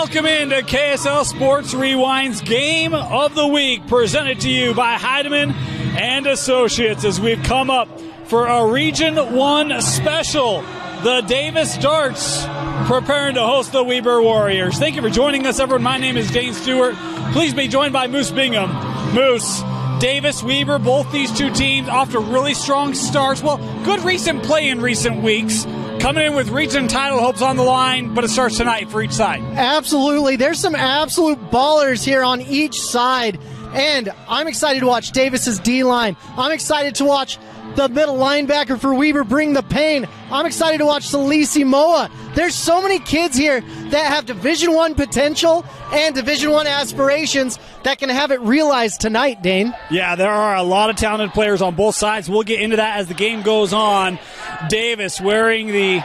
Welcome into KSL Sports Rewind's Game of the Week, presented to you by Heidemann and Associates, as we've come up for a Region 1 special. The Davis Darts preparing to host the Weber Warriors. Thank you for joining us, everyone. My name is Dane Stewart. Please be joined by Moose Bingham. Moose, Davis, Weber, both these two teams off to really strong starts. Well, good recent play in recent weeks. Coming in with region title hopes on the line, but it starts tonight for each side. Absolutely. There's some absolute ballers here on each side, and I'm excited to watch Davis's D-line. I'm excited to watch the middle linebacker for Weber bring the pain. I'm excited to watch Salisi Moa. There's so many kids here that have Division I potential and Division I aspirations that can have it realized tonight, Dane. Yeah, there are a lot of talented players on both sides. We'll get into that as the game goes on. Davis, wearing the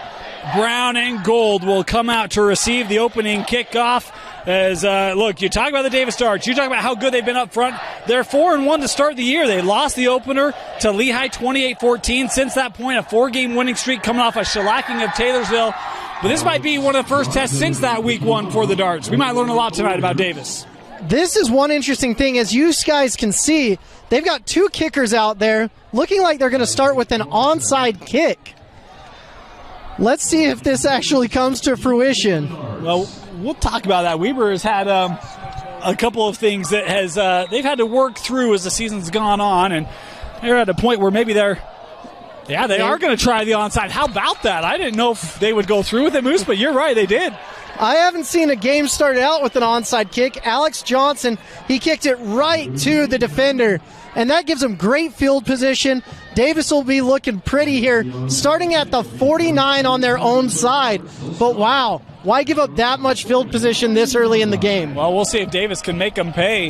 brown and gold, will come out to receive the opening kickoff. As look, you talk about the Davis Darts, you talk about how good they've been up front. They're 4-1 to start the year. They lost the opener to Lehigh 28-14. Since that point, a 4-game winning streak coming off a shellacking of Taylorsville. But this might be one of the first tests since that week one for the Darts. We might learn a lot tonight about Davis. This is one interesting thing. As you guys can see, they've got two kickers out there looking like they're going to start with an onside kick. Let's see if this actually comes to fruition. Well, we'll talk about that. Weber has had a couple of things that has they've had to work through as the season's gone on, and they're at a point where maybe they are going to try the onside. How about that? I didn't know if they would go through with it, Moose, but you're right, they did. I haven't seen a game started out with an onside kick. Alex Johnson, he kicked it right to the defender, and that gives him great field position. Davis will be looking pretty here, starting at the 49 on their own side. But wow, why give up that much field position this early in the game? Well, we'll see if Davis can make them pay.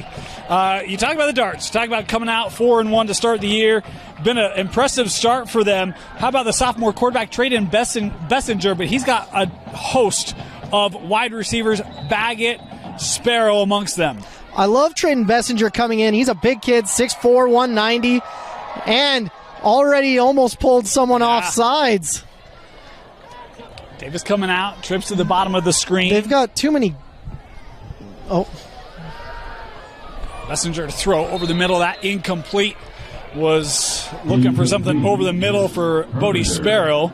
You talk about the Darts. You talk about coming out 4-1 to start the year. Been an impressive start for them. How about the sophomore quarterback, Trayden Bessinger? But he's got a host of wide receivers, Baggett, Sparrow amongst them. I love Trayden Bessinger coming in. He's a big kid, 6'4", 190, and already almost pulled someone off sides. Davis coming out, trips to the bottom of the screen. They've got too many. Oh. Bessinger to throw over the middle. That incomplete. Was looking for something over the middle for Bodie Sparrow.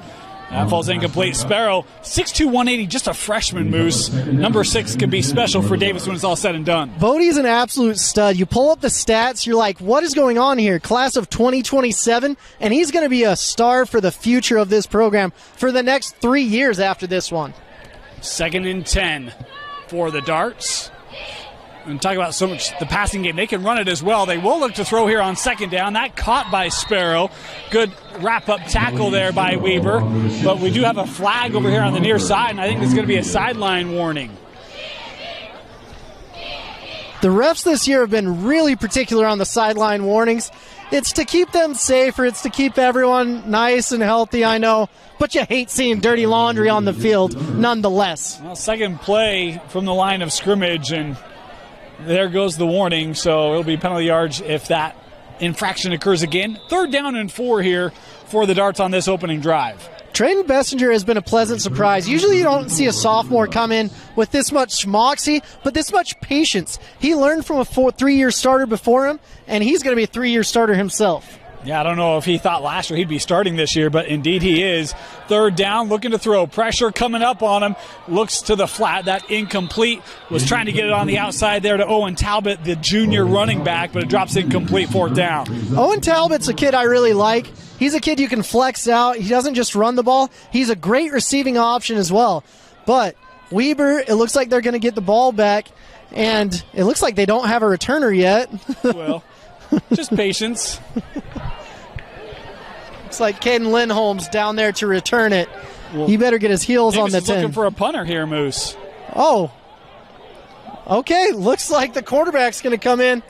That falls incomplete. Sparrow, 6'2", 180, just a freshman, Moose. Number 6 could be special for Davis when it's all said and done. Bodie's an absolute stud. You pull up the stats, you're like, what is going on here? Class of 2027, and he's going to be a star for the future of this program for the next 3 years after this one. 2nd and 10 for the Darts. And talk about so much the passing game. They can run it as well. They will look to throw here on 2nd down. That caught by Sparrow. Good wrap-up tackle there by Weber. But we do have a flag over here on the near side, and I think there's going to be a sideline warning. The refs this year have been really particular on the sideline warnings. It's to keep them safer. It's to keep everyone nice and healthy, I know. But you hate seeing dirty laundry on the field nonetheless. Well, second play from the line of scrimmage, and there goes the warning, so it'll be penalty yards if that infraction occurs again. 3rd down and 4 here for the Darts on this opening drive. Trayden Bessinger has been a pleasant surprise. Usually you don't see a sophomore come in with this much moxie, but this much patience. He learned from a 3-year starter before him, and he's going to be a 3-year starter himself. Yeah, I don't know if he thought last year he'd be starting this year, but indeed he is. 3rd down, looking to throw. Pressure coming up on him. Looks to the flat. That incomplete. Was trying to get it on the outside there to Owen Talbot, the junior running back, but it drops incomplete. 4th down. Owen Talbot's a kid I really like. He's a kid you can flex out. He doesn't just run the ball. He's a great receiving option as well. But Weber, it looks like they're going to get the ball back, and it looks like they don't have a returner yet. Well, just patience. Looks like Caden Lindholm's down there to return it. Well, he better get his heels on the 10. Looking for a punter here, Moose. Oh. Okay, looks like the quarterback's going to come in.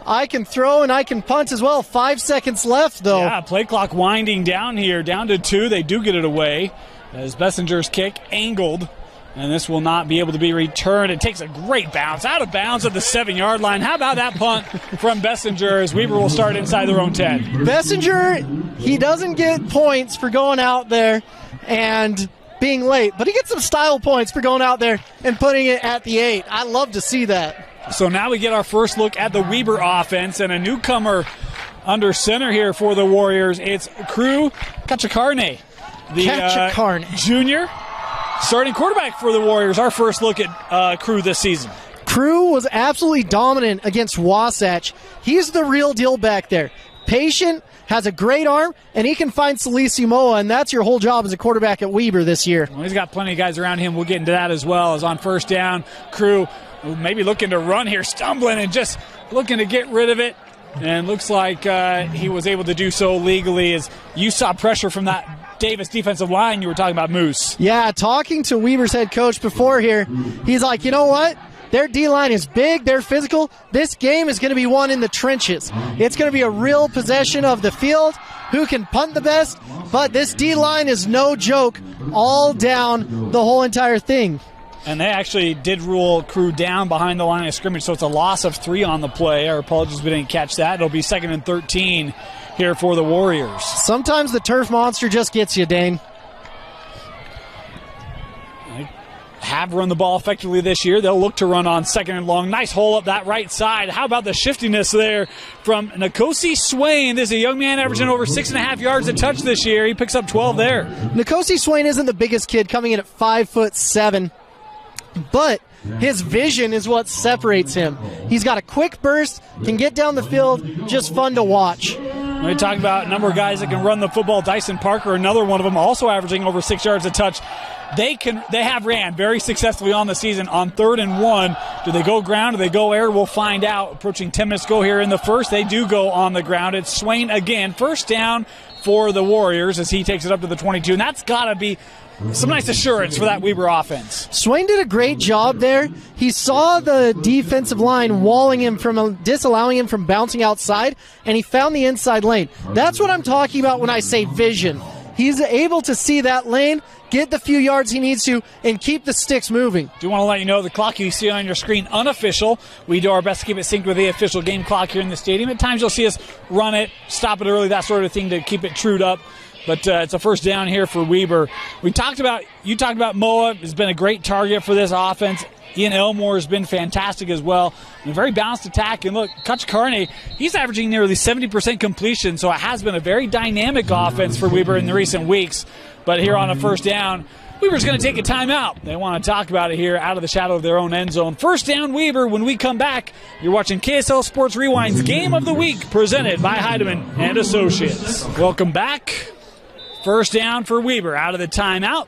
I can throw and I can punt as well. 5 seconds left, though. Yeah, play clock winding down here. Down to 2. They do get it away as Bessinger's kick angled. And this will not be able to be returned. It takes a great bounce out of bounds at the 7-yard line. How about that punt from Bessinger as Weber will start inside their own 10? Bessinger, he doesn't get points for going out there and being late, but he gets some style points for going out there and putting it at the 8. I love to see that. So now we get our first look at the Weber offense, and a newcomer under center here for the Warriors. It's Crew Kachakarne, the junior starting quarterback for the Warriors. Our first look at Crew this season. Crew was absolutely dominant against Wasatch. He's the real deal back there. Patient, has a great arm, and he can find Salisi-Moa, and that's your whole job as a quarterback at Weber this year. Well, he's got plenty of guys around him. We'll get into that as well. As on first down, Crew maybe looking to run here, stumbling and just looking to get rid of it. And looks like he was able to do so legally as you saw pressure from that Davis defensive line you were talking about, Moose. Yeah, talking to Weber's head coach before here, he's like, you know what? Their D-line is big, they're physical. This game is going to be won in the trenches. It's going to be a real possession of the field, who can punt the best, but this D-line is no joke all down the whole entire thing. And they actually did rule Crew down behind the line of scrimmage, so it's a loss of 3 on the play. Our apologies, we didn't catch that. It'll be 2nd and 13 here for the Warriors. Sometimes the turf monster just gets you, Dane. They have run the ball effectively this year. They'll look to run on 2nd and long. Nice hole up that right side. How about the shiftiness there from Nkosi Swain? This is a young man averaging over 6.5 yards a touch this year. He picks up 12 there. Nkosi Swain isn't the biggest kid, coming in at 5'7", but his vision is what separates him. He's got a quick burst, can get down the field, just fun to watch. When we talk about a number of guys that can run the football, Dyson Parker, another one of them, also averaging over 6 yards a touch. They have ran very successfully on the season on 3rd and 1. Do they go ground? Do they go air? We'll find out. Approaching 10 minutes to go here in the first. They do go on the ground. It's Swain again. First down for the Warriors as he takes it up to the 22. And that's got to be some nice assurance for that Weber offense. Swain did a great job there. He saw the defensive line walling him disallowing him from bouncing outside, and he found the inside lane. That's what I'm talking about when I say vision. He's able to see that lane, get the few yards he needs to, and keep the sticks moving. Do want to let you know the clock you see on your screen, unofficial. We do our best to keep it synced with the official game clock here in the stadium. At times you'll see us run it, stop it early, that sort of thing to keep it trued up. But it's a first down here for Weber. You talked about Moa has been a great target for this offense. Ian Elmore has been fantastic as well. A very balanced attack. And look, Kachakarne, he's averaging nearly 70% completion, so it has been a very dynamic offense for Weber in the recent weeks. But here on a first down, Weber's going to take a timeout. They want to talk about it here out of the shadow of their own end zone. First down, Weber. When we come back, you're watching KSL Sports Rewind's Game of the Week, presented by Heidemann and Associates. Welcome back. First down for Weber out of the timeout.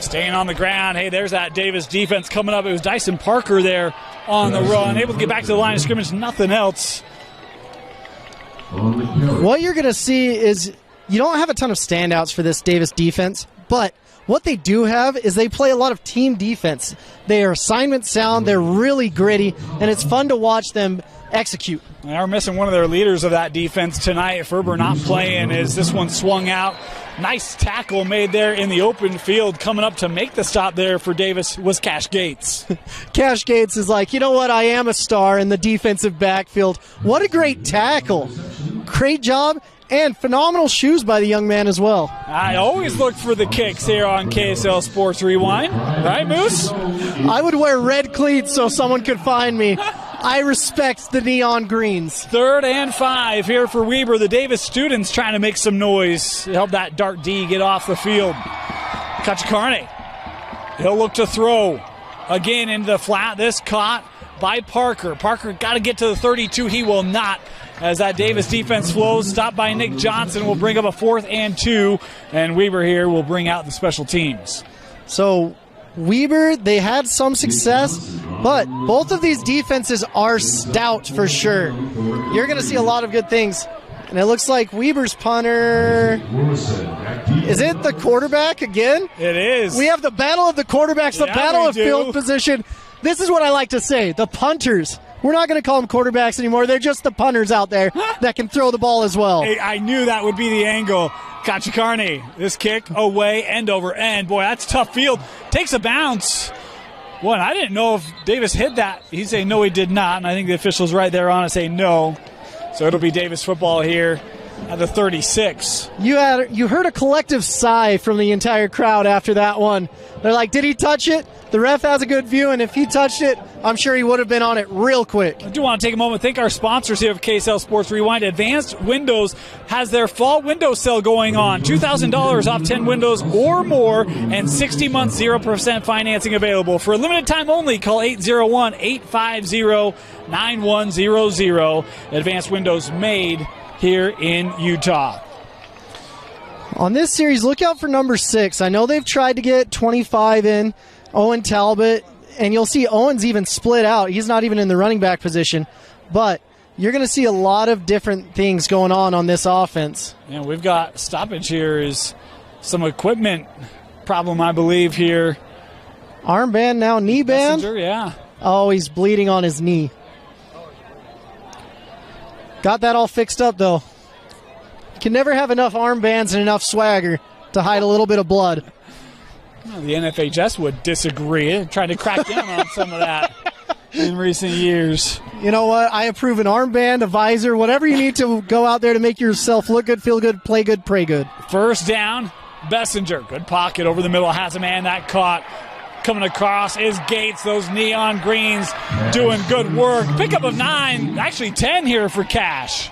Staying on the ground. Hey, there's that Davis defense coming up. It was Dyson Parker there on the run. Able to get back to the line of scrimmage. Nothing else. What you're going to see is you don't have a ton of standouts for this Davis defense, but what they do have is they play a lot of team defense. They are assignment sound. They're really gritty, and it's fun to watch them execute. They are missing one of their leaders of that defense tonight. Ferber not playing as this one swung out. Nice tackle made there in the open field. Coming up to make the stop there for Davis was Cash Gates. Cash Gates is like, you know what, I am a star in the defensive backfield. What a great tackle. Great job. And phenomenal shoes by the young man as well. I always look for the kicks here on KSL Sports Rewind. Right, Moose? I would wear red cleats so someone could find me. I respect the neon greens. 3rd and 5 here for Weber. The Davis students trying to make some noise to help that Dart D get off the field. Kachakarne. He'll look to throw. Again into the flat. This caught by Parker. Parker got to get to the 32. He will not. As that Davis defense flows, stopped by Nick Johnson, will bring up a 4th and 2, and Weber here will bring out the special teams. So Weber, they had some success, but both of these defenses are stout for sure. You're going to see a lot of good things. And it looks like Weber's punter, is it the quarterback again? It is. We have the battle of the quarterbacks, the battle of field position. This is what I like to say, the punters. We're not going to call them quarterbacks anymore. They're just the punters out there that can throw the ball as well. Hey, I knew that would be the angle. Kachakarne, this kick away, end over end. Boy, that's tough field. Takes a bounce. Boy, I didn't know if Davis hit that. He's saying no, he did not, and I think the official's right there on it saying no. So it'll be Davis football here at the 36. You heard a collective sigh from the entire crowd after that one. They're like, did he touch it? The ref has a good view, and if he touched it, I'm sure he would have been on it real quick. I do want to take a moment to thank our sponsors here of KSL Sports Rewind. Advanced Windows has their fall window sale going on. $2,000 off 10 windows or more, and 60 months 0% financing available. For a limited time only, call 801-850-9100. Advanced Windows made here in Utah. On this series, look out for number 6. I know they've tried to get 25 in, Owen Talbot, and you'll see Owen's even split out. He's not even in the running back position, but you're going to see a lot of different things going on this offense. Yeah, we've got stoppage here is some equipment problem, I believe, here. Armband now, knee band? Messenger, yeah. Oh, he's bleeding on his knee. Got that all fixed up, though. Can never have enough armbands and enough swagger to hide a little bit of blood. Well, the NFHS would disagree, trying to crack down on some of that in recent years. You know what? I approve an armband, a visor, whatever you need to go out there to make yourself look good, feel good, play good, pray good. First down, Bessinger. Good pocket over the middle. Has a man that caught. Coming across is Gates. Those neon greens doing good work. Pickup of 9, actually 10 here for Cash.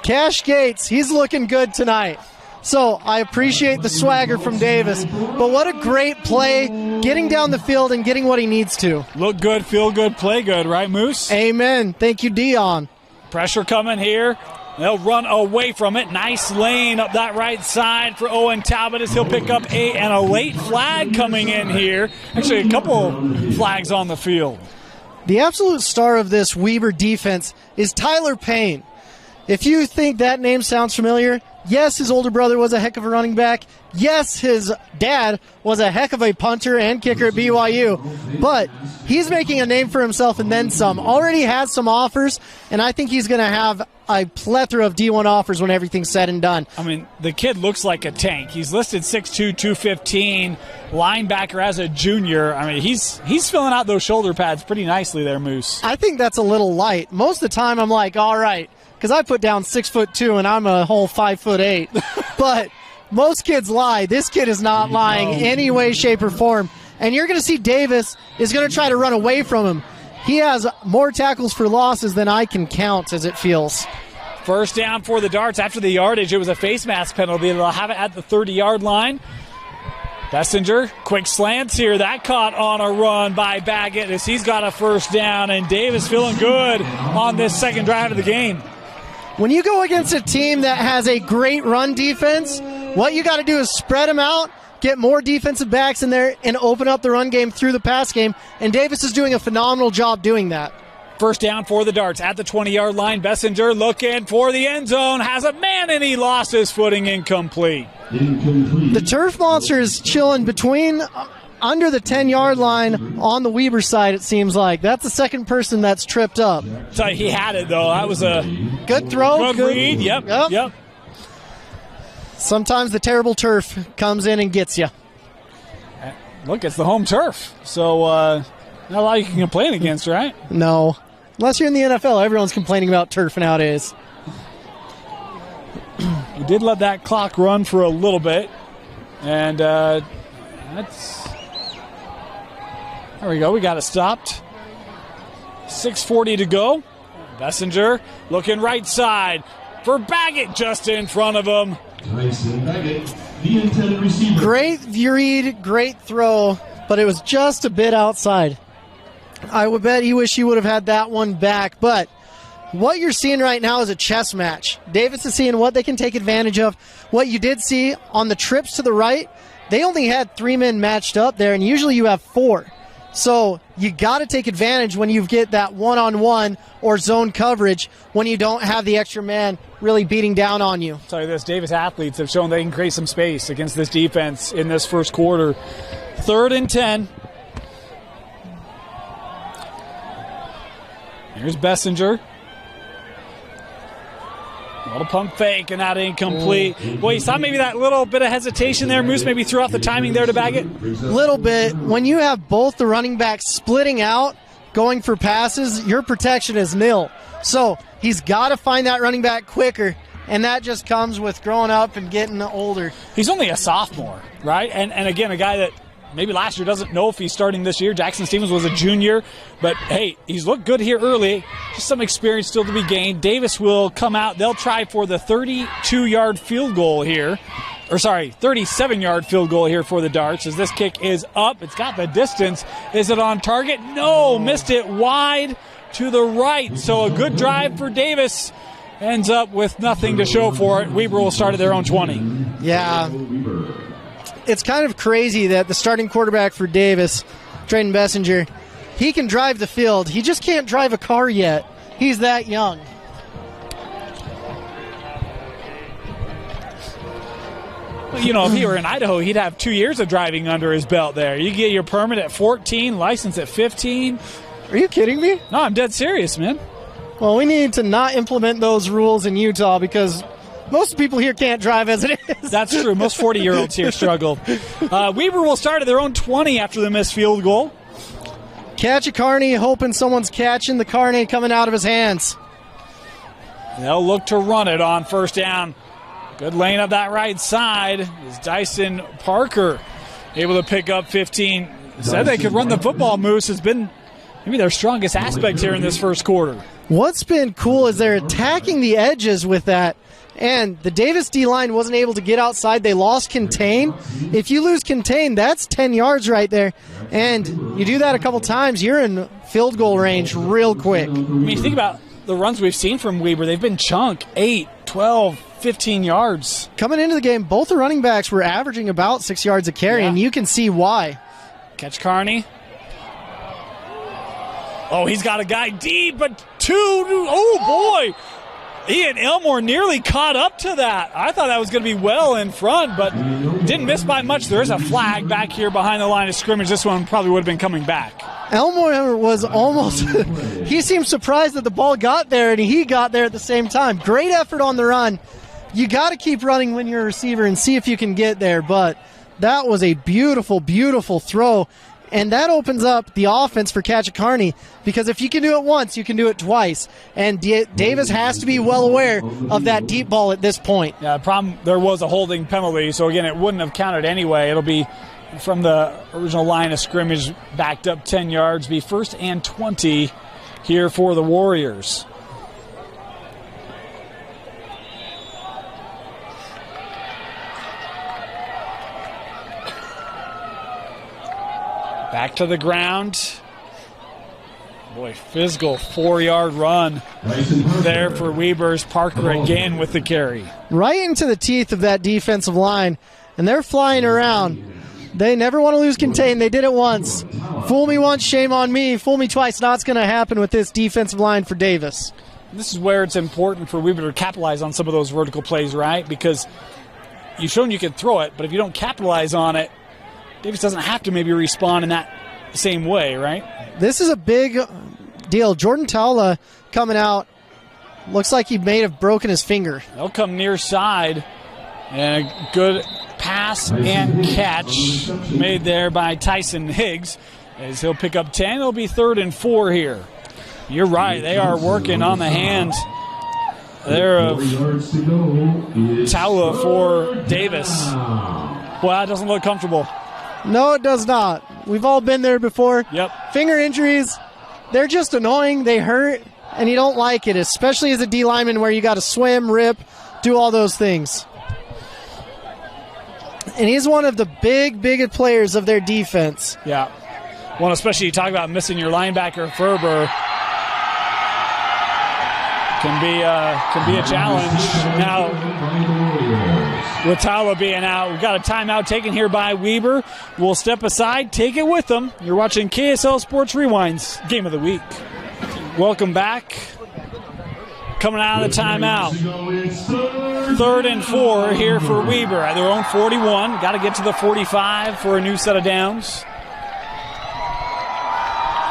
Cash Gates, he's looking good tonight. So I appreciate the swagger from Davis. But what a great play, getting down the field and getting what he needs to. Look good, feel good, play good, right, Moose? Amen. Thank you, Dion. Pressure coming here. They'll run away from it. Nice lane up that right side for Owen Talbot as he'll pick up a late flag coming in here. Actually, a couple flags on the field. The absolute star of this Weber defense is Tyler Payne. If you think that name sounds familiar, yes, his older brother was a heck of a running back. Yes, his dad was a heck of a punter and kicker at BYU. But he's making a name for himself and then some. Already has some offers, and I think he's going to have a plethora of D1 offers when everything's said and done. I mean, the kid looks like a tank. He's listed 6'2", 215, linebacker as a junior. I mean, he's filling out those shoulder pads pretty nicely there, Moose. I think that's a little light. Most of the time I'm like, all right, because I put down 6'2" and I'm a whole 5'8". But most kids lie. This kid is not lying any way, shape, or form. And you're going to see Davis is going to try to run away from him. He has more tackles for losses than I can count, as it feels. First down for the Darts. After the yardage, it was a face mask penalty. They'll have it at the 30-yard line. Bessinger, quick slants here. That caught on a run by Baggett as he's got a first down. And Davis feeling good on this second drive of the game. When you go against a team that has a great run defense, what you got to do is spread them out, get more defensive backs in there, and open up the run game through the pass game. And Davis is doing a phenomenal job doing that. First down for the Darts at the 20-yard line. Bessinger looking for the end zone. Has a man, and he lost his footing. Incomplete. The Turf Monster is chilling between under the 10-yard line on the Weber side, it seems like. That's the second person that's tripped up. So he had it, though. That was a good throw. Good read. Yep. Sometimes the terrible turf comes in and gets you. Look, it's the home turf. So not a lot you can complain against, right? No. Unless you're in the NFL, everyone's complaining about turf nowadays. We did let that clock run for a little bit. And there we go. We got it stopped. 6:40 to go. Bessinger looking right side for Baggett just in front of him. Great read, great throw, but it was just a bit outside. I would bet he wish he would have had that one back, but what you're seeing right now is a chess match. Davis is seeing what they can take advantage of. What you did see on the trips to the right, they only had 3 men matched up there, and usually you have 4. So you got to take advantage when you get that one-on-one or zone coverage when you don't have the extra man really beating down on you. I'll tell you this, Davis athletes have shown they can create some space against this defense in this first quarter. 3rd and 10. Here's Bessinger. A little pump fake, and that incomplete. Boy, you saw maybe that little bit of hesitation there. Moose maybe threw off the timing there to Baggett. Little bit. When you have both the running backs splitting out, going for passes, your protection is nil. So he's got to find that running back quicker, and that just comes with growing up and getting older. He's only a sophomore, right? And again, a guy that maybe last year doesn't know if he's starting this year. Jackson Stevens was a junior, but hey, he's looked good here early. Just some experience still to be gained. Davis will come out. They'll try for the 32-yard field goal here. 37-yard field goal here for the Darts as this kick is up. It's got the distance. Is it on target? No, missed it wide to the right. So a good drive for Davis. Ends up with nothing to show for it. Weber will start at their own 20. Yeah. It's kind of crazy that the starting quarterback for Davis, Drayden Bessinger, he can drive the field. He just can't drive a car yet. He's that young. You know, if he were in Idaho, he'd have 2 years of driving under his belt there. You get your permit at 14, license at 15. Are you kidding me? No, I'm dead serious, man. Well, we need to not implement those rules in Utah because most people here can't drive as it is. That's true. Most 40-year-olds here struggle. Weber will start at their own 20 after the missed field goal. Catch a Carney, hoping someone's catching the Carney coming out of his hands. They'll look to run it on first down. Good lane up that right side is Dyson Parker able to pick up 15. Said they could run the football. Moose has been maybe their strongest aspect here in this first quarter. What's been cool is they're attacking the edges with that, and the Davis D-line wasn't able to get outside. They lost contain. If you lose contain, that's 10 yards right there, and you do that a couple times, you're in field goal range real quick. I mean, you think about the runs we've seen from Weber. They've been chunk, 8, 12, 15 yards. Coming into the game, both the running backs were averaging about 6 yards a carry, and you can see why. Catch Carney. Oh, he's got a guy deep, but two. Oh, boy. He and Elmore nearly caught up to that. I thought that was going to be well in front, but didn't miss by much. There's a flag back here behind the line of scrimmage. This one probably would have been coming back. Elmore was almost – he seemed surprised that the ball got there, and he got there at the same time. Great effort on the run. You got to keep running when you're a receiver and see if you can get there, but that was a beautiful, beautiful throw. And that opens up the offense for Catch a Carney because if you can do it once, you can do it twice. And Davis has to be well aware of that deep ball at this point. Yeah, the problem, there was a holding penalty, so again, it wouldn't have counted anyway. It'll be from the original line of scrimmage, backed up 10 yards, be 1st and 20 here for the Warriors. Back to the ground. Boy, physical 4-yard run there for Weber's. Parker again with the carry. Right into the teeth of that defensive line, and they're flying around. They never want to lose contain. They did it once. Fool me once, shame on me. Fool me twice. Not going to happen with this defensive line for Davis. This is where it's important for Weber to capitalize on some of those vertical plays, right? Because you've shown you can throw it, but if you don't capitalize on it, Davis doesn't have to maybe respond in that same way, right? This is a big deal. Jordan Towla coming out. Looks like he may have broken his finger. They'll come near side. And a good pass and catch made there by Tyson Higgs as he'll pick up 10. It'll be 3rd and 4 here. You're right. They are working on the hand there of Towla for Davis. Well, that doesn't look comfortable. No, it does not. We've all been there before. Yep. Finger injuries, they're just annoying. They hurt, and you don't like it, especially as a D lineman where you got to swim, rip, do all those things. And he's one of the big players of their defense. Yeah. Well, especially you talk about missing your linebacker, Ferber. Can be a challenge. Now, with Towla being out, we've got a timeout taken here by Weber. We'll step aside, take it with them. You're watching KSL Sports Rewind's Game of the Week. Welcome back. Coming out of the timeout. 3rd and 4 here for Weber at their own 41. Got to get to the 45 for a new set of downs.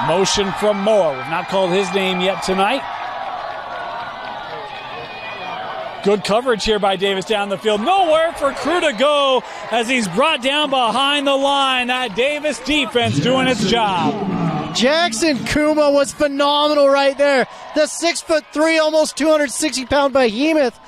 Motion from Moore. We've not called his name yet tonight. Good coverage here by Davis down the field. Nowhere for Crew to go as he's brought down behind the line. That Davis defense doing its job. Jackson Kuma was phenomenal right there. The 6'3", almost 260-pound behemoth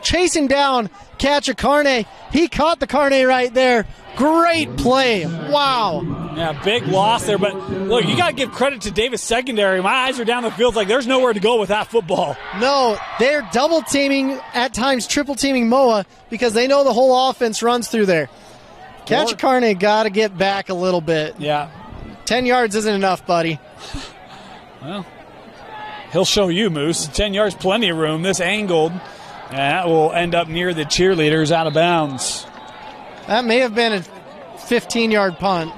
chasing down Catch a Carne. He caught the Carne right there. Great play. Wow. Yeah, big loss there. But, look, you got to give credit to Davis secondary. My eyes are down the field like there's nowhere to go with that football. No, they're double-teaming, at times triple-teaming Moa because they know the whole offense runs through there. Catch a Carne got to get back a little bit. Yeah. 10 yards isn't enough, buddy. Well, he'll show you, Moose. 10 yards, plenty of room. This angled, and that will end up near the cheerleaders, out of bounds. That may have been a 15-yard punt.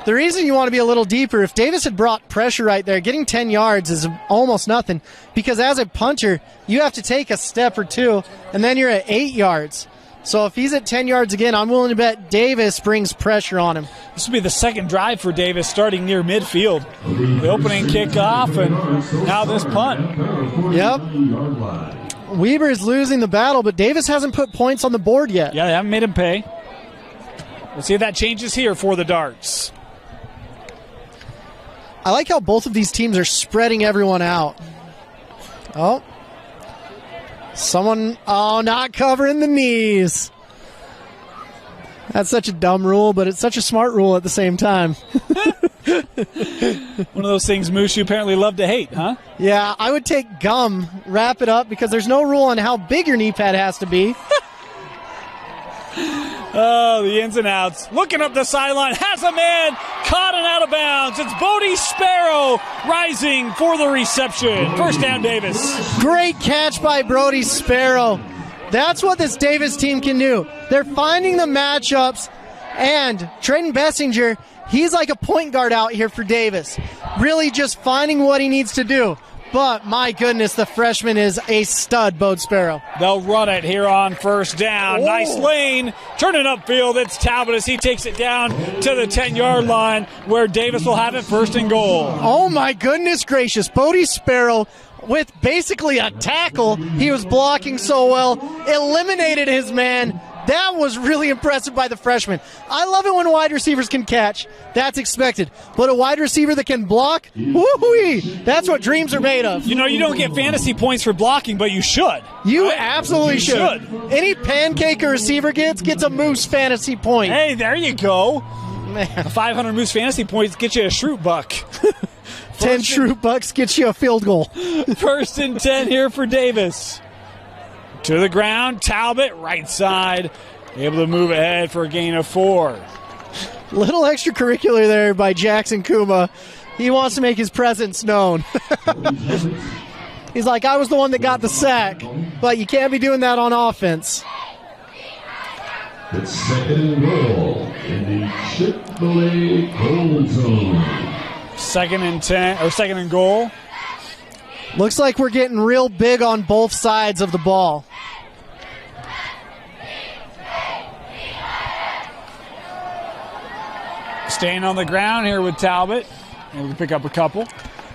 The reason you want to be a little deeper, if Davis had brought pressure right there, getting 10 yards is almost nothing because as a punter, you have to take a step or two, and then you're at 8 yards. So if he's at 10 yards again, I'm willing to bet Davis brings pressure on him. This will be the second drive for Davis starting near midfield. The opening kickoff, and now this punt. Yep. Weber is losing the battle, but Davis hasn't put points on the board yet. Yeah, they haven't made him pay. We'll see if that changes here for the Darts. I like how both of these teams are spreading everyone out. Oh. Someone, not covering the knees. That's such a dumb rule, but it's such a smart rule at the same time. One of those things, Moose, you apparently love to hate, huh? Yeah, I would take gum, wrap it up, because there's no rule on how big your knee pad has to be. Oh, the ins and outs. Looking up the sideline, has a man caught and out of bounds. It's Bodie Sparrow rising for the reception. First down, Davis. Great catch by Brody Sparrow. That's what this Davis team can do. They're finding the matchups, and Trayton Bessinger, he's like a point guard out here for Davis. Really just finding what he needs to do. But, my goodness, the freshman is a stud, Bode Sparrow. They'll run it here on first down. Oh. Nice lane. Turning upfield, it's Talbot as he takes it down to the 10-yard line where Davis will have it first and goal. Oh, my goodness gracious. Bodie Sparrow with basically a tackle. He was blocking so well. Eliminated his man. That was really impressive by the freshman. I love it when wide receivers can catch. That's expected. But a wide receiver that can block, woo-wee, that's what dreams are made of. You know, you don't get fantasy points for blocking, but you should. You absolutely should. Any pancake a receiver gets a Moose fantasy point. Hey, there you go. Man. 500 Moose fantasy points get you a Shroot buck. 10 Shroot bucks gets you a field goal. First and 10 here for Davis. To the ground, Talbot, right side, able to move ahead for a gain of 4. Little extracurricular there by Jackson Kuma. He wants to make his presence known. He's like, I was the one that got the sack, but you can't be doing that on offense. It's second and goal in the Chick-fil-A goal zone. Second and 10, or second and goal. Looks like we're getting real big on both sides of the ball. Staying on the ground here with Talbot. Able to pick up a couple.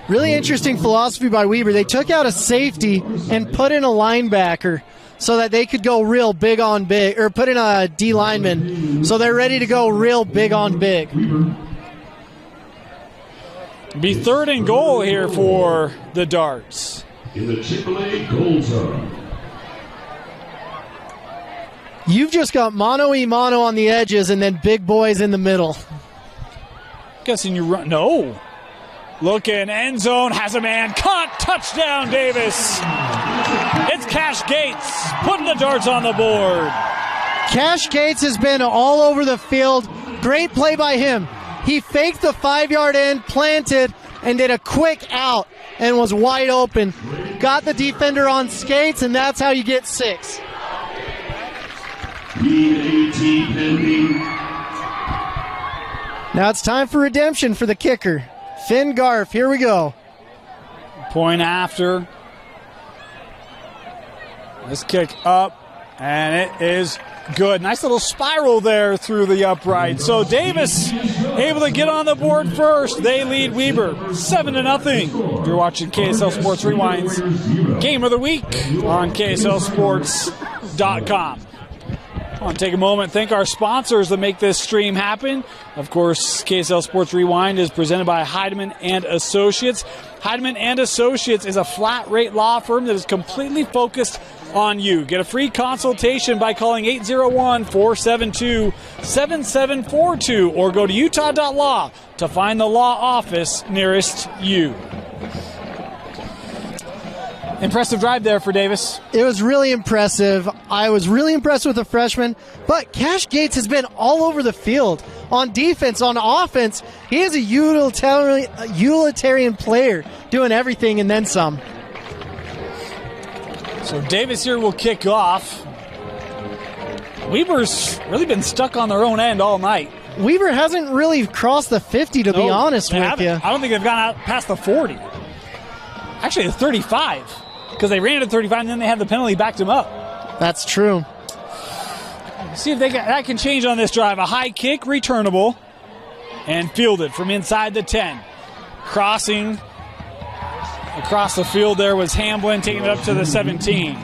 Really interesting philosophy by Weber. They took out a safety and put in a linebacker so that they could go real big on big, or put in a D lineman so they're ready to go real big on big. Be third and goal here for the Darts. In the Chick-fil-A goal zone. You've just got mano-y-mano on the edges and then big boys in the middle. Guessing you run. No. Looking, end zone, has a man. Caught, touchdown, Davis. It's Cash Gates putting the Darts on the board. Cash Gates has been all over the field. Great play by him. He faked the 5-yard end, planted, and did a quick out and was wide open. Got the defender on skates, and that's how you get 6. Now it's time for redemption for the kicker. Finn Garf, here we go. Point after. This kick up, and it is good. Nice little spiral there through the upright. So Davis able to get on the board first. They lead Weber 7-0. You're watching KSL Sports Rewind's Game of the Week on KSLSports.com. I want to take a moment and thank our sponsors that make this stream happen. Of course, KSL Sports Rewind is presented by Heidemann and Associates. Heidemann and Associates is a flat-rate law firm that is completely focused on you. Get a free consultation by calling 801-472-7742 or go to utah.law to find the law office nearest you. Impressive drive there for Davis. It was really impressive. I was really impressed with the freshman, but Cash Gates has been all over the field. On defense, on offense, he is a utilitarian player, doing everything and then some. So Davis here will kick off. Weber's really been stuck on their own end all night. Weber hasn't really crossed the 50, to be honest with you. I don't think they've gone out past the 40. Actually, the 35. Because they ran it at 35 and then they had the penalty backed him up. That's true. See if that can change on this drive. A high kick, returnable, and fielded from inside the 10. Crossing across the field there was Hamblin, taking it up to the 17.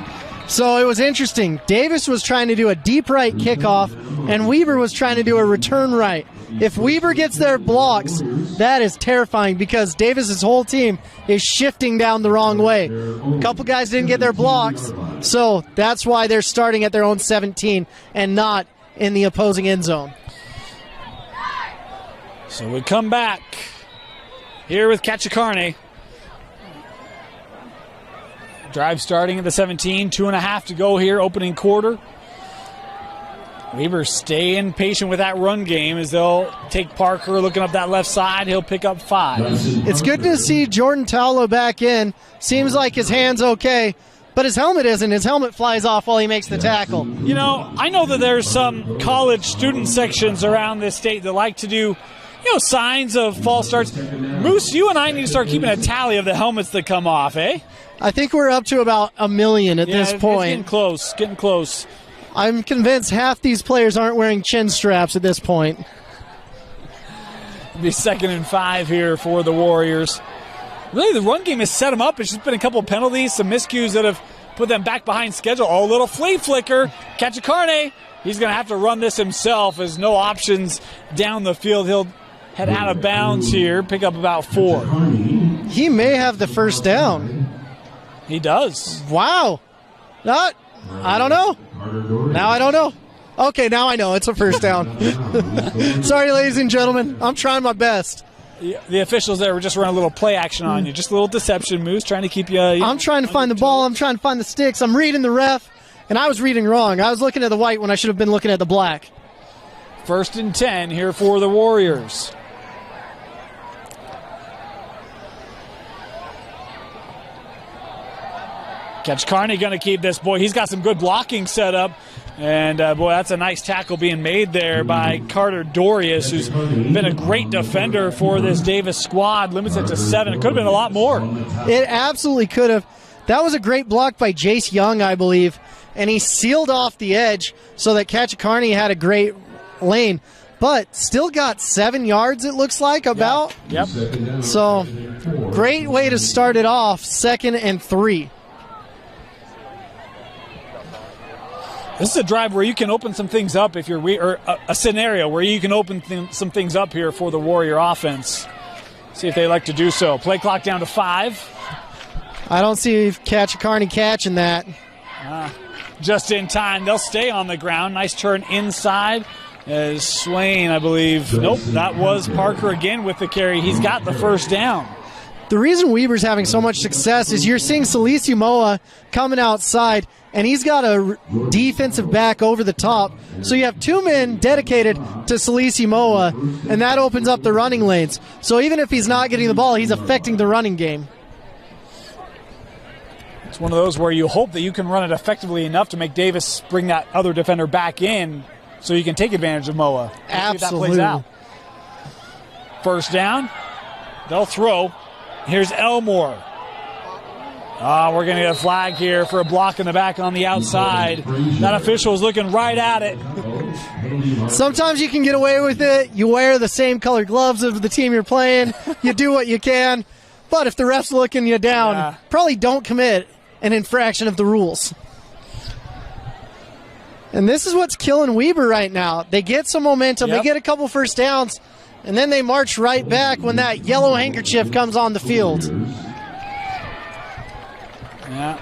So it was interesting. Davis was trying to do a deep right kickoff, and Weber was trying to do a return right. If Weber gets their blocks, that is terrifying because Davis's whole team is shifting down the wrong way. A couple guys didn't get their blocks, so that's why they're starting at their own 17 and not in the opposing end zone. So we come back here with Cachicarne. Drive starting at the 17, 2.5 to go here, opening quarter. Weber staying patient with that run game as they'll take Parker looking up that left side. He'll pick up 5. It's good to see Jordan Taulo back in. Seems like his hand's okay, but his helmet isn't. His helmet flies off while he makes the tackle. You know, I know that there's some college student sections around this state that like to do, signs of false starts. Moose, you and I need to start keeping a tally of the helmets that come off, eh? I think we're up to about 1 million at this point. It's getting close. I'm convinced half these players aren't wearing chin straps at this point. It'll be 2nd and 5 here for the Warriors. Really, the run game has set them up. It's just been a couple of penalties, some miscues that have put them back behind schedule. Oh, a little flea flicker. Cachicarne, he's going to have to run this himself as no options down the field. He'll head out of bounds here, pick up about 4. He may have the first down. He does. Wow. I don't know. Now I don't know. Okay, now I know. It's a first down. Sorry, ladies and gentlemen. I'm trying my best. The officials there were just running a little play action on you. Just a little deception, Moose, trying to keep you. I'm trying to find the ball. I'm trying to find the sticks. I'm reading the ref, and I was reading wrong. I was looking at the white when I should have been looking at the black. 1st and 10 here for the Warriors. Cachicarne going to keep this. Boy, he's got some good blocking set up. And, boy, that's a nice tackle being made there by Carter Dorius, who's been a great defender for this Davis squad. Limits it to 7. It could have been a lot more. It absolutely could have. That was a great block by Jace Young, I believe. And he sealed off the edge so that Cachicarne had a great lane. But still got 7 yards, it looks like, about. Yep. So, great way to start it off, 2nd and 3. This is a drive where you can open some things up if you're or a scenario where you can open some things up here for the Warrior offense. See if they like to do so. Play clock down to 5. I don't see Cachicarne catching that. Just in time. They'll stay on the ground. Nice turn inside. As Swain, I believe. Nope, that was Parker again with the carry. He's got the first down. The reason Weber's having so much success is you're seeing Salisi Moa coming outside, and he's got a defensive back over the top. So you have 2 men dedicated to Salisi Moa, and that opens up the running lanes. So even if he's not getting the ball, he's affecting the running game. It's one of those where you hope that you can run it effectively enough to make Davis bring that other defender back in so you can take advantage of Moa. Absolutely. That plays out. First down. They'll throw. Here's Elmore. We're going to get a flag here for a block in the back on the outside. That official is looking right at it. Sometimes you can get away with it. You wear the same color gloves of the team you're playing. You do what you can. But if the ref's looking you down, probably don't commit an infraction of the rules. And this is what's killing Weber right now. They get some momentum. Yep. They get a couple first downs, and then they march right back when that yellow handkerchief comes on the field. Yeah.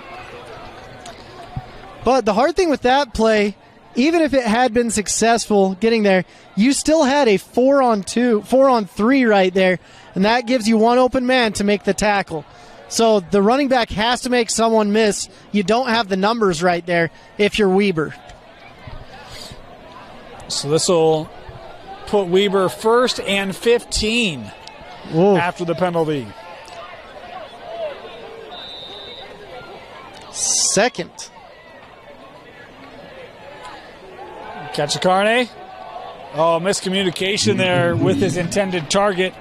But the hard thing with that play, even if it had been successful getting there, you still had a 4-on-3 right there, and that gives you one open man to make the tackle. So the running back has to make someone miss. You don't have the numbers right there if you're Weber. So this will put Weber 1st and 15 after the penalty. Second. Cachicarne. Oh, miscommunication there with his intended target.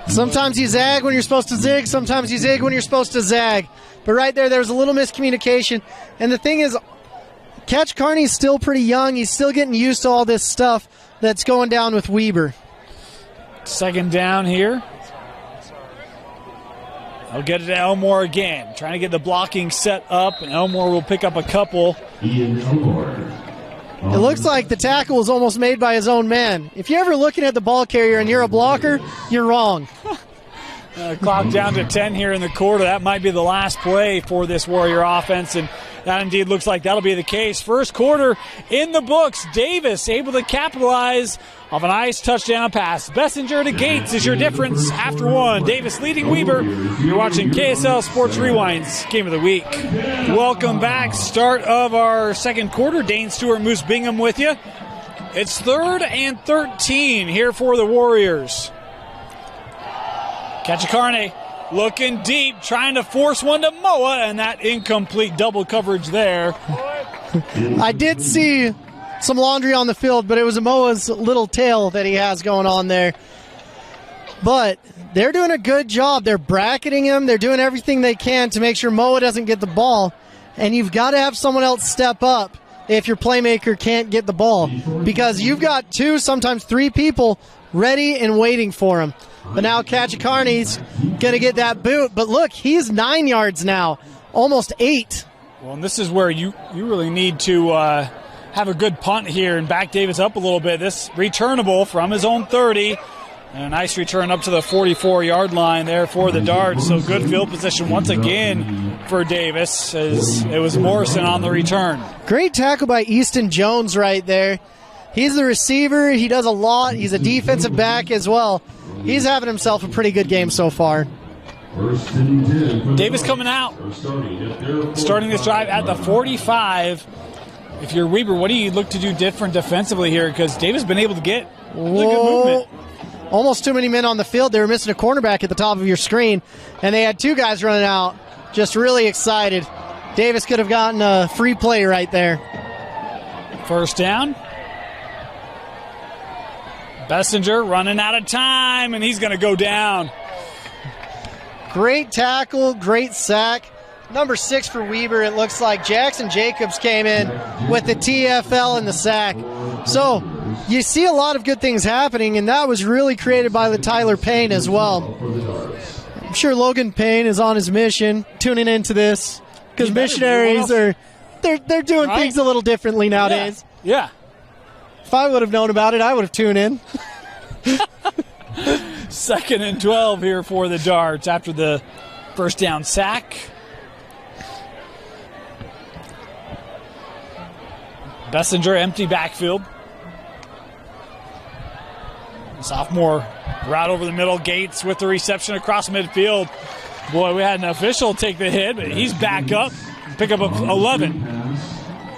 Sometimes you zag when you're supposed to zig. Sometimes you zig when you're supposed to zag. But right there was a little miscommunication. And the thing is, Cachicarne's still pretty young. He's still getting used to all this stuff that's going down with Weber. Second down here. I'll get it to Elmore again. Trying to get the blocking set up, and Elmore will pick up a couple. It looks like the tackle was almost made by his own man. If you're ever looking at the ball carrier and you're a blocker, you're wrong. Clock down to 10 here in the quarter. That might be the last play for this Warrior offense, and that indeed looks like that'll be the case. First quarter in the books. Davis able to capitalize off a nice touchdown pass. Bessinger to Gates is your difference after one. Davis leading Weber. You're watching KSL Sports Rewind's Game of the Week. Welcome back. Start of our second quarter. Dane Stewart, Moose Bingham with you. It's 3rd and 13 here for the Warriors. Cachicarne looking deep, trying to force one to Moa, and that incomplete double coverage there. I did see some laundry on the field, but it was Moa's little tail that he has going on there. But they're doing a good job. They're bracketing him. They're doing everything they can to make sure Moa doesn't get the ball. And you've got to have someone else step up if your playmaker can't get the ball, because you've got 2, sometimes 3 people ready and waiting for him. But now Cachicarne's going to get that boot. But look, he's 9 yards now, almost 8. Well, and this is where you really need to have a good punt here and back Davis up a little bit. This returnable from his own 30. And a nice return up to the 44-yard line there for the Darts. So good field position once again for Davis, as it was Morrison on the return. Great tackle by Easton Jones right there. He's the receiver. He does a lot. He's a defensive back as well. He's having himself a pretty good game so far. Davis coming out, starting this drive at the 45. If you're Weber, what do you look to do different defensively here? Because Davis has been able to get really good movement. Almost too many men on the field. They were missing a cornerback at the top of your screen, and they had 2 guys running out, just really excited. Davis could have gotten a free play right there. First down. Bessinger running out of time, and he's going to go down. Great tackle, great sack. Number 6 for Weber, it looks like Jackson Jacobs came in with the TFL and the sack. So you see a lot of good things happening, and that was really created by the Tyler Payne as well. I'm sure Logan Payne is on his mission, tuning into this, because missionaries are they're doing things a little differently nowadays. Yeah. If I would have known about it, I would have tuned in. 2nd and 12 here for the Darts after the first down sack. Bessinger, empty backfield. Sophomore right over the middle. Gates with the reception across midfield. Boy, we had an official take the hit, but he's back up and pick up 11.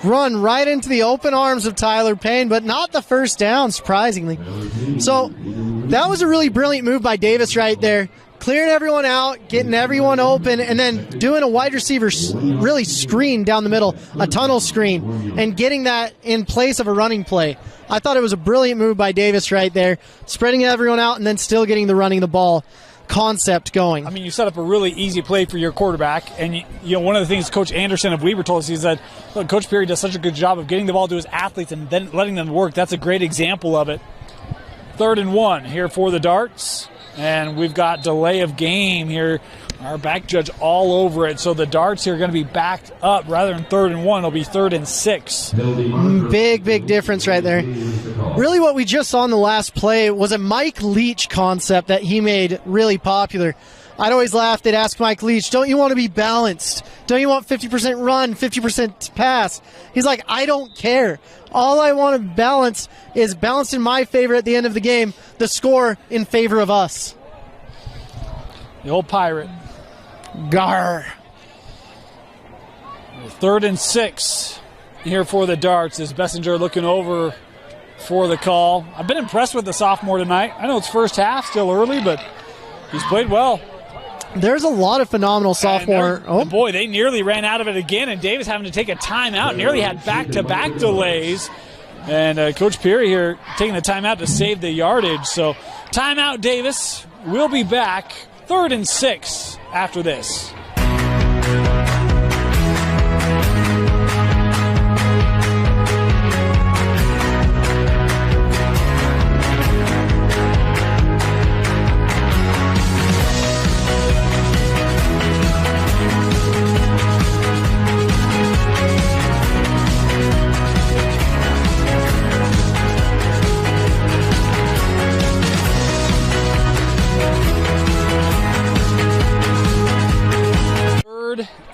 Run right into the open arms of Tyler Payne, but not the first down, surprisingly. So that was a really brilliant move by Davis right there. Clearing everyone out, getting everyone open, and then doing a wide receiver really screen down the middle, a tunnel screen, and getting that in place of a running play. I thought it was a brilliant move by Davis right there, spreading everyone out and then still getting the running the ball concept going. I mean, you set up a really easy play for your quarterback, and you know, one of the things Coach Anderson of Weber told us is that, look, Coach Perry does such a good job of getting the ball to his athletes and then letting them work. That's a great example of it. 3rd and 1 here for the Darts. And we've got delay of game here. Our back judge all over it. So the darts here are going to be backed up. Rather than 3rd and 1, it'll be 3rd and 6. Big difference right there. Really what we just saw in the last play was a Mike Leach concept that he made really popular. I'd always laugh. They'd ask Mike Leach, don't you want to be balanced? Don't you want 50% run, 50% pass? He's like, I don't care. All I want to balance is balanced in my favor at the end of the game, the score in favor of us. The old Pirate. Gar. 3rd and 6 here for the darts as Bessinger looking over for the call. I've been impressed with the sophomore tonight. I know it's first half, still early, but he's played well. There's a lot of phenomenal sophomore. Oh boy, they nearly ran out of it again, and Davis having to take a timeout. Nearly had back-to-back delays. And Coach Peary here taking the timeout to save the yardage. So timeout, Davis. We'll be back 3rd and 6 after this.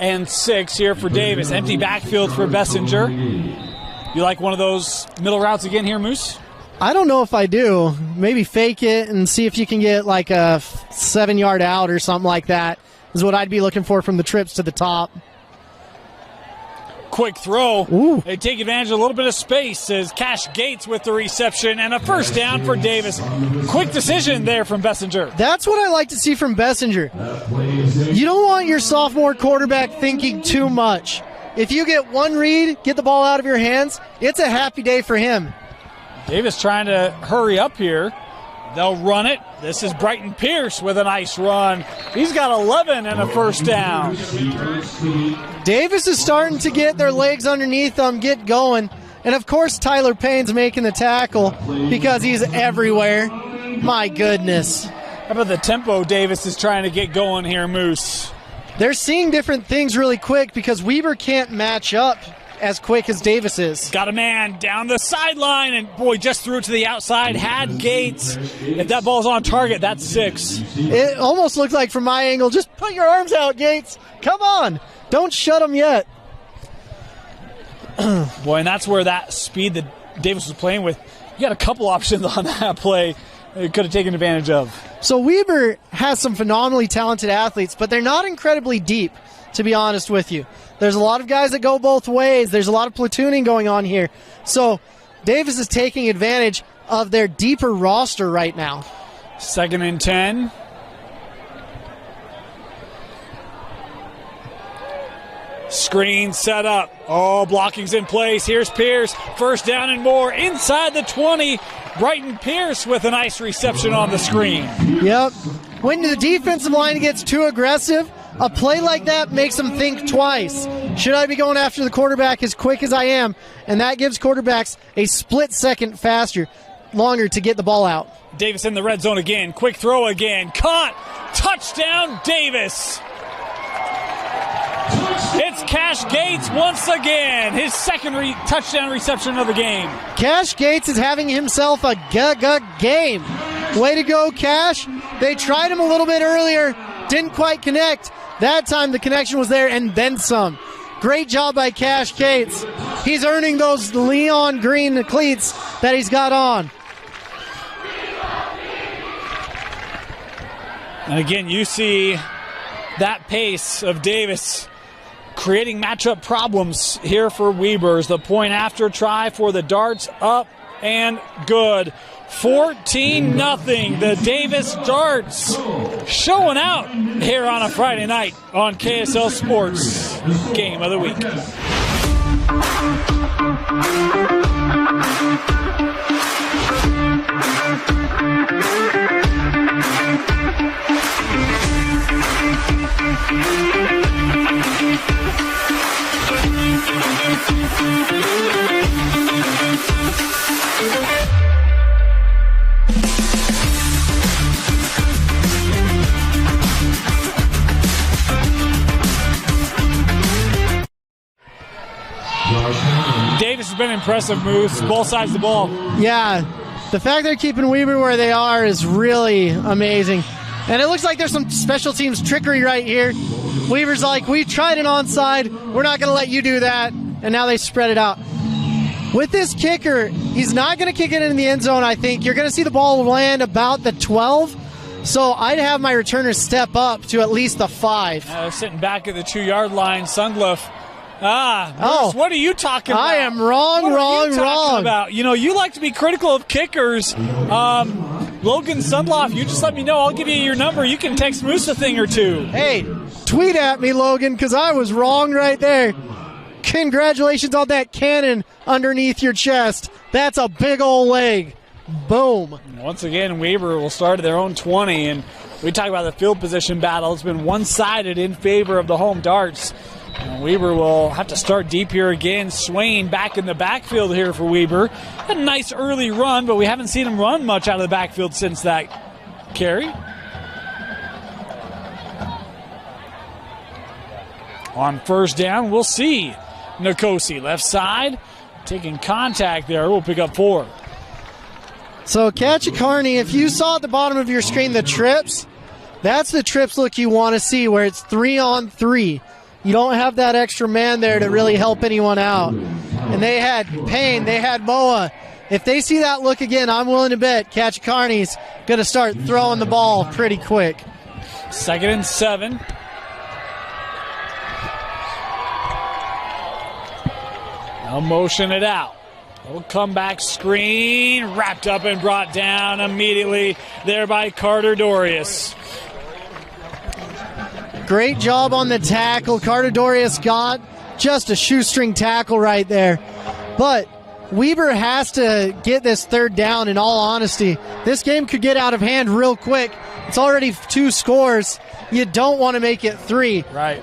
And 6 here for Davis. Empty backfield for Bessinger. You like one of those middle routes again here, Moose? I don't know if I do. Maybe fake it and see if you can get like a 7-yard out or something like that is what I'd be looking for from the trips to the top. Quick throw. Ooh. They take advantage of a little bit of space as Cash Gates with the reception and a first down for Davis. Quick decision there from Bessinger. That's what I like to see from Bessinger. You don't want your sophomore quarterback thinking too much. If you get one read, get the ball out of your hands, it's a happy day for him. Davis trying to hurry up here. They'll run it. This is Brighton Pierce with a nice run. He's got 11 and a first down. Davis is starting to get their legs underneath them, get going. And, of course, Tyler Payne's making the tackle because he's everywhere. My goodness. How about the tempo Davis is trying to get going here, Moose? They're seeing different things really quick because Weber can't match up as quick as Davis is. Got a man down the sideline, and boy, just threw it to the outside. Had Gates. If that ball's on target, that's 6. It almost looked like from my angle, just put your arms out, Gates. Come on. Don't shut them yet. Boy, and that's where that speed that Davis was playing with, you got a couple options on that play that could have taken advantage of. So Weber has some phenomenally talented athletes, but they're not incredibly deep, to be honest with you. There's a lot of guys that go both ways. There's a lot of platooning going on here. So Davis is taking advantage of their deeper roster right now. 2nd and 10. Screen set up. Oh, blocking's in place. Here's Pierce. First down and more. Inside the 20. Brighton Pierce with a nice reception on the screen. Yep. When the defensive line gets too aggressive, a play like that makes them think twice. Should I be going after the quarterback as quick as I am? And that gives quarterbacks a split second longer to get the ball out. Davis in the red zone again. Quick throw again. Caught. Touchdown, Davis. It's Cash Gates once again. His second touchdown reception of the game. Cash Gates is having himself a game. Way to go, Cash. They tried him a little bit earlier. Didn't quite connect. That time the connection was there and then some. Great job by Cash Gates. He's earning those Leon green cleats that he's got on. And again, you see that pace of Davis creating matchup problems here for Weber's. The point after try for the Darts up and good. 14-0. The Davis Darts showing out here on a Friday night on KSL Sports Game of the Week. been impressive moves, both sides of the ball. Yeah, the fact they're keeping Weber where they are is really amazing. And it looks like there's some special teams trickery right here. Weaver's like, we tried an onside, we're not going to let you do that. And now they spread it out. With this kicker, he's not going to kick it in the end zone, I think. You're going to see the ball land about the 12. So I'd have my returners step up to at least the 5. They're sitting back at the 2-yard line. Sungluff. Bruce, what are you talking about? I am wrong. About? You know, you like to be critical of kickers. Logan Sundloff, you just let me know. I'll give you your number. You can text Moose a thing or two. Hey, tweet at me, Logan, because I was wrong right there. Congratulations on that cannon underneath your chest. That's a big old leg. Boom. Once again, Weber will start at their own 20, and we talk about the field position battle. It's been one-sided in favor of the home Darts. Weber will have to start deep here again. Swain back in the backfield here for Weber. Had a nice early run, but we haven't seen him run much out of the backfield since that carry. On first down, we'll see Nkosi left side taking contact there. We'll pick up 4. So Kachikarni, if you saw at the bottom of your screen the trips, that's the trips look you want to see where it's 3-on-3. You don't have that extra man there to really help anyone out. And they had Payne, they had Moa. If they see that look again, I'm willing to bet Kachikarni's going to start throwing the ball pretty quick. 2nd and 7. Now motion it out. Little comeback screen, wrapped up and brought down immediately there by Carter Dorius. Great job on the tackle. Carter Dorius got just a shoestring tackle right there. But Weber has to get this 3rd down, in all honesty. This game could get out of hand real quick. It's already 2 scores. You don't want to make it 3. Right.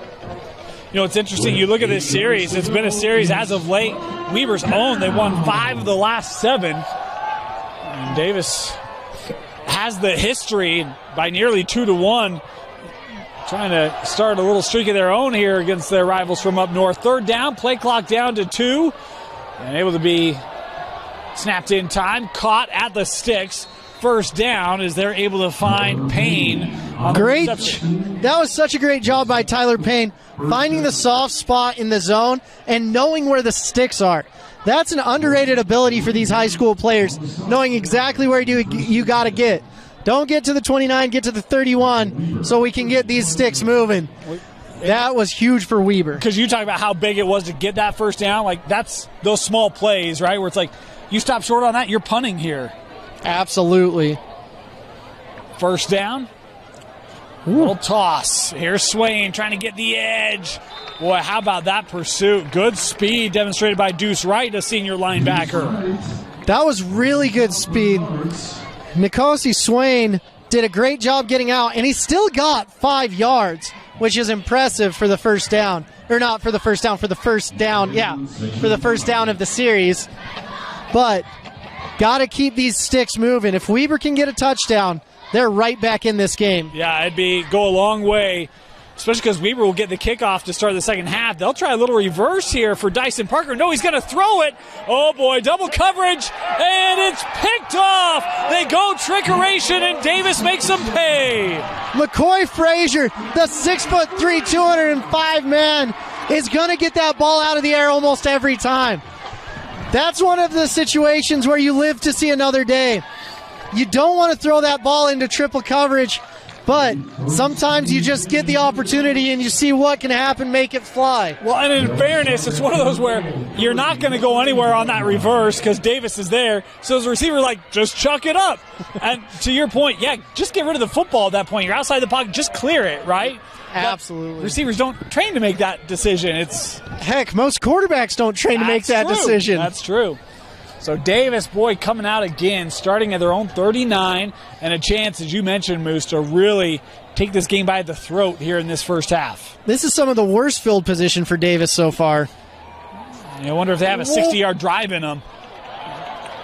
You know, it's interesting. You look at this series. It's been a series as of late. Weber's own. They won 5 of the last 7. And Davis has the history by nearly 2-1. Trying to start a little streak of their own here against their rivals from up north. 3rd down, play clock down to 2. And able to be snapped in time. Caught at the sticks. 1st down as they're able to find Payne. Great. That was such a great job by Tyler Payne, finding the soft spot in the zone and knowing where the sticks are. That's an underrated ability for these high school players, knowing exactly where you got to get. Don't get to the 29, get to the 31 so we can get these sticks moving. That was huge for Weber. Because you talk about how big it was to get that 1st down. Like, that's those small plays, right, where it's like, you stop short on that, you're punting here. Absolutely. 1st down. Little toss. Here's Swain trying to get the edge. Boy, how about that pursuit? Good speed demonstrated by Deuce Wright, a senior linebacker. That was really good speed. Nkosi Swain did a great job getting out, and he still got 5 yards, which is impressive for the 1st down. Or not for the 1st down, for the 1st down. Yeah, for the 1st down of the series. But got to keep these sticks moving. If Weber can get a touchdown, they're right back in this game. Yeah, it'd go a long way, especially because Weber will get the kickoff to start the 2nd half. They'll try a little reverse here for Dyson Parker. No, he's going to throw it. Oh, boy, double coverage, and it's picked off. They go trickeration, and Davis makes them pay. McCoy Frazier, the 6'3", 205 man, is going to get that ball out of the air almost every time. That's one of the situations where you live to see another day. You don't want to throw that ball into triple coverage, but sometimes you just get the opportunity and you see what can happen, make it fly. Well, and in fairness, it's one of those where you're not going to go anywhere on that reverse because Davis is there. So as a receiver, just chuck it up. And to your point, yeah, just get rid of the football at that point. You're outside the pocket, just clear it, right? Absolutely. But receivers don't train to make that decision. Heck, most quarterbacks don't train to make that decision. That's true. So Davis, boy, coming out again, starting at their own 39, and a chance, as you mentioned, Moose, to really take this game by the throat here in this 1st half. This is some of the worst field position for Davis so far. I wonder if they have a 60-yard drive in them.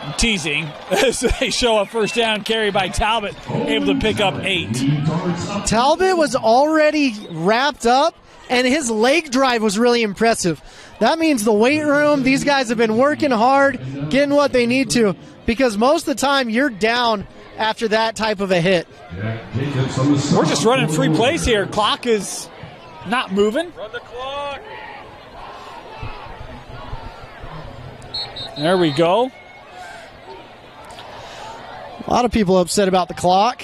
I'm teasing as they show a 1st down carry by Talbot, able to pick up 8. Talbot was already wrapped up and his leg drive was really impressive. That means the weight room, these guys have been working hard, getting what they need to, because most of the time you're down after that type of a hit. We're just running free plays here. Clock is not moving. Run the clock. There we go. A lot of people upset about the clock.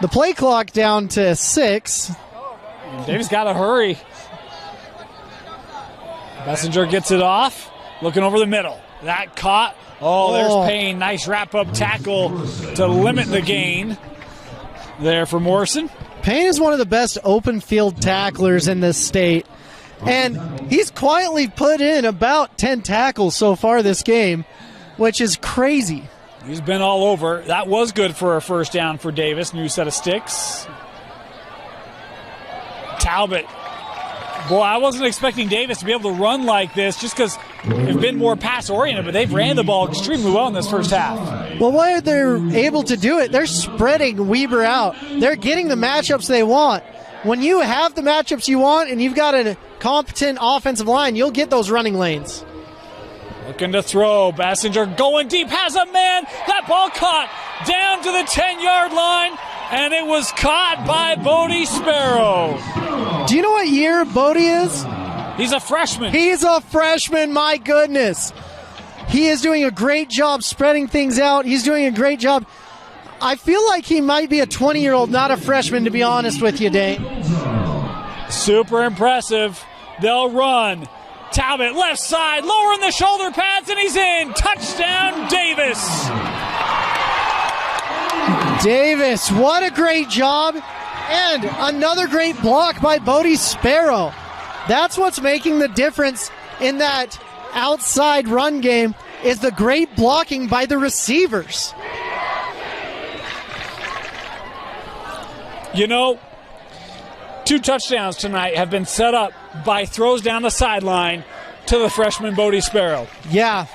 The play clock down to 6. Davis got to hurry. Messenger gets it off. Looking over the middle. That caught. Oh, there's Payne. Nice wrap-up tackle to limit the gain there for Morrison. Payne is one of the best open field tacklers in this state. And he's quietly put in about 10 tackles so far this game, which is crazy. He's been all over. That was good for a first down for Davis. New set of sticks. Talbot. Boy, I wasn't expecting Davis to be able to run like this just because they've been more pass-oriented, but they've ran the ball extremely well in this first half. Well, why they're able to do it, they're spreading Weber out. They're getting the matchups they want. When you have the matchups you want and you've got a competent offensive line, you'll get those running lanes. Looking to throw. Bassinger going deep. Has a man. That ball caught down to the 10-yard line, and it was caught by Bodie Sparrow. Do you know what year Bodie is? He's a freshman. He's a freshman, my goodness. He is doing a great job spreading things out. He's doing a great job. I feel like he might be a 20-year-old, not a freshman, to be honest with you, Dane. Super impressive. They'll run. Talbot, left side, lowering the shoulder pads, and he's in. Touchdown, Davis. Davis, what a great job. And another great block by Bodie Sparrow. That's what's making the difference in that outside run game, is the great blocking by the receivers. You know, 2 touchdowns tonight have been set up by throws down the sideline to the freshman Bodie Sparrow. Yeah.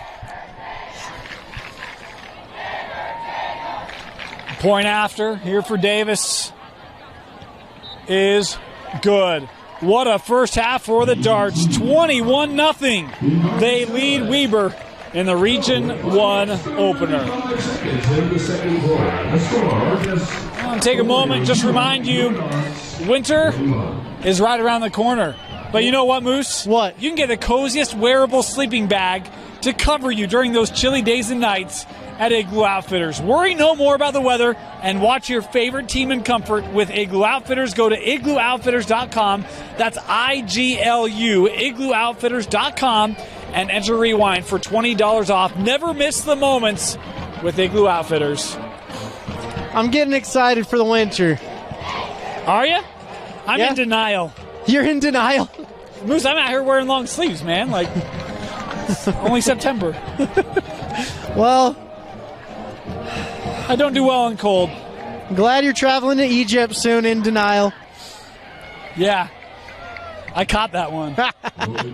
Point after here for Davis is good. What a first half for the Darts. 21-0. They lead Weber in the Region 1 opener. I'll take a moment, just remind you, winter is right around the corner. But you know what, Moose? What? You can get the coziest wearable sleeping bag to cover you during those chilly days and nights at Igloo Outfitters. Worry no more about the weather and watch your favorite team in comfort with Igloo Outfitters. Go to igloooutfitters.com. That's IGLU, igloooutfitters.com, and enter Rewind for $20 off. Never miss the moments with Igloo Outfitters. I'm getting excited for the winter. Are you? I'm in denial. You're in denial? Moose, I'm out here wearing long sleeves, man. Like, it's only September. Well, I don't do well in cold. I'm glad you're traveling to Egypt soon. In denial. Yeah. I caught that one.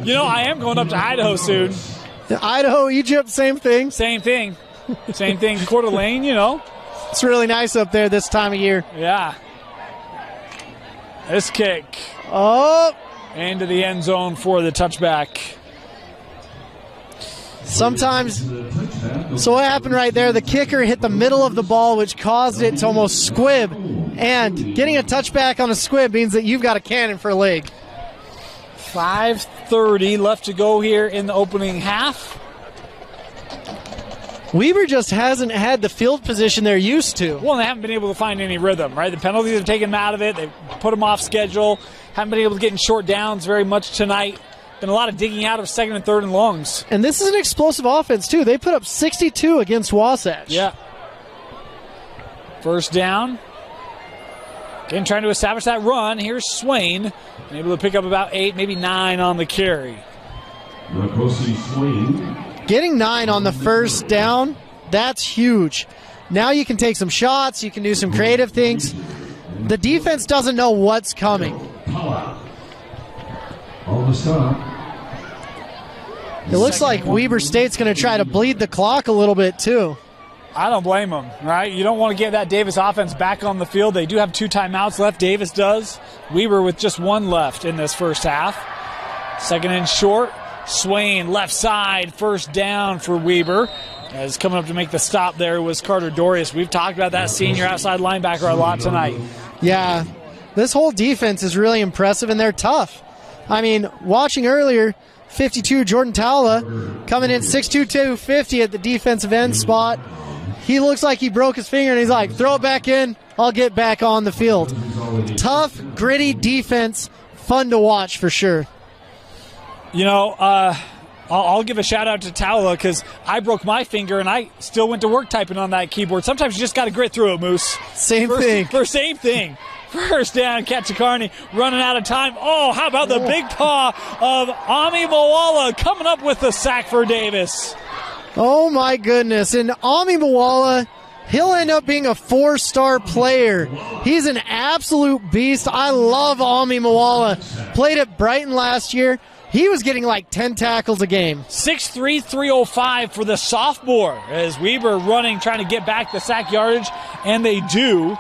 You know, I am going up to Idaho soon. Idaho, Egypt, same thing. Same thing. Same thing. Coeur d'Alene, you know. It's really nice up there this time of year. Yeah. This kick. Oh. Into the end zone for the touchback. Sometimes, so what happened right there, the kicker hit the middle of the ball, which caused it to almost squib. And getting a touchback on a squib means that you've got a cannon for a leg. 5:30 left to go here in the opening half. Weber just hasn't had the field position they're used to. Well, they haven't been able to find any rhythm, right? The penalties have taken them out of it. They've put them off schedule. Haven't been able to get in short downs very much tonight. Been a lot of digging out of second and third and longs. And this is an explosive offense, too. They put up 62 against Wasatch. Yeah. First down. Again, trying to establish that run. Here's Swain. Able to pick up about 8, maybe 9 on the carry. Getting 9 on the first down, that's huge. Now you can take some shots. You can do some creative things. The defense doesn't know what's coming. It looks like Weber State's going to try to bleed the clock a little bit, too. I don't blame them, right? You don't want to get that Davis offense back on the field. They do have 2 timeouts left. Davis does. Weber with just 1 left in this first half. Second and short. Swain left side, first down for Weber. As coming up to make the stop there was Carter Dorius. We've talked about that senior outside linebacker a lot tonight. Yeah, this whole defense is really impressive, and they're tough. I mean, watching earlier, 52 Jordan Towla coming in 6'2", 250 at the defensive end spot. He looks like he broke his finger, and he's like, throw it back in, I'll get back on the field. Tough, gritty defense, fun to watch for sure. You know, I'll give a shout-out to Towla because I broke my finger, and I still went to work typing on that keyboard. Sometimes you just got to grit through it, Moose. Same thing. Same thing. First down, Kachakarni running out of time. Oh, how about the big paw of Ami Moala coming up with the sack for Davis. Oh, my goodness. And Ami Moala, he'll end up being a 4-star player. He's an absolute beast. I love Ami Moala. Played at Brighton last year. He was getting like 10 tackles a game. 6'3", 305 for the sophomore as Weber running, trying to get back the sack yardage, and they do.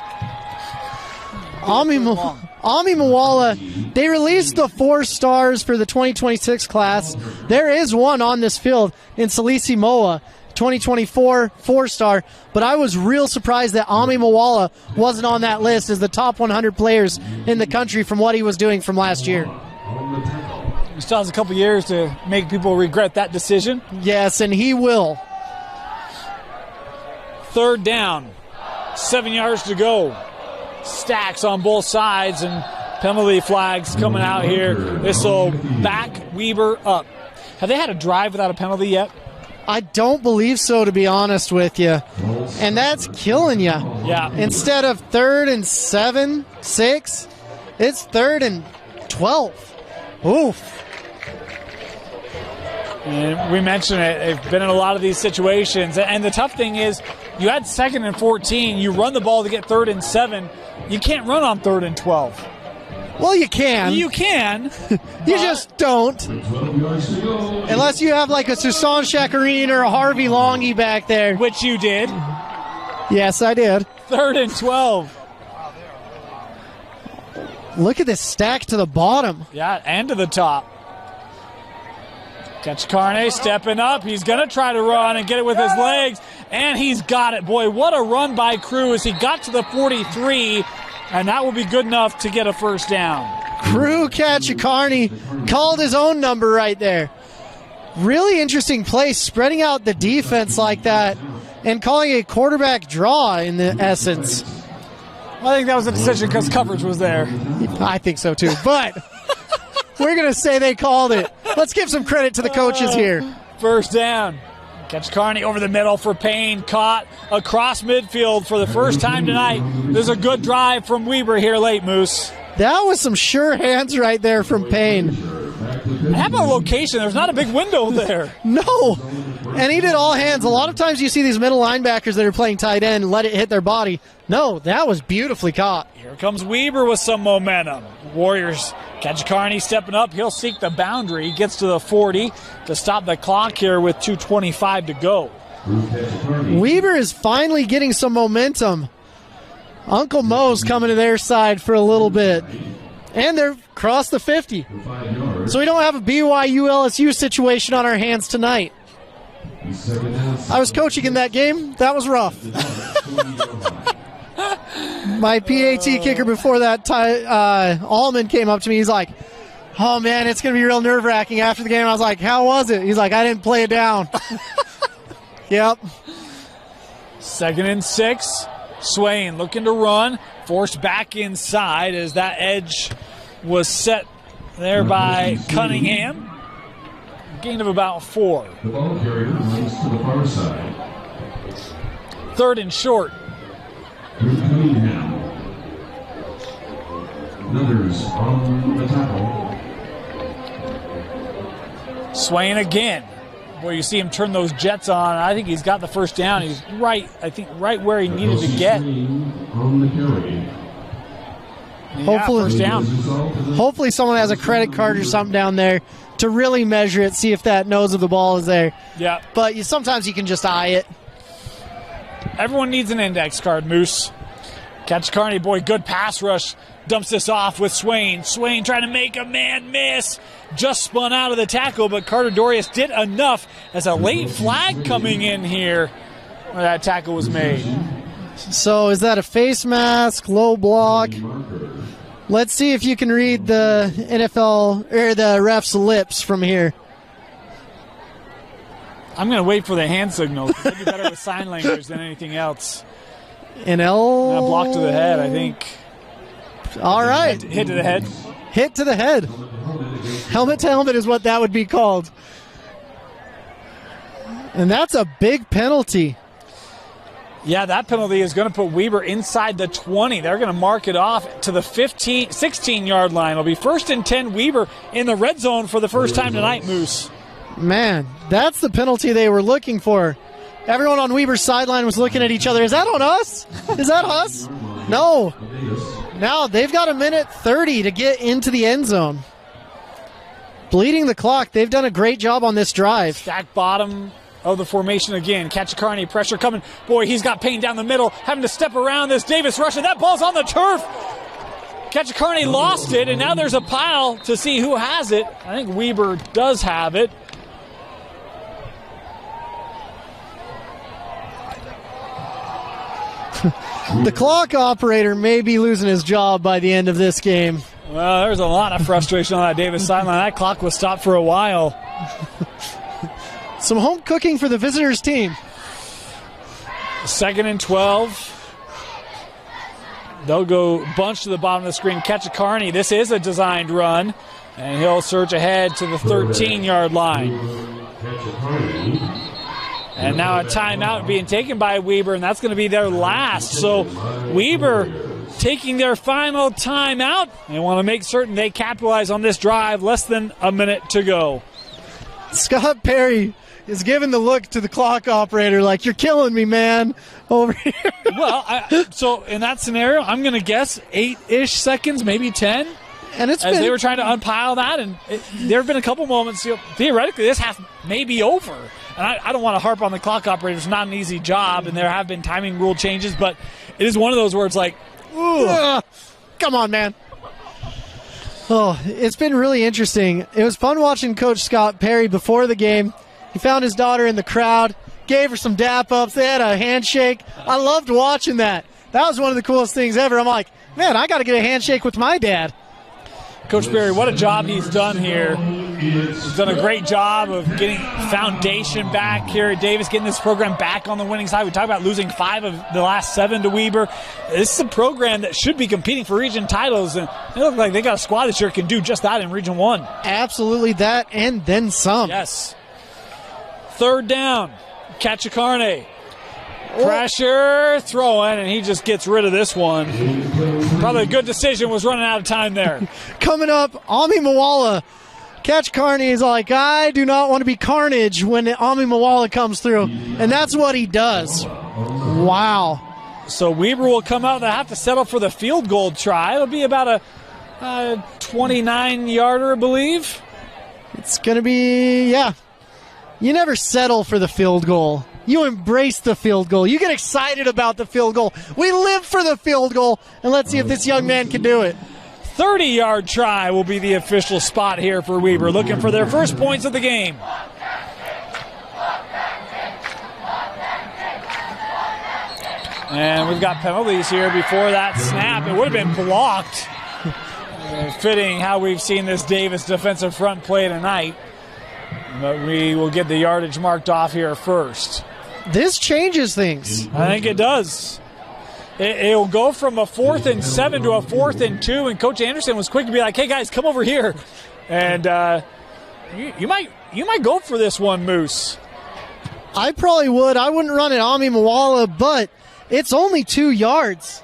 Ami Moala, they released the 4 stars for the 2026 class. There is one on this field in Salisi Moa, 2024 4-star, but I was real surprised that Ami Moala wasn't on that list as the top 100 players in the country from what he was doing from last year. He still has a couple years to make people regret that decision. Yes, and he will. Third down, 7 yards to go. Stacks on both sides and penalty flags coming out here. This will back Weber up. Have they had a drive without a penalty yet? I don't believe so, to be honest with you. And that's killing you. Yeah. Instead of 3rd and 7, 6, it's 3rd and 12. Oof. And we mentioned it. They've been in a lot of these situations. And the tough thing is, you had 2nd and 14. You run the ball to get 3rd and 7. You can't run on 3rd and 12. Well, you can. You can. You just don't. Unless you have like a Susan Shakarine or a Harvey Longy back there. Which you did. Yes, I did. 3rd and 12. Look at this stack to the bottom. Yeah, and to the top. Kachakarni stepping up. He's going to try to run and get it with his legs, and he's got it. Boy, what a run by Crew as he got to the 43, and that will be good enough to get a first down. Crew Kachakarni called his own number right there. Really interesting play, spreading out the defense like that and calling a quarterback draw in the essence. I think that was a decision because coverage was there. I think so too, but we're going to say they called it. Let's give some credit to the coaches here. First down. Kachakarni over the middle for Payne. Caught across midfield for the first time tonight. There's a good drive from Weber here late, Moose. That was some sure hands right there from Payne. How about location? There's not a big window there. No. And he did all hands. A lot of times you see these middle linebackers that are playing tight end let it hit their body. No, that was beautifully caught. Here comes Weber with some momentum. Warriors, Kachakarni stepping up. He'll seek the boundary. He gets to the 40 to stop the clock here with 2:25 to go. Weber is finally getting some momentum. Uncle Mo's coming to their side for a little bit. And they're across the 50. So we don't have a BYU LSU situation on our hands tonight. I was coaching in that game. That was rough. My PAT kicker before that, Allman, came up to me. He's like, oh, man, it's going to be real nerve-wracking after the game. I was like, how was it? He's like, I didn't play it down. Yep. 2nd and 6. Swain looking to run. Forced back inside as that edge was set there by Cunningham. Gain of about 4. The ball carrier moves to the far side. 3rd and short. Cunningham. Numbers on the tackle. Swain again. Boy, you see him turn those jets on. I think he's got the first down. He's right where he needed to get. On the carry. Hopefully, first down. Hopefully someone has a credit card or something down there to really measure it, see if that nose of the ball is there. Yeah. But sometimes you can just eye it. Everyone needs an index card, Moose. Kachikarni, boy, good pass rush. Dumps this off with Swain. Swain trying to make a man miss. Just spun out of the tackle, but Carter Dorius did enough as a late flag coming in here where that tackle was made. So is that a face mask, low block? Let's see if you can read the NFL or the ref's lips from here. I'm going to wait for the hand signal. It'd be better with sign language than anything else. An L. A block to the head, I think. All right. Hit to the head. Hit to the head. Helmet to helmet is what that would be called. And that's a big penalty. Yeah, that penalty is going to put Weber inside the 20. They're going to mark it off to the 16-yard line. It'll be 1st and 10 Weber in the red zone for the first time tonight, Moose. Man, that's the penalty they were looking for. Everyone on Weber's sideline was looking at each other. Is that on us? Is that us? No. Now they've got 1:30 to get into the end zone. Bleeding the clock. They've done a great job on this drive. Stack bottom of the formation again. Kachikarni, pressure coming. Boy, he's got Payne down the middle, having to step around this Davis rusher. That ball's on the turf. Kachikarni lost it, and now there's a pile to see who has it. I think Weber does have it. The clock operator may be losing his job by the end of this game. Well, there's a lot of frustration on that Davis sideline. That clock was stopped for a while. Some home cooking for the visitors team. 2nd and 12. They'll go bunch to the bottom of the screen. Kachikarni, this is a designed run, and he'll surge ahead to the 13-yard line. And now a timeout being taken by Weber, and that's going to be their last. So Weber taking their final timeout. They want to make certain they capitalize on this drive. Less than a minute to go. Scott Perry is giving the look to the clock operator like, you're killing me, man, over here. Well, so in that scenario, I'm going to guess 8-ish seconds, maybe 10. And it's as they were trying to unpile that, and there have been a couple moments, theoretically, this half may be over. And I don't want to harp on the clock operator. It's not an easy job, and there have been timing rule changes, but it is one of those where it's like, ooh. Come on, man. Oh, it's been really interesting. It was fun watching Coach Scott Perry before the game. He found his daughter in the crowd, gave her some dap-ups. They had a handshake. I loved watching that. That was one of the coolest things ever. I'm like, man, I got to get a handshake with my dad. Coach Perry, what a job he's done here. He's done a great job of getting foundation back here at Davis, getting this program back on the winning side. We talked about losing 5 of the last 7 to Weber. This is a program that should be competing for region titles, and they look like they got a squad this year that can do just that in Region 1. Absolutely that, and then some. Yes. 3rd down, Kachikarni. Pressure, throwing, and he just gets rid of this one. Probably a good decision, was running out of time there. Coming up, Ami Mawala. Kachikarni is like, I do not want to be carnage when Ami Mawala comes through. And that's what he does. Wow. So Weber will come out and have to settle for the field goal try. It'll be about a 29-yarder, I believe. It's going to be, yeah. You never settle for the field goal. You embrace the field goal. You get excited about the field goal. We live for the field goal, and let's see if this young man can do it. 30-yard try will be the official spot here for Weber, looking for their first points of the game. And we've got penalties here before that snap. It would have been blocked. Fitting how we've seen this Davis defensive front play tonight. But we will get the yardage marked off here first. This changes things. I think it does. It'll go from a 4th and 7 to a 4th and 2, and Coach Anderson was quick to be like, hey, guys, come over here. And you might go for this one, Moose. I probably would. I wouldn't run at Ami Mawala, but it's only 2 yards.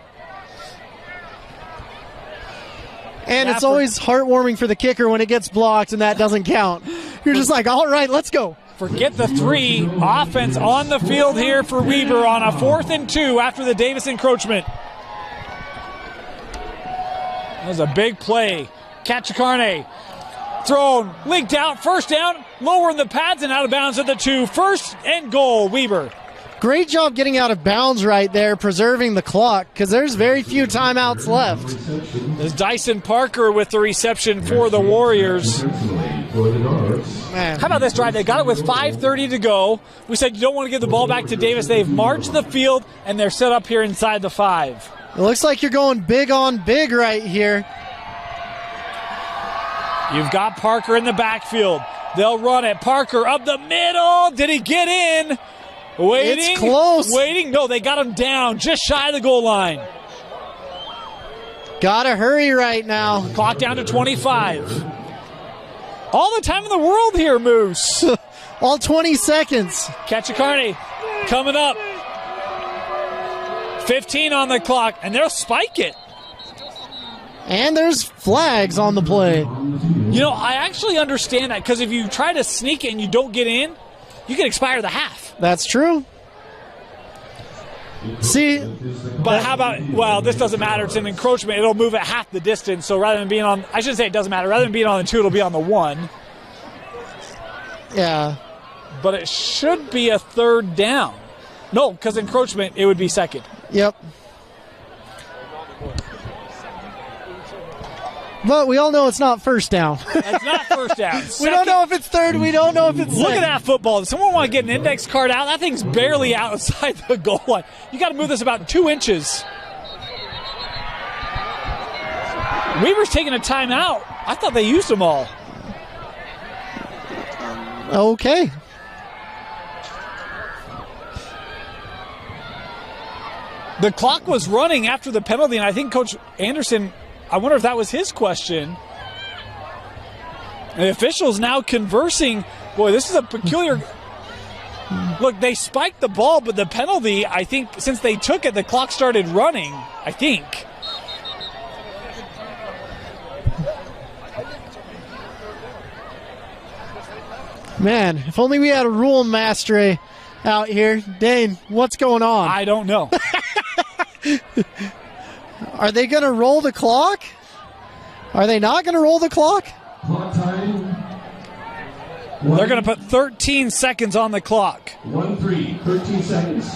And it's always heartwarming for the kicker when it gets blocked and that doesn't count. You're just like, all right, let's go. Forget the 3. Offense on the field here for Weber on a 4th and 2 after the Davis encroachment. That was a big play. Kachikarni thrown, linked out, 1st down, lower in the pads and out of bounds at the 2. 1st and goal, Weber. Great job getting out of bounds right there, preserving the clock, because there's very few timeouts left. There's Dyson Parker with the reception for the Warriors. Man. How about this drive? They got it with 5:30 to go. We said you don't want to give the ball back to Davis. They've marched the field, and they're set up here inside the 5. It looks like you're going big on big right here. You've got Parker in the backfield. They'll run it. Parker up the middle. Did he get in? Waiting. It's close. Waiting. No, they got him down just shy of the goal line. Gotta hurry right now. Clock down to 25. All the time in the world here, Moose. All 20 seconds. Ketchakarni coming up. 15 on the clock, and they'll spike it. And there's flags on the play. You know, I actually understand that, because if you try to sneak it and you don't get in, you can expire the half. That's true. See, But how about, well, this doesn't matter. It's an encroachment. It'll move at half the distance. So rather than being on, I shouldn't say it doesn't matter. Rather than being on the 2, it'll be on the 1. yeah. But it should be a 3rd down. No, because encroachment, it would be 2nd. Yep. But we all know it's not first down. It's not first down. We don't know if it's 3rd. We don't know if it's Look second. at that football. Does someone want to get an index card out? That thing's barely outside the goal line. You got to move this about 2 inches. Weaver's taking a timeout. I thought they used them all. Okay. The clock was running after the penalty, and I think Coach Anderson, I wonder if that was his question. The officials now conversing. Boy, this is a peculiar... Look, they spiked the ball, but the penalty, I think, since they took it, the clock started running, I think. Man, if only we had a rule master out here. Dane, what's going on? I don't know. Are they going to roll the clock? Are they not going to roll the clock? Clock time. They're going to put 13 seconds on the clock. 1-3, 13 seconds.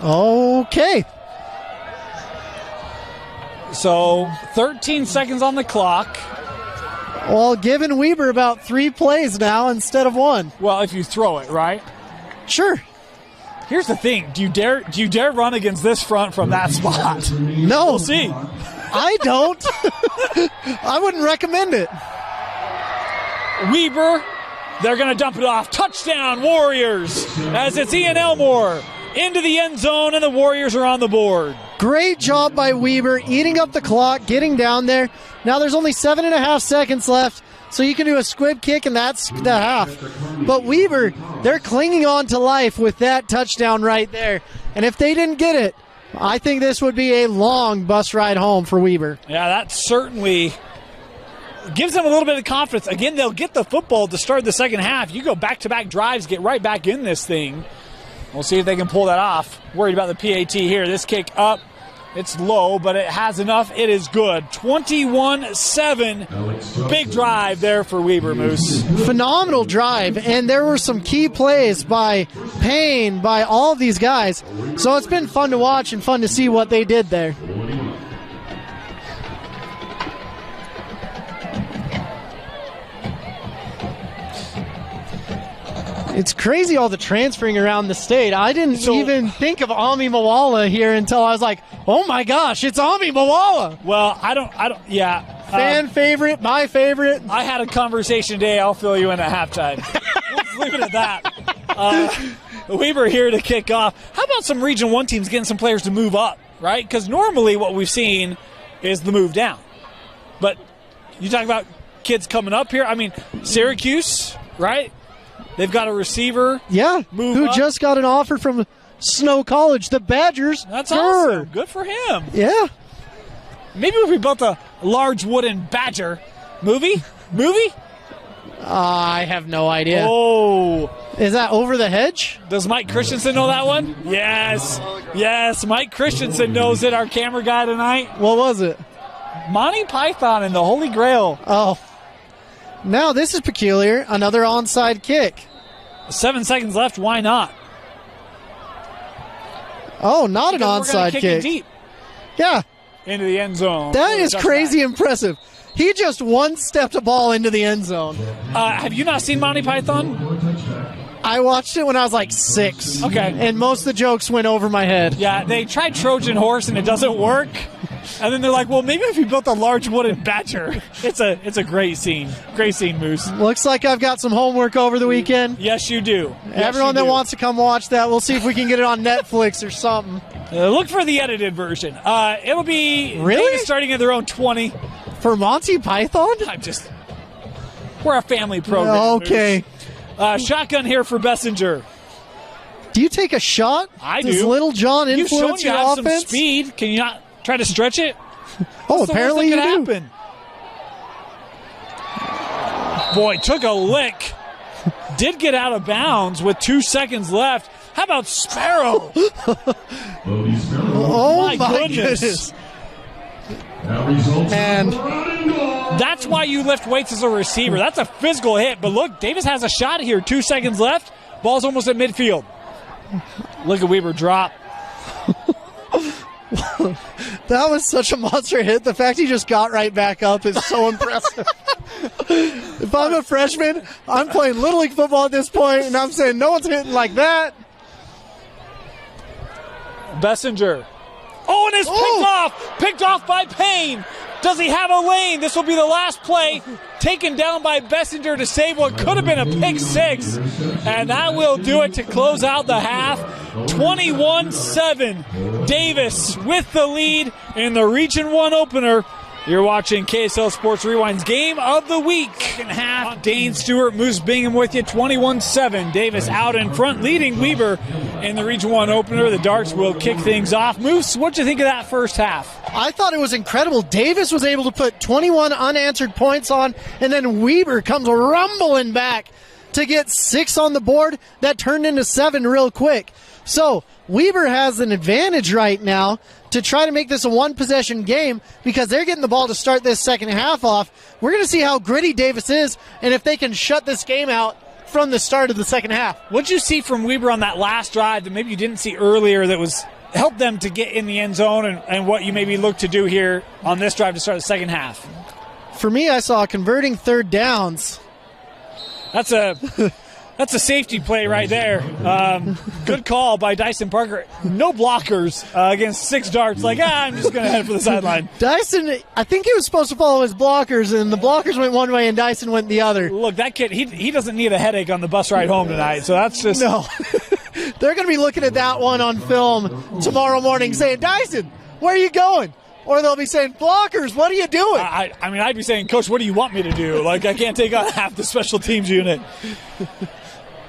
Okay. So 13 seconds on the clock. Well, giving Weber about 3 plays now instead of 1. Well, if you throw it, right? Sure. Here's the thing. Do you dare run against this front from that spot? No. We'll see. I don't. I wouldn't recommend it. Weber, they're going to dump it off. Touchdown, Warriors, as it's Ian Elmore into the end zone, and the Warriors are on the board. Great job by Weber, eating up the clock, getting down there. Now there's only 7.5 seconds left, so you can do a squib kick, and that's the half. But Weber, they're clinging on to life with that touchdown right there. And if they didn't get it, I think this would be a long bus ride home for Weber. Yeah, that certainly gives them a little bit of confidence. Again, they'll get the football to start the second half. You go back-to-back drives, get right back in this thing. We'll see if they can pull that off. Worried about the PAT here. This kick up. It's low, but it has enough. It is good. 21-7. Big drive there for Weber, Moose. Phenomenal drive, and there were some key plays by Payne, by all of these guys. So it's been fun to watch and fun to see what they did there. It's crazy all the transferring around the state. I didn't even think of Ami Mawala here until I was like, oh my gosh, it's Ami Mawala. Well, I don't, yeah. Fan favorite, my favorite. I had a conversation today. I'll fill you in at halftime. Let's leave it at that. Weber here to kick off. How about some Region 1 teams getting some players to move up, right? Because normally what we've seen is the move down. But you talk about kids coming up here. I mean, Syracuse, right? They've got a receiver. Yeah, who up. just got an offer from Snow College, the Badgers. That's awesome. Good for him. Yeah. Maybe if we built a large wooden badger. Movie? I have no idea. Oh. Is that Over the Hedge? Does Mike Christensen know that one? Yes. Yes, Mike Christensen knows it, our camera guy tonight. What was it? Monty Python and the Holy Grail. Oh. Now this is peculiar. Another onside kick. 7 seconds left. Why not? Oh, not an Because we're gonna onside kick kick. it deep Yeah, into the end zone. that for is a crazy touchback. impressive. He just one-stepped a ball into the end zone. Have you not seen Monty Python? I watched it when I was like 6. Okay. And most of the jokes went over my head. Yeah, they tried Trojan Horse and it doesn't work. And then they're like, well, maybe if you built a large wooden badger. It's a great scene. Great scene, Moose. Looks like I've got some homework over the weekend. Yes, you do. Yes, Everyone you that do. wants to come watch that, we'll see if we can get it on Netflix or something. Look for the edited version. It'll be Really? Davis starting at their own 20. For Monty Python? We're a family program. Okay. Moose. Shotgun here for Bessinger. Do you take a shot? I Does do. Little John You've shown influence you your have offense? some speed. Can you not try to stretch it? Oh, What's the apparently worst you that do. could happen? Boy, took a lick. Did get out of bounds with 2 seconds left. How about Sparrow? Oh, My my goodness. goodness. And That's why you lift weights as a receiver. That's a physical hit. But look, Davis has a shot here. 2 seconds left. Ball's almost at midfield. Look at Weber drop. That was such a monster hit. The fact he just got right back up is so impressive. If I'm a freshman, I'm playing Little League football at this point, and I'm saying no one's hitting like that. Bessinger. Oh, and it's picked off. Picked off by Payne. Does he have a lane? This will be the last play. Taken down by Bessinger to save what could have been a pick six. And that will do it to close out the half. 21-7. Davis with the lead in the Region 1 opener. You're watching KSL Sports Rewind's Game of the Week. Second half, Dane Stewart, Moose Bingham with you, 21-7. Davis out in front, leading Weber in the Region 1 opener. The Darks will kick things off. Moose, what'd you think of that first half? I thought it was incredible. Davis was able to put 21 unanswered points on, and then Weber comes rumbling back to get 6 on the board. That turned into 7 real quick. So Weber has an advantage right now to try to make this a one-possession game because they're getting the ball to start this second half off. We're going to see how gritty Davis is and if they can shut this game out from the start of the second half. What'd you see from Weber on that last drive that maybe you didn't see earlier that was helped them to get in the end zone and what you maybe look to do here on this drive to start the second half? For me, I saw converting third downs. That's a safety play right there. Good call by Dyson Parker. No blockers against 6 darts. Like, I'm just going to head for the sideline. Dyson, I think he was supposed to follow his blockers, and the blockers went one way and Dyson went the other. Look, that kid, he doesn't need a headache on the bus ride home tonight. So that's just... No. They're going to be looking at that one on film tomorrow morning saying, Dyson, where are you going? Or they'll be saying, blockers, what are you doing? I mean, I'd be saying, Coach, what do you want me to do? Like, I can't take on half the special teams unit.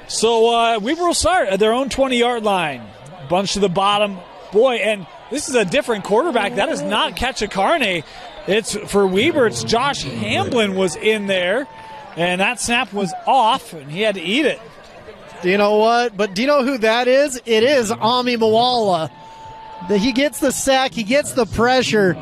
So Weber will start at their own 20-yard line. Bunch to the bottom. Boy, and this is a different quarterback. That is not Ketchakarne. It's for Weber, it's Josh Hamblin was in there. And that snap was off, and he had to eat it. Do you know what? But do you know who that is? It is Ami Mawala. He gets the sack, he gets the pressure,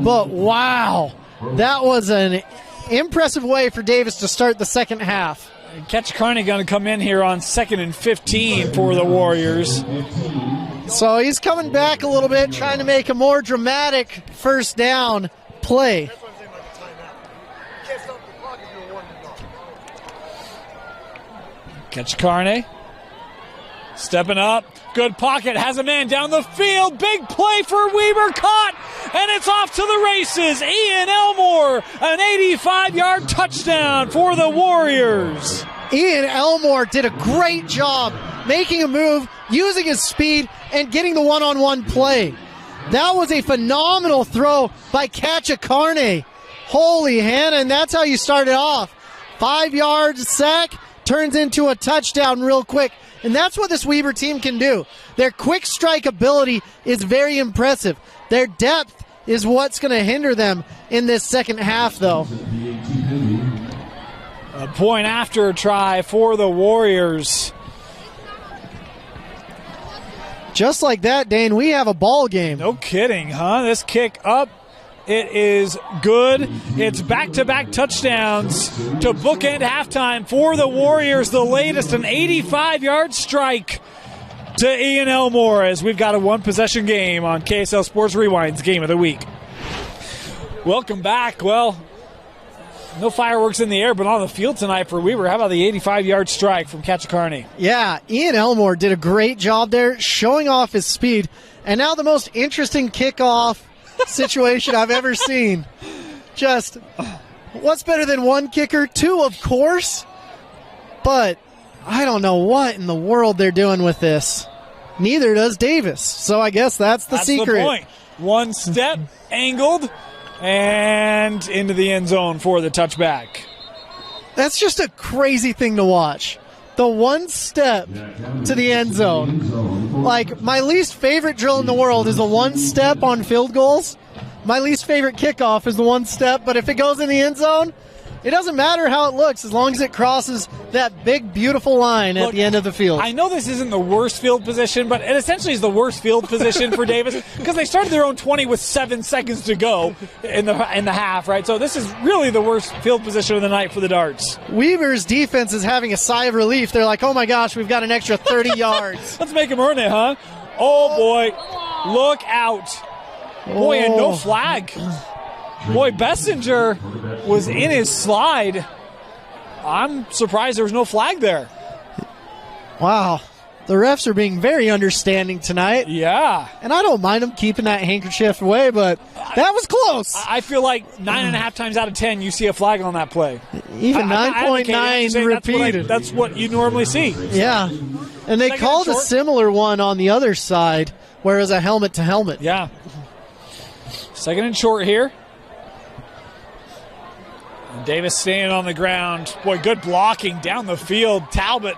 but wow, that was an impressive way for Davis to start the second half. Ketchakarne going to come in here on 2nd and 15 for the Warriors. So he's coming back a little bit, trying to make a more dramatic first down play. Ketchakarne stepping up. Good pocket. Has a man down the field. Big play for Weber. Caught. And it's off to the races. Ian Elmore. An 85-yard touchdown for the Warriors. Ian Elmore did a great job making a move, using his speed, and getting the one-on-one play. That was a phenomenal throw by Ketchakarne. Holy Hannah, and that's how you started off. 5-yard sack turns into a touchdown real quick. And that's what this Weber team can do. Their quick strike ability is very impressive. Their depth is what's going to hinder them in this second half, though. A point after try for the Warriors. Just like that, Dane, we have a ball game. No kidding, huh? This kick up. It is good. It's back-to-back touchdowns to bookend halftime for the Warriors. The latest, an 85-yard strike to Ian Elmore as we've got a one-possession game on KSL Sports Rewind's Game of the Week. Welcome back. Well, no fireworks in the air, but on the field tonight for Weber. How about the 85-yard strike from Ketchikarni? Yeah, Ian Elmore did a great job there showing off his speed. And now the most interesting kickoff situation I've ever seen. Just, what's better than one kicker? Two, of course. But I don't know what in the world they're doing with this. Neither does Davis. So I guess that's the secret. That's the point. One step, angled, and into the end zone for the touchback. That's just a crazy thing to watch. The one step to the end zone. Like, my least favorite drill in the world is the one step on field goals. My least favorite kickoff is the one step, but if it goes in the end zone, it doesn't matter how it looks as long as it crosses that big, beautiful line at the end of the field. I know this isn't the worst field position, but it essentially is the worst field position for Davis because they started their own 20 with 7 seconds to go in the half, right? So this is really the worst field position of the night for the Darts. Weber's defense is having a sigh of relief. They're like, oh my gosh, we've got an extra 30 yards. Let's make him earn it, huh? Oh boy, look out. Boy, and no flag. Boy, Bessinger was in his slide. I'm surprised there was no flag there. Wow. The refs are being very understanding tonight. Yeah. And I don't mind them keeping that handkerchief away, but that was close. I feel like 9.5 times out of 10 you see a flag on that play. Even 9.9 repeated. That's what you normally see. Yeah. And they called a similar one on the other side where it was a helmet to helmet. Yeah. Second and short here. Davis staying on the ground. Boy, good blocking down the field. Talbot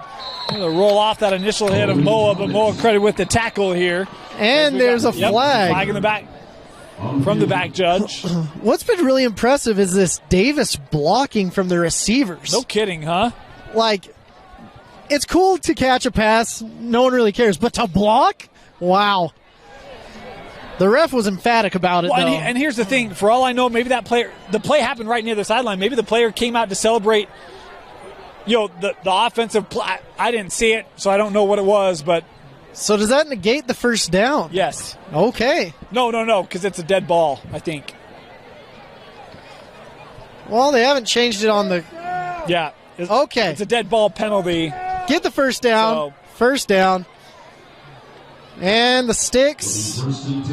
going to roll off that initial hit of Moa, but Moa credit with the tackle here. And there's a flag. Flag in the back from the back judge. What's been really impressive is this Davis blocking from the receivers. No kidding, huh? Like, it's cool to catch a pass. No one really cares. But to block? Wow. The ref was emphatic about it, though. And here's the thing. For all I know, maybe the play happened right near the sideline. Maybe the player came out to celebrate, the offensive play. I didn't see it, so I don't know what it was, but. So does that negate the first down? Yes. Okay. No, because it's a dead ball, I think. Well, they haven't changed it on the. Yeah. Okay. It's a dead ball penalty. Get the first down. First down. And the Sticks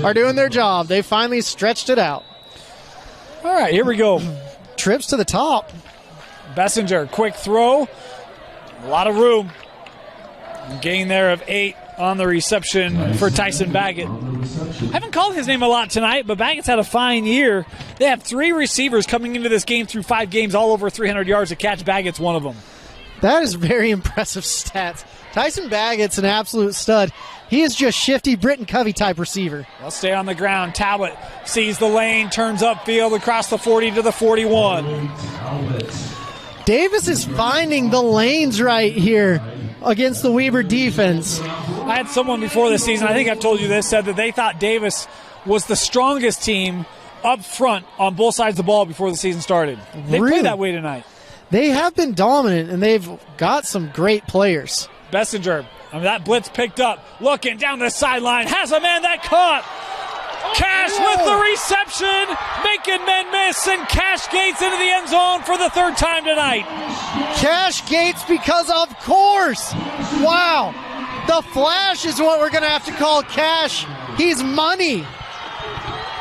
are doing their job. They finally stretched it out. All right, here we go. Trips to the top. Bessinger, quick throw. A lot of room. Gain there of 8 on the reception for Tyson Baggett. Haven't called his name a lot tonight, but Baggett's had a fine year. They have 3 receivers coming into this game through 5 games, all over 300 yards to catch. Baggett's one of them. That is very impressive stats. Tyson Baggett's an absolute stud. He is just shifty Britton Covey type receiver. They'll stay on the ground. Talbot sees the lane, turns upfield across the 40 to the 41. Davis is finding the lanes right here against the Weber defense. I had someone before this season, I think I've told you this, said that they thought Davis was the strongest team up front on both sides of the ball before the season started. They played that way tonight. They have been dominant, and they've got some great players. Bessinger, that blitz picked up, looking down the sideline, has a man that caught. Cash with the reception, making men miss, and Cash Gates into the end zone for the 3rd time tonight. Cash Gates, because of course. Wow. The Flash is what we're going to have to call Cash. He's money.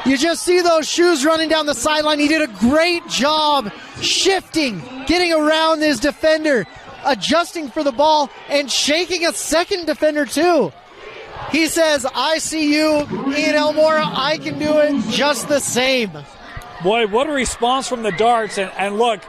You just see those shoes running down the sideline. He did a great job shifting, getting around his defender, adjusting for the ball, and shaking a second defender too. He says, I see you, Ian Elmore. I can do it just the same. Boy, what a response from the Darts. And look,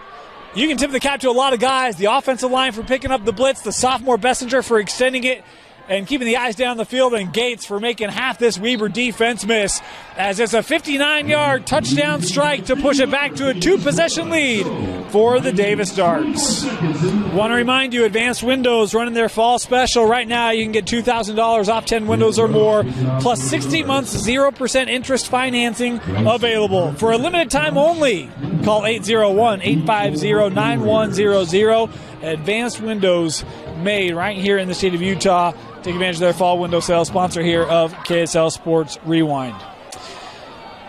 you can tip the cap to a lot of guys. The offensive line for picking up the blitz, the sophomore Bessinger for extending it and keeping the eyes down the field, and Gates for making half this Weber defense miss, as it's a 59-yard touchdown strike to push it back to a 2-possession lead for the Davis Darts. Want to remind you, Advanced Windows running their fall special. Right now you can get $2,000 off 10 windows or more, plus 60 months 0% interest financing available for a limited time only. Call 801-850-9100. Advanced Windows, made right here in the state of Utah Take advantage of their fall window sale, sponsor here of KSL Sports Rewind.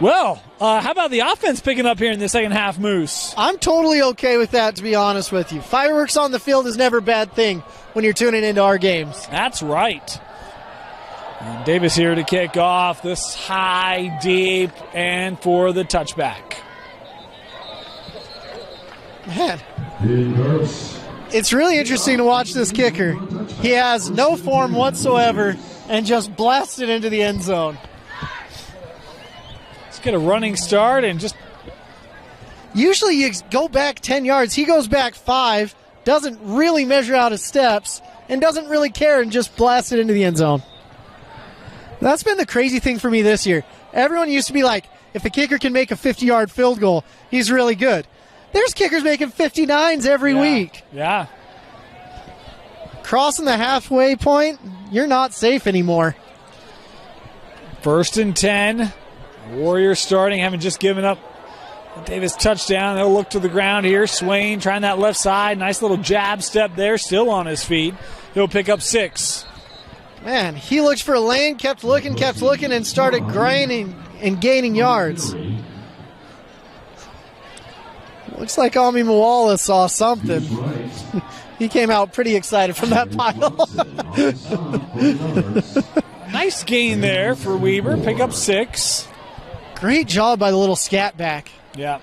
Well, how about the offense picking up here in the second half, Moose? I'm totally okay with that, to be honest with you. Fireworks on the field is never a bad thing when you're tuning into our games. That's right. And Davis here to kick off this high, deep, and for the touchback. Man, it's really interesting to watch this kicker. He has no form whatsoever and just blasted into the end zone. Let's get a running start and just... Usually you go back 10 yards. He goes back 5, doesn't really measure out his steps, and doesn't really care and just blasts it into the end zone. That's been the crazy thing for me this year. Everyone used to be like, if the kicker can make a 50-yard field goal, he's really good. There's kickers making 59s every week. Yeah. Crossing the halfway point, you're not safe anymore. 1st and 10. Warriors starting, having just given up Davis touchdown. They'll look to the ground here. Swain trying that left side. Nice little jab step there, still on his feet. He'll pick up 6. Man, he looked for a lane, kept looking, and started grinding and gaining yards. Looks like Ami Mwala saw something. He came out pretty excited from that pile. Nice gain there for Weber. Pick up 6. Great job by the little scat back. Yeah.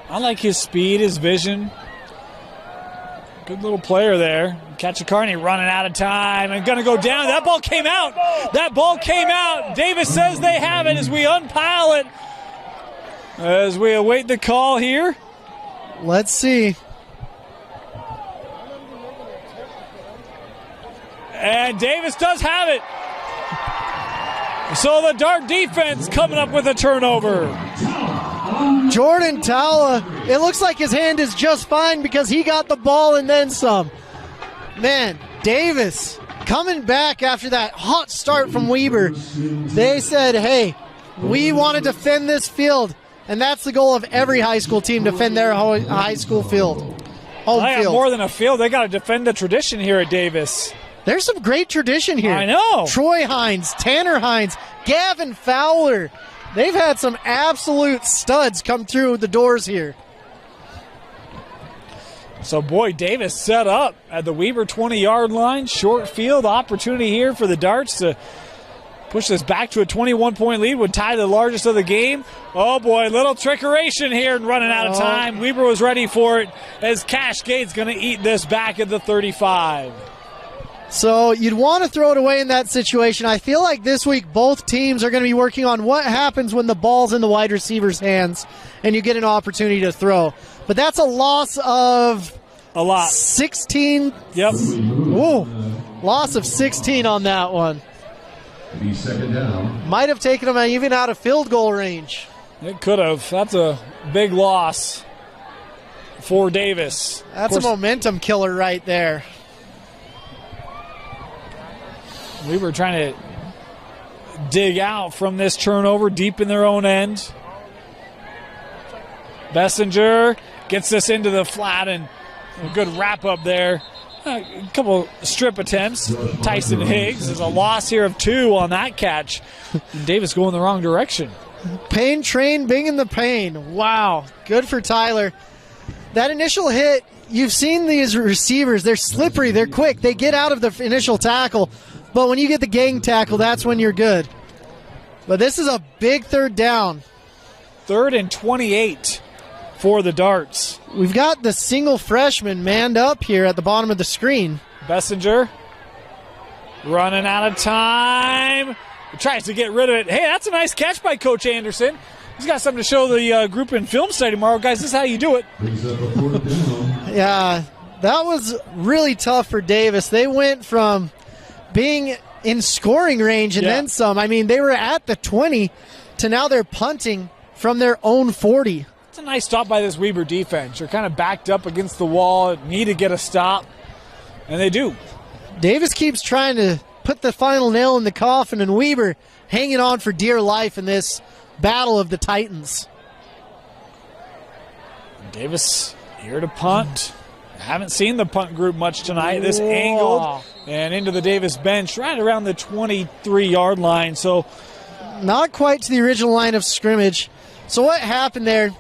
I like his speed, his vision. Good little player there. Kachakarny running out of time and going to go down. That ball came out. That ball came out. Davis says they have it as we unpile it. As we await the call here. Let's see. And Davis does have it. So the Dart defense coming up with a turnover. Jordan Tala, it looks like his hand is just fine because he got the ball and then some. Man, Davis coming back after that hot start from Weber. They said, hey, we want to defend this field. And that's the goal of every high school team, defend their high school field. Home field. More than a field, they got to defend the tradition here at Davis. There's some great tradition here. I know. Troy Hines, Tanner Hines, Gavin Fowler. They've had some absolute studs come through the doors here. So, boy, Davis set up at the Weber 20-yard line. Short field opportunity here for the Darts to push this back to a 21-point lead, would tie the largest of the game. Oh, boy, little trickeration here and running out of time. Weber was ready for it as Cash Gate's going to eat this back at the 35. So you'd want to throw it away in that situation. I feel like this week both teams are going to be working on what happens when the ball's in the wide receiver's hands and you get an opportunity to throw. But that's a loss of... A lot. 16. Yep. Whoa. Loss of 16 on that one. Second down. Might have taken them even out of field goal range. It could have. That's a big loss for Davis. That's a momentum killer right there. We were trying to dig out from this turnover deep in their own end. Bessinger gets this into the flat and a good wrap up there. A couple strip attempts. Tyson Higgs is a loss here of 2 on that catch. And Davis going the wrong direction. Pain train, binging the pain. Wow. Good for Tyler. That initial hit, you've seen these receivers. They're slippery. They're quick. They get out of the initial tackle. But when you get the gang tackle, that's when you're good. But this is a big third down. 3rd and 28 for the Darts. We've got the single freshman manned up here at the bottom of the screen. Bessinger running out of time. Tries to get rid of it. Hey, that's a nice catch by Coach Anderson. He's got something to show the group in film study tomorrow. Guys, this is how you do it. Yeah, that was really tough for Davis. They went from being in scoring range and then some. I mean, they were at the 20 to now they're punting from their own 40. It's a nice stop by this Weber defense. They're kind of backed up against the wall, need to get a stop, and they do. Davis keeps trying to put the final nail in the coffin, and Weber hanging on for dear life in this battle of the Titans. Davis here to punt. Haven't seen the punt group much tonight. This angled and into the Davis bench right around the 23-yard line. So not quite to the original line of scrimmage. So what happened there,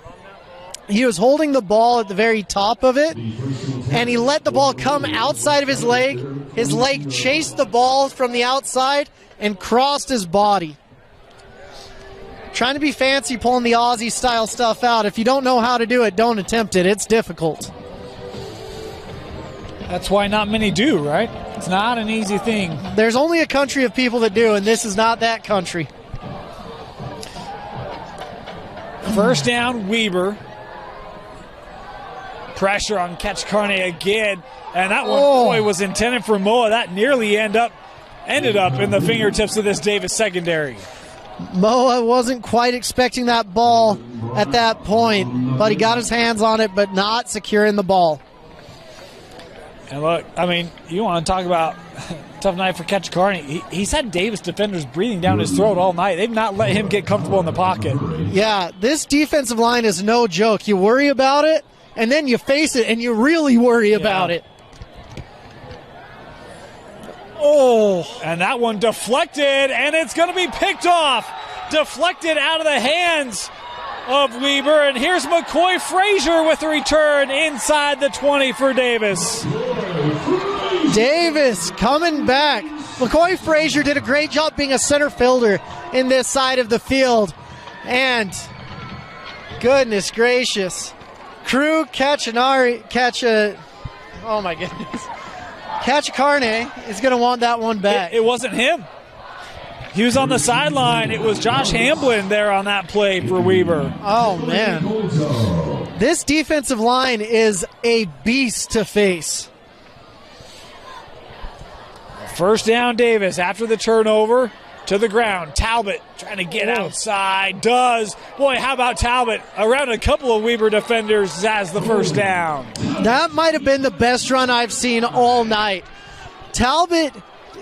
he was holding the ball at the very top of it, and he let the ball come outside of his leg. His leg chased the ball from the outside and crossed his body. Trying to be fancy, pulling the Aussie-style stuff out. If you don't know how to do it, don't attempt it. It's difficult. That's why not many do, right? It's not an easy thing. There's only a country of people that do, and this is not that country. First down, Weber. Pressure on Ketchkarne again, and that one, boy, was intended for Moa. That nearly ended up in the fingertips of this Davis secondary. Moa wasn't quite expecting that ball at that point, but he got his hands on it, but not securing the ball. And look, I mean, you want to talk about tough night for Ketchkarne. He's had Davis defenders breathing down his throat all night. They've not let him get comfortable in the pocket. Yeah, this defensive line is no joke. You worry about it, and then you face it, and you really worry about it. Oh, and that one deflected, and it's going to be picked off. Deflected out of the hands of Weber, and here's McCoy Frazier with a return inside the 20 for Davis. Davis coming back. McCoy Frazier did a great job being a center fielder in this side of the field. And goodness gracious, Ketchkarne is going to want that one back. It wasn't him. He was on the sideline. It was Josh Hamblin there on that play for Weber. Oh, man. This defensive line is a beast to face. First down, Davis after the turnover to the ground. Talbot trying to get outside. Does. Boy, how about Talbot? Around a couple of Weber defenders as the first down. That might have been the best run I've seen all night. Talbot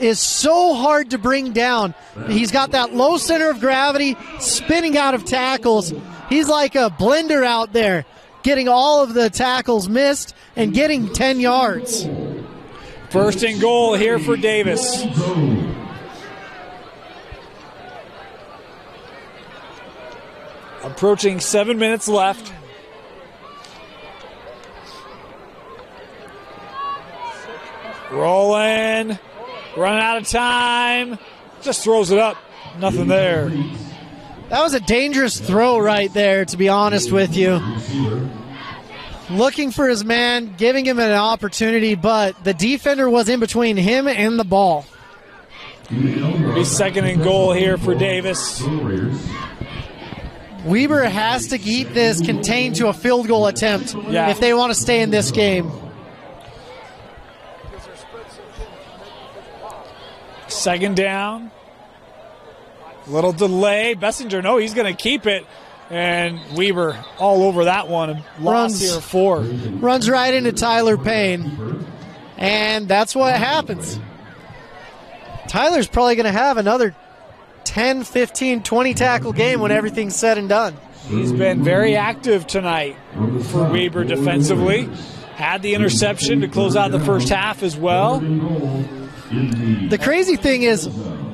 is so hard to bring down. He's got that low center of gravity, spinning out of tackles. He's like a blender out there, getting all of the tackles missed and getting 10 yards. First and goal here for Davis. Approaching 7 minutes left. Rolling. Running out of time. Just throws it up. Nothing there. That was a dangerous throw right there, to be honest with you. Looking for his man, giving him an opportunity, but the defender was in between him and the ball. It'll be second and goal here for Davis. Weber has to keep this contained to a field goal attempt if they want to stay in this game. Second down. Little delay. Bessinger, no, he's going to keep it. And Weber all over that one. Loss here 4. Runs right into Tyler Payne. And that's what happens. Tyler's probably going to have another 10, 15, 20 tackle game when everything's said and done. He's been very active tonight for Weber defensively. Had the interception to close out the first half as well. The crazy thing is,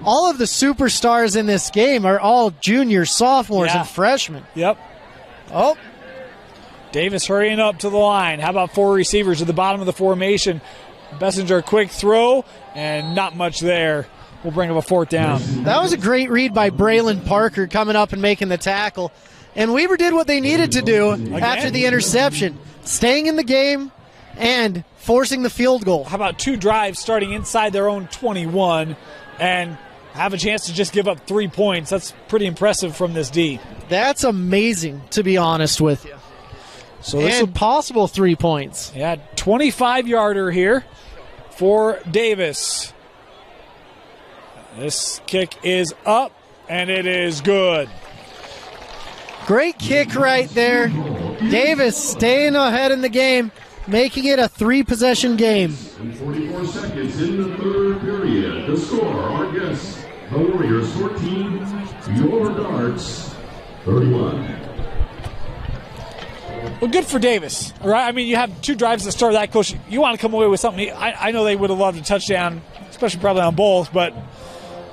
all of the superstars in this game are all juniors, sophomores, and freshmen. Yep. Oh. Davis hurrying up to the line. How about 4 receivers at the bottom of the formation? Bessinger, quick throw, and not much there. We'll bring up a fourth down. That was a great read by Braylon Parker coming up and making the tackle. And Weber did what they needed to do after the interception, staying in the game and forcing the field goal. How about 2 drives starting inside their own 21 and have a chance to just give up 3 points? That's pretty impressive from this D. That's amazing, to be honest with you. So this is possible 3 points. Yeah, 25-yarder here for Davis. This kick is up, and it is good. Great kick right there. Davis staying ahead in the game, making it a 3-possession game. 44 seconds in the third period. The score, our guests, the Warriors 14, your Darts 31. Well, good for Davis, right? I mean, you have 2 drives that start that close. You want to come away with something. I know they would have loved a touchdown, especially probably on both, but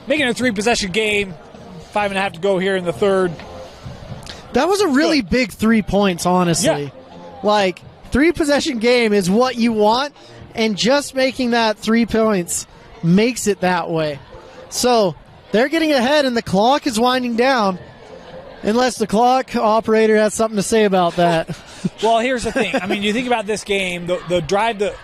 making it a 3-possession game, 5.5 to go here in the third. That was a really big 3 points, honestly. Yeah. Like, 3-possession game is what you want, and just making that 3 points makes it that way. So they're getting ahead, and the clock is winding down, unless the clock operator has something to say about that. Well, here's the thing. I mean, you think about this game, the drive that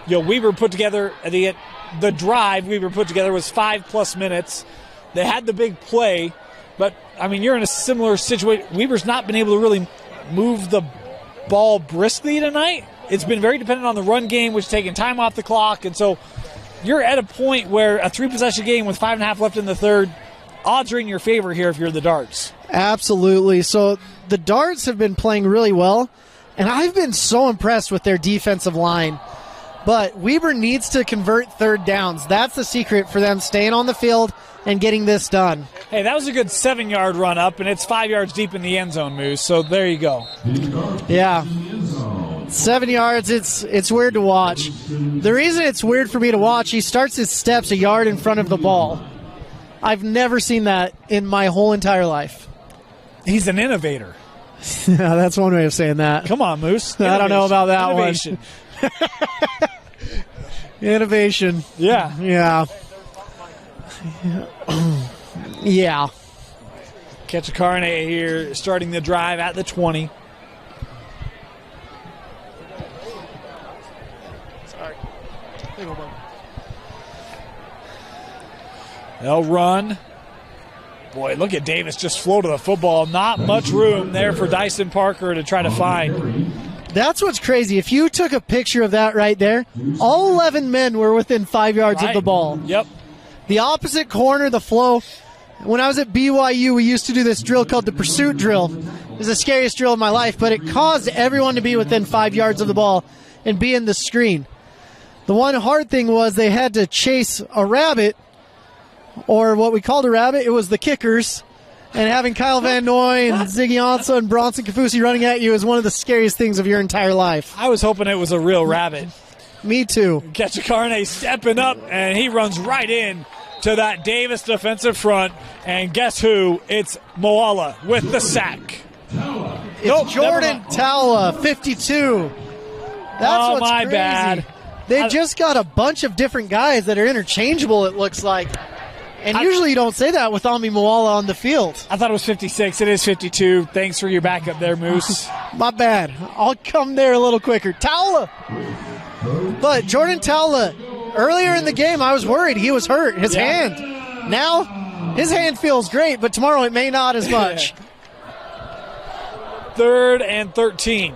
Weber put together, the drive Weber put together was 5+ minutes. They had the big play, but, I mean, you're in a similar situation. Weber's not been able to really move the ball briskly tonight. It's been very dependent on the run game, which is taking time off the clock, and so you're at a point where a 3-possession game with 5.5 left in the third, odds are in your favor here if you're the Darts. Absolutely. So the Darts have been playing really well, and I've been so impressed with their defensive line. But Weber needs to convert third downs. That's the secret for them staying on the field and getting this done. Hey, that was a good 7-yard run up, and it's 5 yards deep in the end zone, Moose. So there you go. Yeah. 7 yards, it's weird to watch. The reason it's weird for me to watch, he starts his steps a yard in front of the ball. I've never seen that in my whole entire life. He's an innovator. Yeah, that's one way of saying that. Come on, Moose. I don't know about that Innovation. one. Innovation. Yeah. Yeah. Yeah. Catch a Carne here, starting the drive at the 20. Sorry. They'll run. Boy, look at Davis just flow to the football. Not much room there for Dyson Parker to try to find. That's what's crazy. If you took a picture of that right there, all 11 men were within 5 yards of the ball. Yep. The opposite corner, the flow. When I was at BYU, we used to do this drill called the pursuit drill. It was the scariest drill of my life, but it caused everyone to be within 5 yards of the ball and be in the screen. The one hard thing was they had to chase a rabbit, or what we called a rabbit. It was the kickers. And having Kyle Van Noy and Ziggy Ansah and Bronson Kafusi running at you is one of the scariest things of your entire life. I was hoping it was a real rabbit. Me too. Ketchakarne stepping up, and he runs right in to that Davis defensive front. And guess who? It's Moala with the sack. It's Jordan Towla, 52. That's what's my crazy. bad. They've just got a bunch of different guys that are interchangeable, it looks like. And usually you don't say that with Ami Moala on the field. I thought it was 56. It is 52. Thanks for your backup there, Moose. My bad. I'll come there a little quicker. Towla. But Jordan Towla, earlier in the game, I was worried he was hurt. His hand. Now, his hand feels great, but tomorrow it may not as much. 3rd and 13.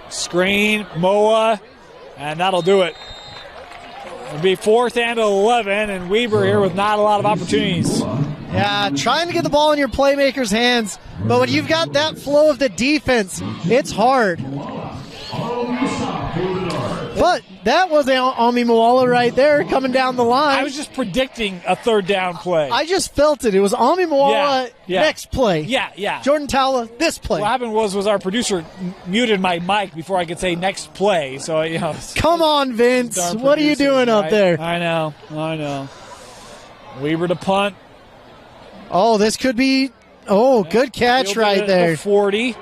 Screen, Moa. And that'll do it. It'll be 4th and 11, and Weber here with not a lot of opportunities. Yeah, trying to get the ball in your playmakers' hands, but when you've got that flow of the defense, it's hard. But that was Ami Moala right there coming down the line. I was just predicting a 3rd down play. I just felt it. It was Ami Moala next play. Yeah. Jordan Towla, this play. What happened was our producer muted my mic before I could say next play. So, Come on, Vince. What are you doing up there? I know. Weber to punt. Oh, this could be. Oh, good catch right there. The 40.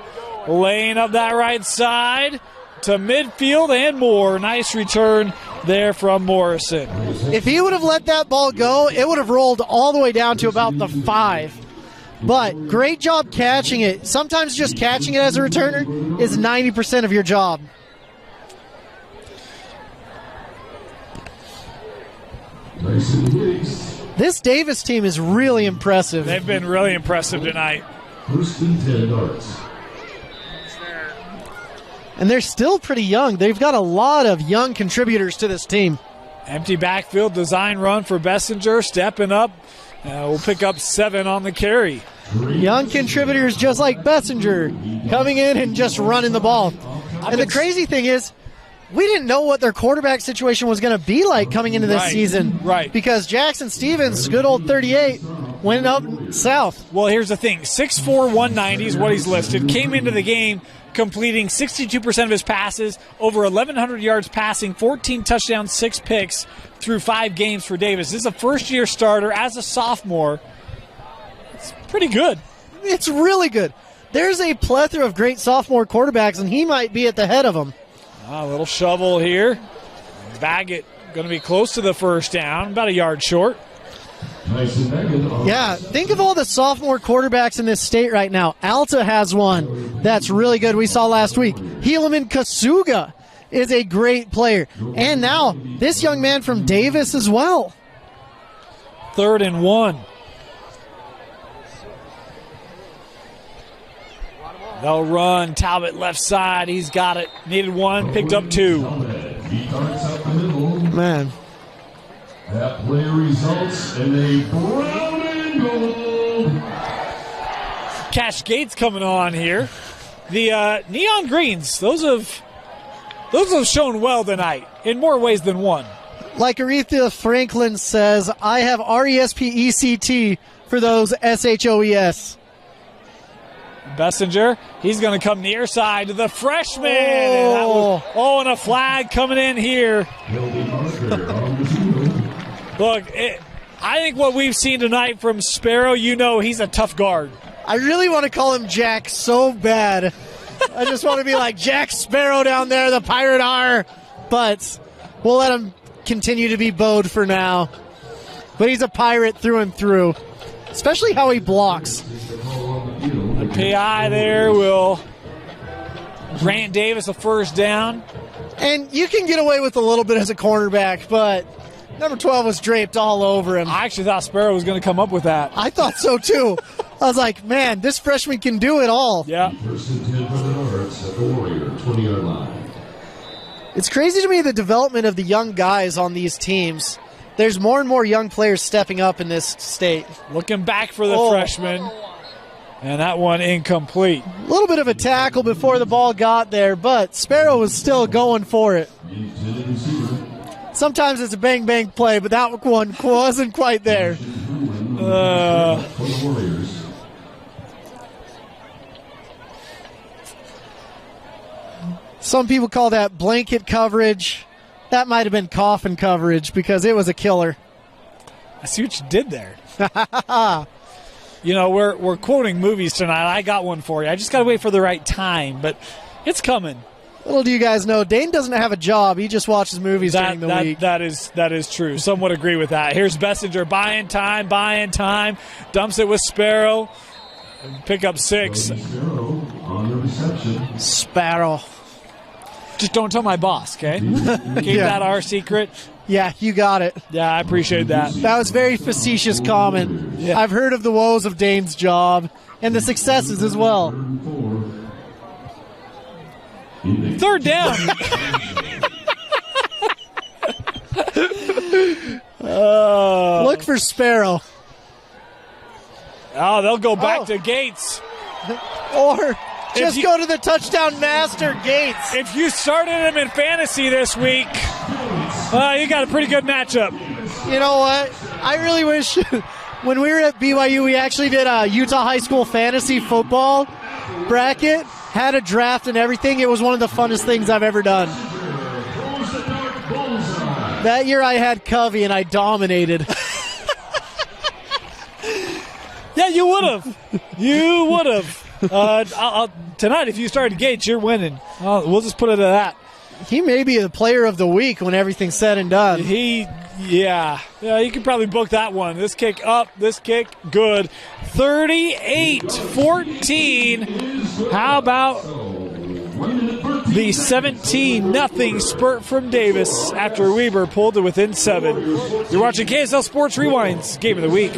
Laying up that right side to midfield and more. Nice return there from Morrison. If he would have let that ball go, it would have rolled all the way down to about the 5. But great job catching it. Sometimes just catching it as a returner is 90% of your job. This Davis team is really impressive. They've been really impressive tonight. 1st and 10 Darts. And they're still pretty young. They've got a lot of young contributors to this team. Empty backfield design run for Bessinger, stepping up. We'll pick up 7 on the carry. Young contributors just like Bessinger coming in and just running the ball. And the crazy thing is, we didn't know what their quarterback situation was going to be like coming into this season. Right. Because Jackson Stevens, good old 38, went up south. Well, here's the thing. 6'4", 190 is what he's listed. Came into the game completing 62% of his passes, over 1,100 yards passing, 14 touchdowns, 6 picks through 5 games for Davis. This is a first-year starter as a sophomore. It's pretty good. It's really good. There's a plethora of great sophomore quarterbacks, and he might be at the head of them. A little shovel here. Baggett going to be close to the first down, about a yard short. Yeah, think of all the sophomore quarterbacks in this state right now. Alta has one that's really good we saw last week. Helaman Kasuga is a great player. And now this young man from Davis as well. 3rd and 1. They'll run. Talbot left side. He's got it. Needed 1. Picked up 2. Man. That play results in a brown and gold. Cash Gates coming on here. The neon greens, those have shown well tonight in more ways than one. Like Aretha Franklin says, I have RESPECT for those SHOES. Bessinger, he's going to come near side to the freshman. And a flag coming in here. Look, I think what we've seen tonight from Sparrow, he's a tough guard. I really want to call him Jack so bad. I just want to be like Jack Sparrow down there, the Pirate R. But we'll let him continue to be Bode for now. But he's a Pirate through and through, especially how he blocks. The PI there will grant Davis a first down. And you can get away with a little bit as a cornerback, but number 12 was draped all over him. I actually thought Sparrow was going to come up with that. I thought so, too. I was like, man, this freshman can do it all. Yeah. First and 10 for the Nords at the Warrior 20-yard line. It's crazy to me the development of the young guys on these teams. There's more and more young players stepping up in this state. Looking back for the freshman. And that one incomplete. A little bit of a tackle before the ball got there, but Sparrow was still going for it. Sometimes it's a bang-bang play, but that one wasn't quite there. Some people call that blanket coverage. That might have been coffin coverage because it was a killer. I see what you did there. We're quoting movies tonight. I got one for you. I just got to wait for the right time, but it's coming. Little do you guys know, Dane doesn't have a job. He just watches movies during the week. That is true. Some would agree with that. Here's Bessinger, buying time, dumps it with Sparrow. Pick up 6. Sparrow. Just don't tell my boss, okay? Keep that our secret. Yeah, you got it. Yeah, I appreciate that. That was very facetious comment. Yeah. I've heard of the woes of Dane's job and the successes as well. 3rd down. Look for Sparrow. Oh, they'll go back to Gates. Or just go to the touchdown master, Gates. If you started him in fantasy this week, you got a pretty good matchup. You know what? I really wish when we were at BYU, we actually did a Utah High School fantasy football bracket, had a draft and everything. It was one of the funnest things I've ever done. That year I had Covey and I dominated. Yeah, you would have. You would have. Tonight, if you started Gates, you're winning. We'll just put it at that. He may be the player of the week when everything's said and done. Yeah, you could probably book that one. This kick up, this kick good. 38-14. How about the 17-0 spurt from Davis after Weber pulled to within 7? You're watching KSL Sports Rewinds, Game of the Week.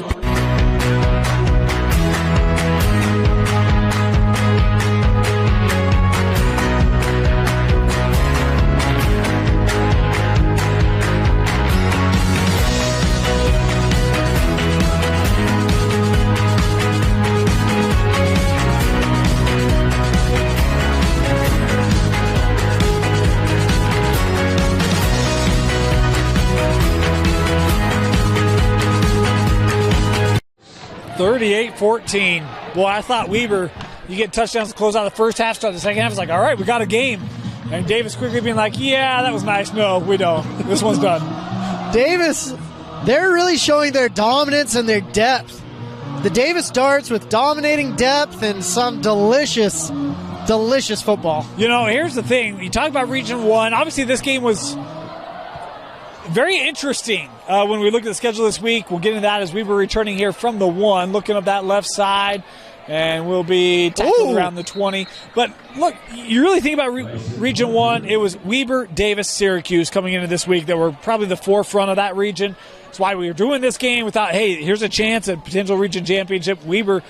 38-14. Boy, I thought Weber, you get touchdowns to close out the first half, start the second half. It's like, all right, we got a game. And Davis quickly being like, yeah, that was nice. No, we don't. This one's done. Davis, they're really showing their dominance and their depth. The Davis Darts with dominating depth and some delicious football. You know, here's the thing. You talk about Region 1. Obviously, this game was very interesting when we look at the schedule this week. We'll get into that as we were returning here from the 1, looking up that left side, and we'll be tackled around the 20. But look, you really think about Region 1, it was Weber, Davis, Syracuse coming into this week that were probably the forefront of that region. That's why we were doing this game. We thought, hey, here's a chance at potential region championship. Weber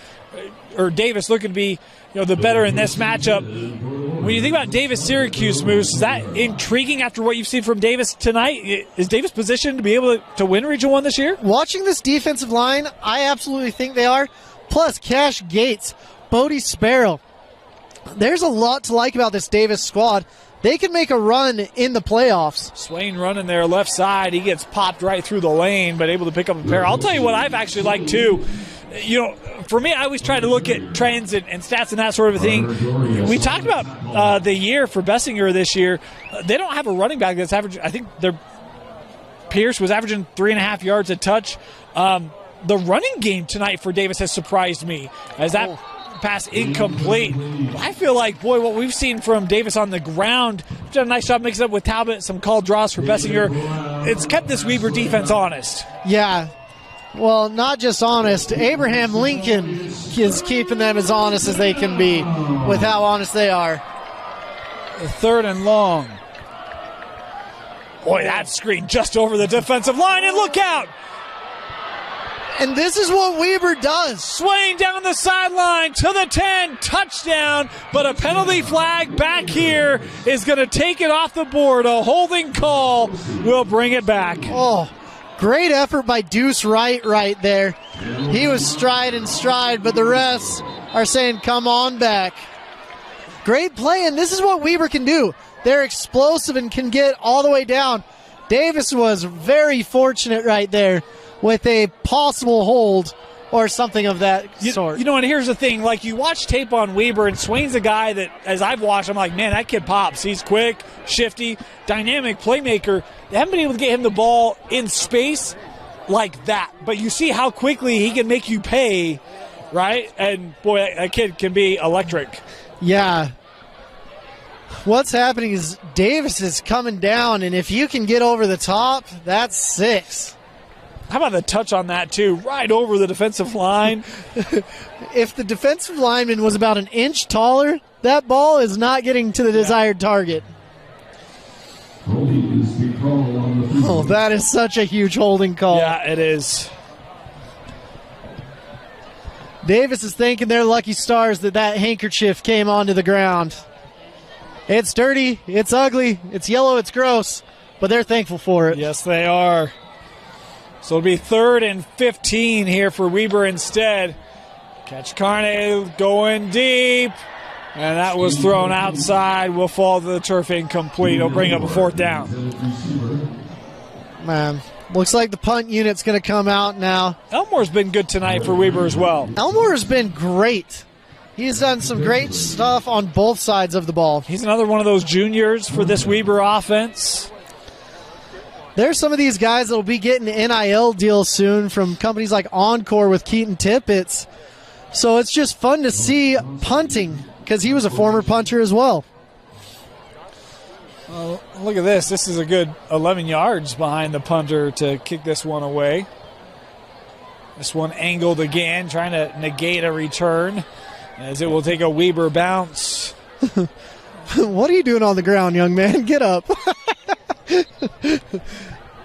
or Davis looking to be, the better in this matchup. When you think about Davis-Syracuse, Moose, is that intriguing after what you've seen from Davis tonight? Is Davis positioned to be able to win Region 1 this year? Watching this defensive line, I absolutely think they are. Plus, Cash Gates, Bodie Sparrow. There's a lot to like about this Davis squad. They can make a run in the playoffs. Swain running there left side. He gets popped right through the lane, but able to pick up a pair. I'll tell you what I've actually liked, too. For me, I always try to look at trends and stats and that sort of a thing. We talked about the year for Bessinger this year. They don't have a running back that's averaging. I think Pierce was averaging 3.5 yards a touch. The running game tonight for Davis has surprised me as that pass incomplete. I feel like, boy, what we've seen from Davis on the ground, done a nice job mixing up with Talbot, some called draws for Bessinger. It's kept this Weber defense honest. Yeah. Well, not just honest. Abraham Lincoln is keeping them as honest as they can be with how honest they are. The 3rd and long. Boy, that screen just over the defensive line, and look out! And this is what Weber does. Swain down the sideline to the 10, touchdown, but a penalty flag back here is going to take it off the board. A holding call will bring it back. Oh, great effort by Deuce Wright right there. He was stride, but the refs are saying, come on back. Great play, and this is what Weber can do. They're explosive and can get all the way down. Davis was very fortunate right there with a possible hold or something of that sort. And here's the thing. Like, you watch tape on Weber, and Swain's a guy that, as I've watched, I'm like, man, that kid pops. He's quick, shifty, dynamic playmaker. They haven't been able to get him the ball in space like that. But you see how quickly he can make you pay, right? And, boy, that kid can be electric. Yeah. What's happening is Davis is coming down, and if you can get over the top, that's 6. How about the touch on that, too? Right over the defensive line. If the defensive lineman was about an inch taller, that ball is not getting to the desired target. Oh, that is such a huge holding call. Yeah, it is. Davis is thanking their lucky stars that handkerchief came onto the ground. It's dirty, it's ugly, it's yellow, it's gross, but they're thankful for it. Yes, they are. So it'll be 3rd and 15 here for Weber instead. Catch Carne going deep. And that was thrown outside. Will fall to the turf incomplete. It'll bring up a 4th down. Man, looks like the punt unit's going to come out now. Elmore's been good tonight for Weber as well. Elmore has been great. He's done some great stuff on both sides of the ball. He's another one of those juniors for this Weber offense. There's some of these guys that will be getting NIL deals soon from companies like Encore with Keaton Tippett. So it's just fun to see punting because he was a former punter as well. Well, look at this. This is a good 11 yards behind the punter to kick this one away. This one angled again, trying to negate a return as it will take a Weber bounce. What are you doing on the ground, young man? Get up.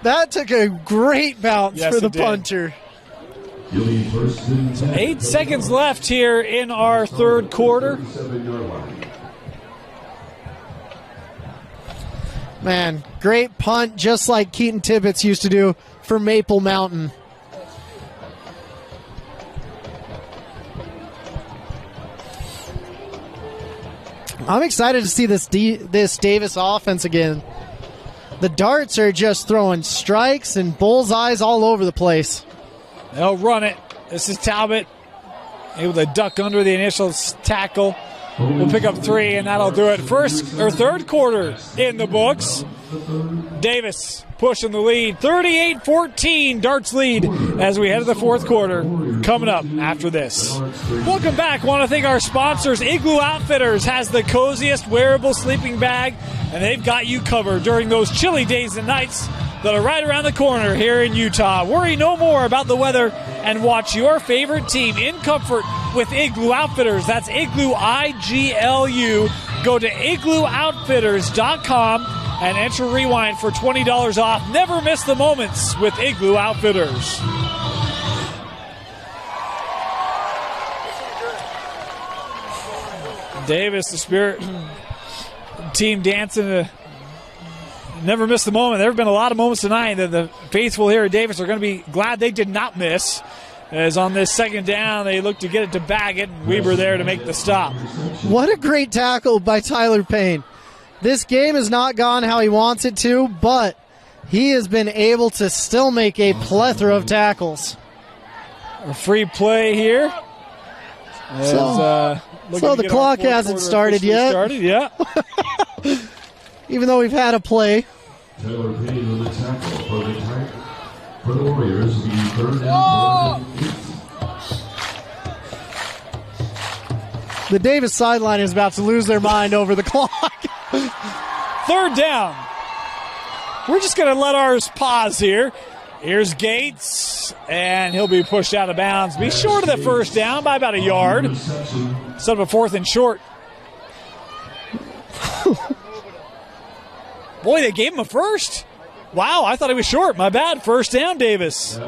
That took a great bounce for the punter. 8 seconds left here in our 3rd quarter. Man, great punt, just like Keaton Tippett used to do for Maple Mountain. I'm excited to see this Davis offense again. The darts are just throwing strikes and bullseyes all over the place. They'll run it. This is Talbot able to duck under the initial tackle. We'll pick up 3, and that'll do it. Third quarter in the books. Davis pushing the lead. 38-14, Darts lead as we head to the fourth quarter. Coming up after this. Welcome back. Want to thank our sponsors. Igloo Outfitters has the coziest wearable sleeping bag, and they've got you covered during those chilly days and nights that are right around the corner here in Utah. Worry no more about the weather and watch your favorite team in comfort with Igloo Outfitters. That's Igloo, I-G-L-U. Go to igloooutfitters.com and enter Rewind for $20 off. Never miss the moments with Igloo Outfitters. Davis, the Spirit team dancing. Never miss the moment. There have been a lot of moments tonight that the faithful here at Davis are going to be glad they did not miss. As on this second down, they look to get it to Baggett. Weber there to make the stop. What a great tackle by Tyler Payne. This game has not gone how he wants it to, but he has been able to still make a plethora of tackles. A free play here. So the clock hasn't started yet. Yeah. Even though we've had a play. Taylor Payne with the tackle for the Warriors. The third down. The Davis sideline is about to lose their mind over the clock. Third down. We're just going to let ours pause here. Here's Gates, and he'll be pushed out of bounds. Be short of the first down by about a yard. Set up a 4th and short. Boy, they gave him a first. Wow, I thought he was short. My bad. First down, Davis. Well,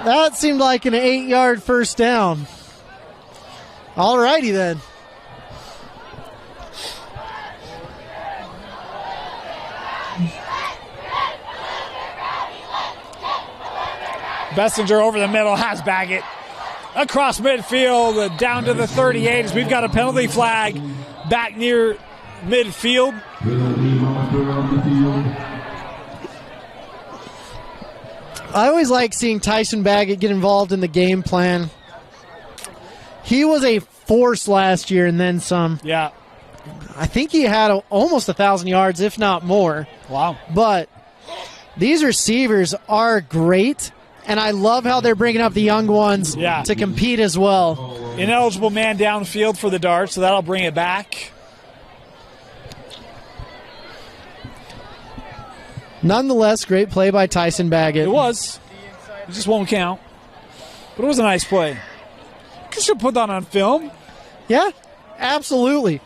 that seemed like an 8-yard first down. All righty then. Bessinger over the middle, has Baggett. Across midfield, down to the 38 as we've got a penalty flag back near midfield. I always like seeing Tyson Baggett get involved in the game plan. He was a force last year and then some. Yeah. I think he had almost 1,000 yards, if not more. Wow. But these receivers are great, and I love how they're bringing up the young ones to compete as well. Ineligible man downfield for the Darts, so that'll bring it back. Nonetheless, great play by Tyson Baggett. It was. It just won't count. But it was a nice play. You should put that on film. Yeah, absolutely.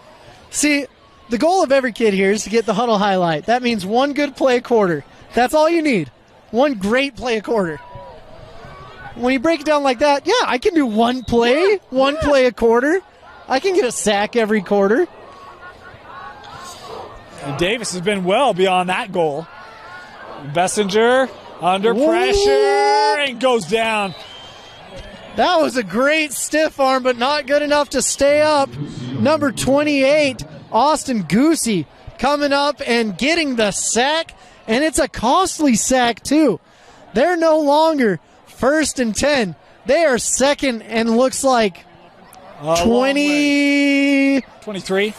See, the goal of every kid here is to get the huddle highlight. That means one good play a quarter. That's all you need. One great play a quarter. When you break it down like that, yeah, I can do one play, play a quarter. I can get a sack every quarter. And Davis has been well beyond that goal. Bessinger under pressure and goes down. That was a great stiff arm, but not good enough to stay up. Number 28, Austin Goosey, coming up and getting the sack, and it's a costly sack too. They're no longer 1st and 10. They are 2nd and looks like 23? 23.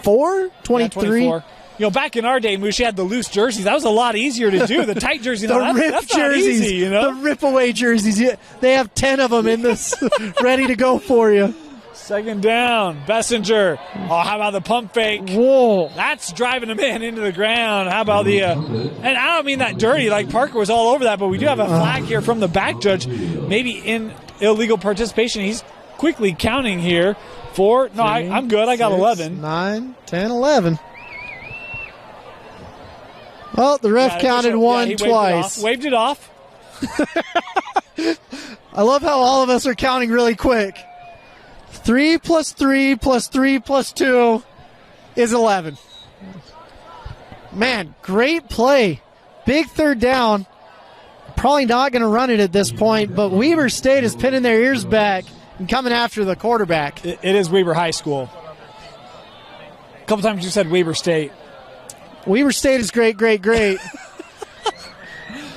23? Yeah, 24. You know, back in our day, Moosh, had the loose jerseys. That was a lot easier to do. The tight jersey, that's not easy, you know? The rip-away jerseys. They have 10 of them in this, ready to go for you. 2nd down, Bessinger. Oh, how about the pump fake? Whoa. That's driving a man into the ground. How about the, and I don't mean that dirty, like Parker was all over that, but we do have a flag here from the back judge. Maybe in illegal participation. He's quickly counting here for, no, I'm good. I got 11. 9, 10, 11. Well, the ref counted one twice. Waved it off. I love how all of us are counting really quick. 3 plus 3 plus 3 plus 2 is 11. Man, great play. Big 3rd down. Probably not going to run it at this point, but Weber State is pinning their ears back and coming after the quarterback. It is Weber High School. A couple times you said Weber State. Weber State is great, great, great.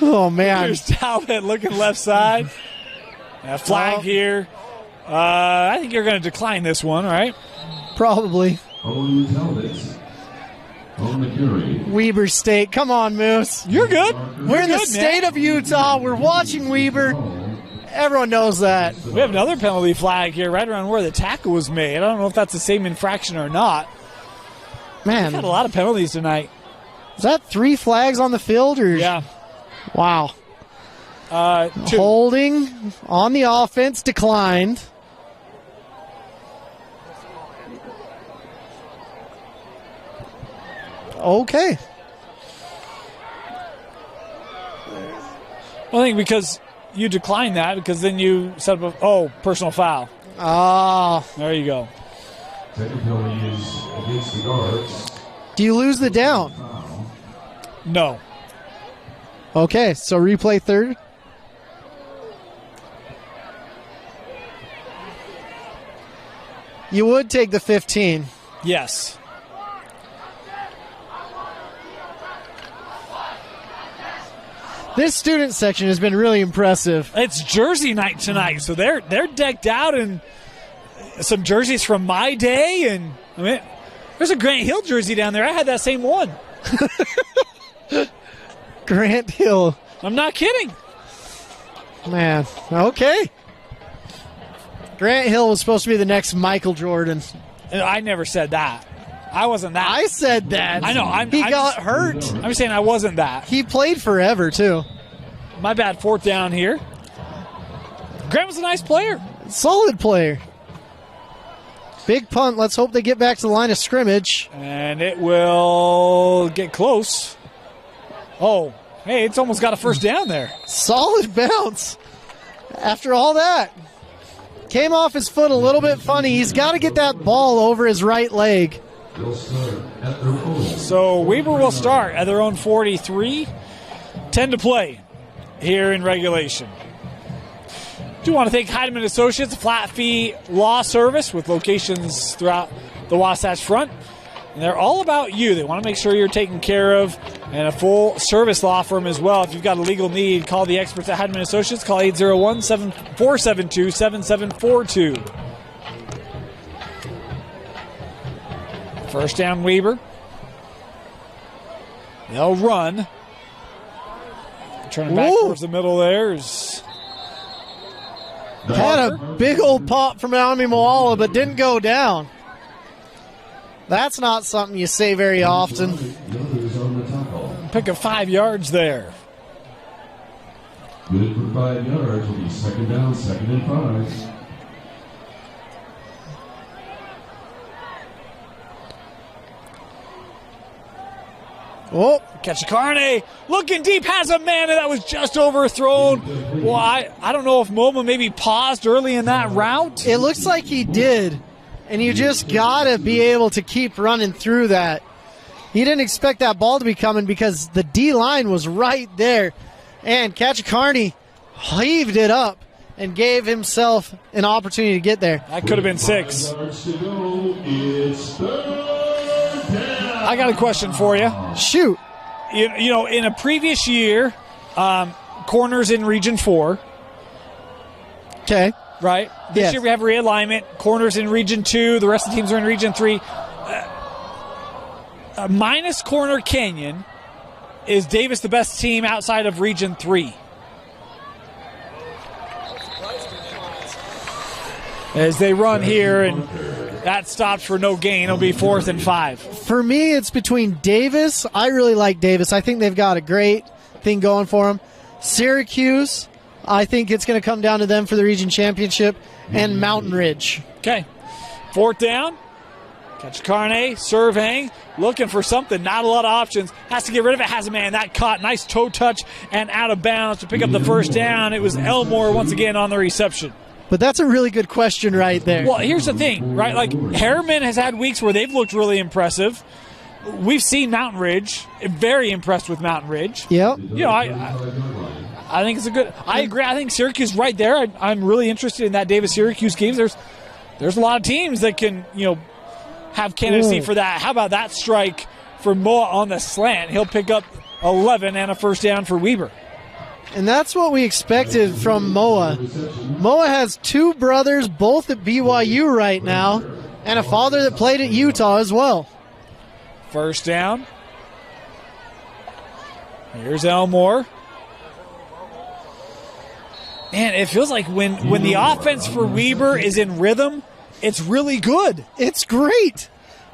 Oh, man. Here's Talbot looking left side. A flag here. I think you're going to decline this one, right? Probably. Owen Talbot on the carry. Weber State. Come on, Moose. You're good. We're in the good, state man. of Utah. We're watching Weber. Everyone knows that. We have another penalty flag here right around where the tackle was made. I don't know if that's the same infraction or not. Man. We've had a lot of penalties tonight. Is that 3 flags on the field? Or? Yeah. Wow. 2. Holding on the offense declined. Okay. Well, I think because you declined that, because then you set up personal foul. Oh. There you go. Second penalty is against the guards. Do you lose the down? No. Okay, so replay third. You would take the 15. Yes. This student section has been really impressive. It's jersey night tonight, so they're decked out in some jerseys from my day, and I mean, there's a Grant Hill jersey down there. I had that same one. Grant Hill. I'm not kidding. Man, okay. Grant Hill was supposed to be the next Michael Jordan. And I never said that. I wasn't that. I said that. I know. He got hurt. I'm saying I wasn't that. He played forever, too. My bad. 4th down here. Grant was a nice player. Solid player. Big punt. Let's hope they get back to the line of scrimmage. And it will get close. Oh, hey, it's almost got a first down there. Solid bounce. After all that. Came off his foot a little bit funny. He's got to get that ball over his right leg. They'll start at their own. So Weber will start at their own 43. 10 to play here in regulation. Do want to thank Heidemann Associates, a flat fee law service with locations throughout the Wasatch Front. And they're all about you. They want to make sure you're taken care of, and a full service law firm as well. If you've got a legal need, call the experts at Heidemann Associates. Call 801-472-7742. First down, Weber. They'll run. Turning back towards the middle there is... Had a big old pop from Almy Moala, but didn't go down. That's not something you say very often. Pick up 5 yards there. Good for 5 yards. Will be second down, 2nd and 5. Oh, Ketchikarne looking deep, has a man, and that was just overthrown. Well, I don't know if MoMA maybe paused early in that route. it looks like he did. And you just got to be able to keep running through that. He didn't expect that ball to be coming because the D-line was right there. And Ketchikarne heaved it up and gave himself an opportunity to get there. That could have been 6. 5 yards to go. It's third down. I got a question for you. Shoot. You know, in a previous year, corners in Region 4, Okay. right? This Yes. year we have realignment. Corners in Region 2. The rest of the teams are in Region 3. Minus Corner Canyon, is Davis the best team outside of Region 3? As they run here, and that stops for no gain. It'll be 4th and 5. For me, it's between Davis. I really like Davis. I think they've got a great thing going for them. Syracuse, I think it's going to come down to them for the region championship. And Mountain Ridge. Okay. 4th down. Ketchikarne surveying, looking for something. Not a lot of options. Has to get rid of it. Has a man. That caught. Nice toe touch and out of bounds to pick up the first down. It was Elmore once again on the reception. But that's a really good question right there. Well, here's the thing, right? Like, Harriman has had weeks where they've looked really impressive. We've seen Mountain Ridge. Very impressed with Mountain Ridge. Yep. You know, I think it's a good. I agree. I think Syracuse right there. I'm really interested in that Davis-Syracuse games. There's a lot of teams that can, you know, have candidacy for that. How about that strike for Moa on the slant? He'll pick up 11 and a first down for Weber. And that's what we expected from Moa. Moa has two brothers, both at BYU right now, and a father that played at Utah as well. First down. Here's Elmore. Man, it feels like when the offense for Weber is in rhythm, it's really good. It's great.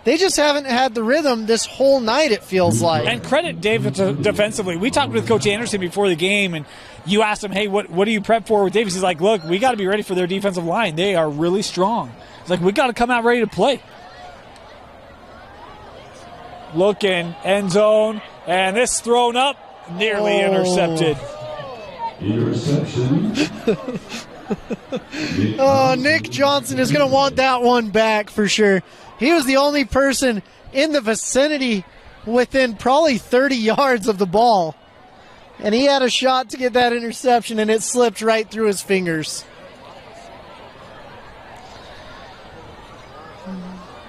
They just haven't had the rhythm this whole night, it feels like. And credit Davis defensively. We talked with Coach Anderson before the game, and you asked him, hey, what do you prep for with Davis? He's like, look, we got to be ready for their defensive line. They are really strong. He's like, we got to come out ready to play. Looking, end zone, and this thrown up, nearly intercepted. Interception. Nick Johnson is going to want that one back for sure. He was the only person in the vicinity within probably 30 yards of the ball. And he had a shot to get that interception, and it slipped right through his fingers.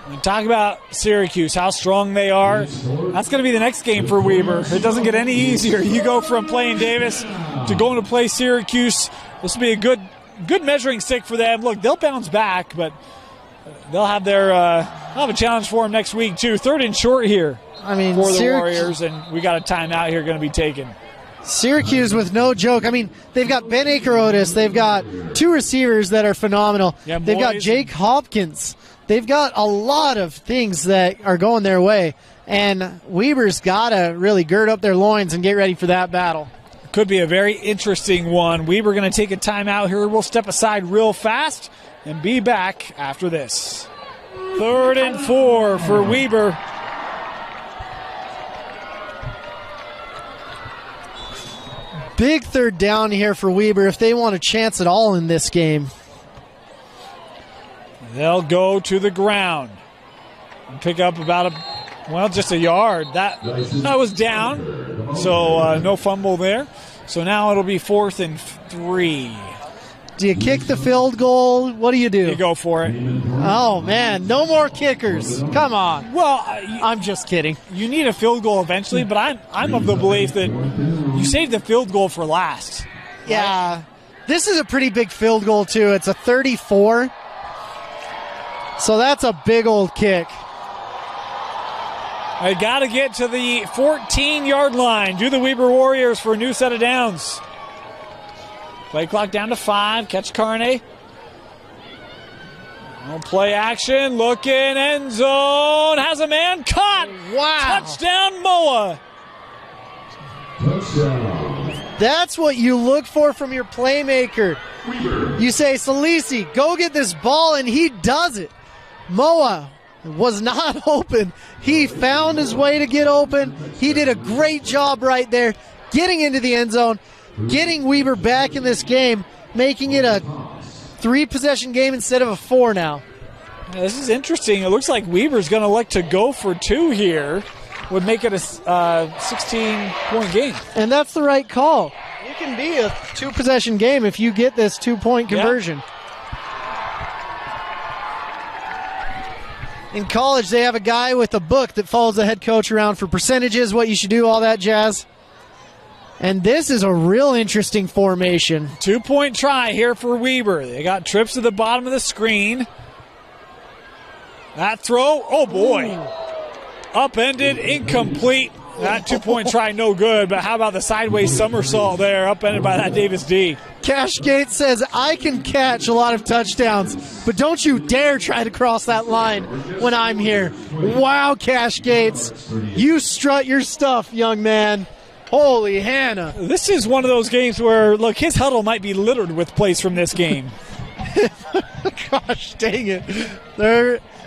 We talk about Syracuse, how strong they are. That's going to be the next game for Weber. It doesn't get any easier. You go from playing Davis to going to play Syracuse. This will be a good measuring stick for them. Look, they'll bounce back, but they'll have they'll have a challenge for them next week too. Third and short here for the Warriors, and we got a timeout here going to be taken. Syracuse with no joke. I mean, they've got Ben Akerotis. They've got two receivers that are phenomenal. Yeah, they've got Jake Hopkins. They've got a lot of things that are going their way, and Weber's got to really gird up their loins and get ready for that battle. Could be a very interesting one. Weber going to take a timeout here. We'll step aside real fast and be back after this. 3rd and 4 for Weber. Big third down here for Weber if they want a chance at all in this game. They'll go to the ground and pick up about just a yard. That was down, so no fumble there. So now it'll be 4th and 3. Do you kick the field goal? What do? You go for it. Oh, man, no more kickers. Come on. Well, I'm just kidding. You need a field goal eventually, but I'm of the belief that you save the field goal for last. Yeah. Right? This is a pretty big field goal, too. It's a 34. So that's a big old kick. I got to get to the 14-yard line. Do the Weber Warriors for a new set of downs. Play clock down to 5. Catch Carney. Play action. Looking. End zone. Has a man caught. Wow. Touchdown, Moa. Touchdown. That's what you look for from your playmaker. You say, Salisi, go get this ball, and he does it. Moa was not open. He found his way to get open. He did a great job right there, getting into the end zone, getting Weber back in this game, making it a 3-possession game instead of a 4 now. This is interesting. It looks like Weber's going to elect to go for 2 here. Would make it a 16-point game. And that's the right call. It can be a 2-possession game if you get this 2-point conversion. Yeah. In college, they have a guy with a book that follows the head coach around for percentages, what you should do, all that jazz. And this is a real interesting formation. 2-point try here for Weber. They got trips to the bottom of the screen. That throw, oh boy. Upended, incomplete. That 2-point try, no good, but how about the sideways somersault there, upended by that Davis D. Cash Gates says, I can catch a lot of touchdowns, but don't you dare try to cross that line when I'm here. Wow, Cash Gates. You strut your stuff, young man. Holy Hannah. This is one of those games where, look, his huddle might be littered with plays from this game. Gosh, dang it.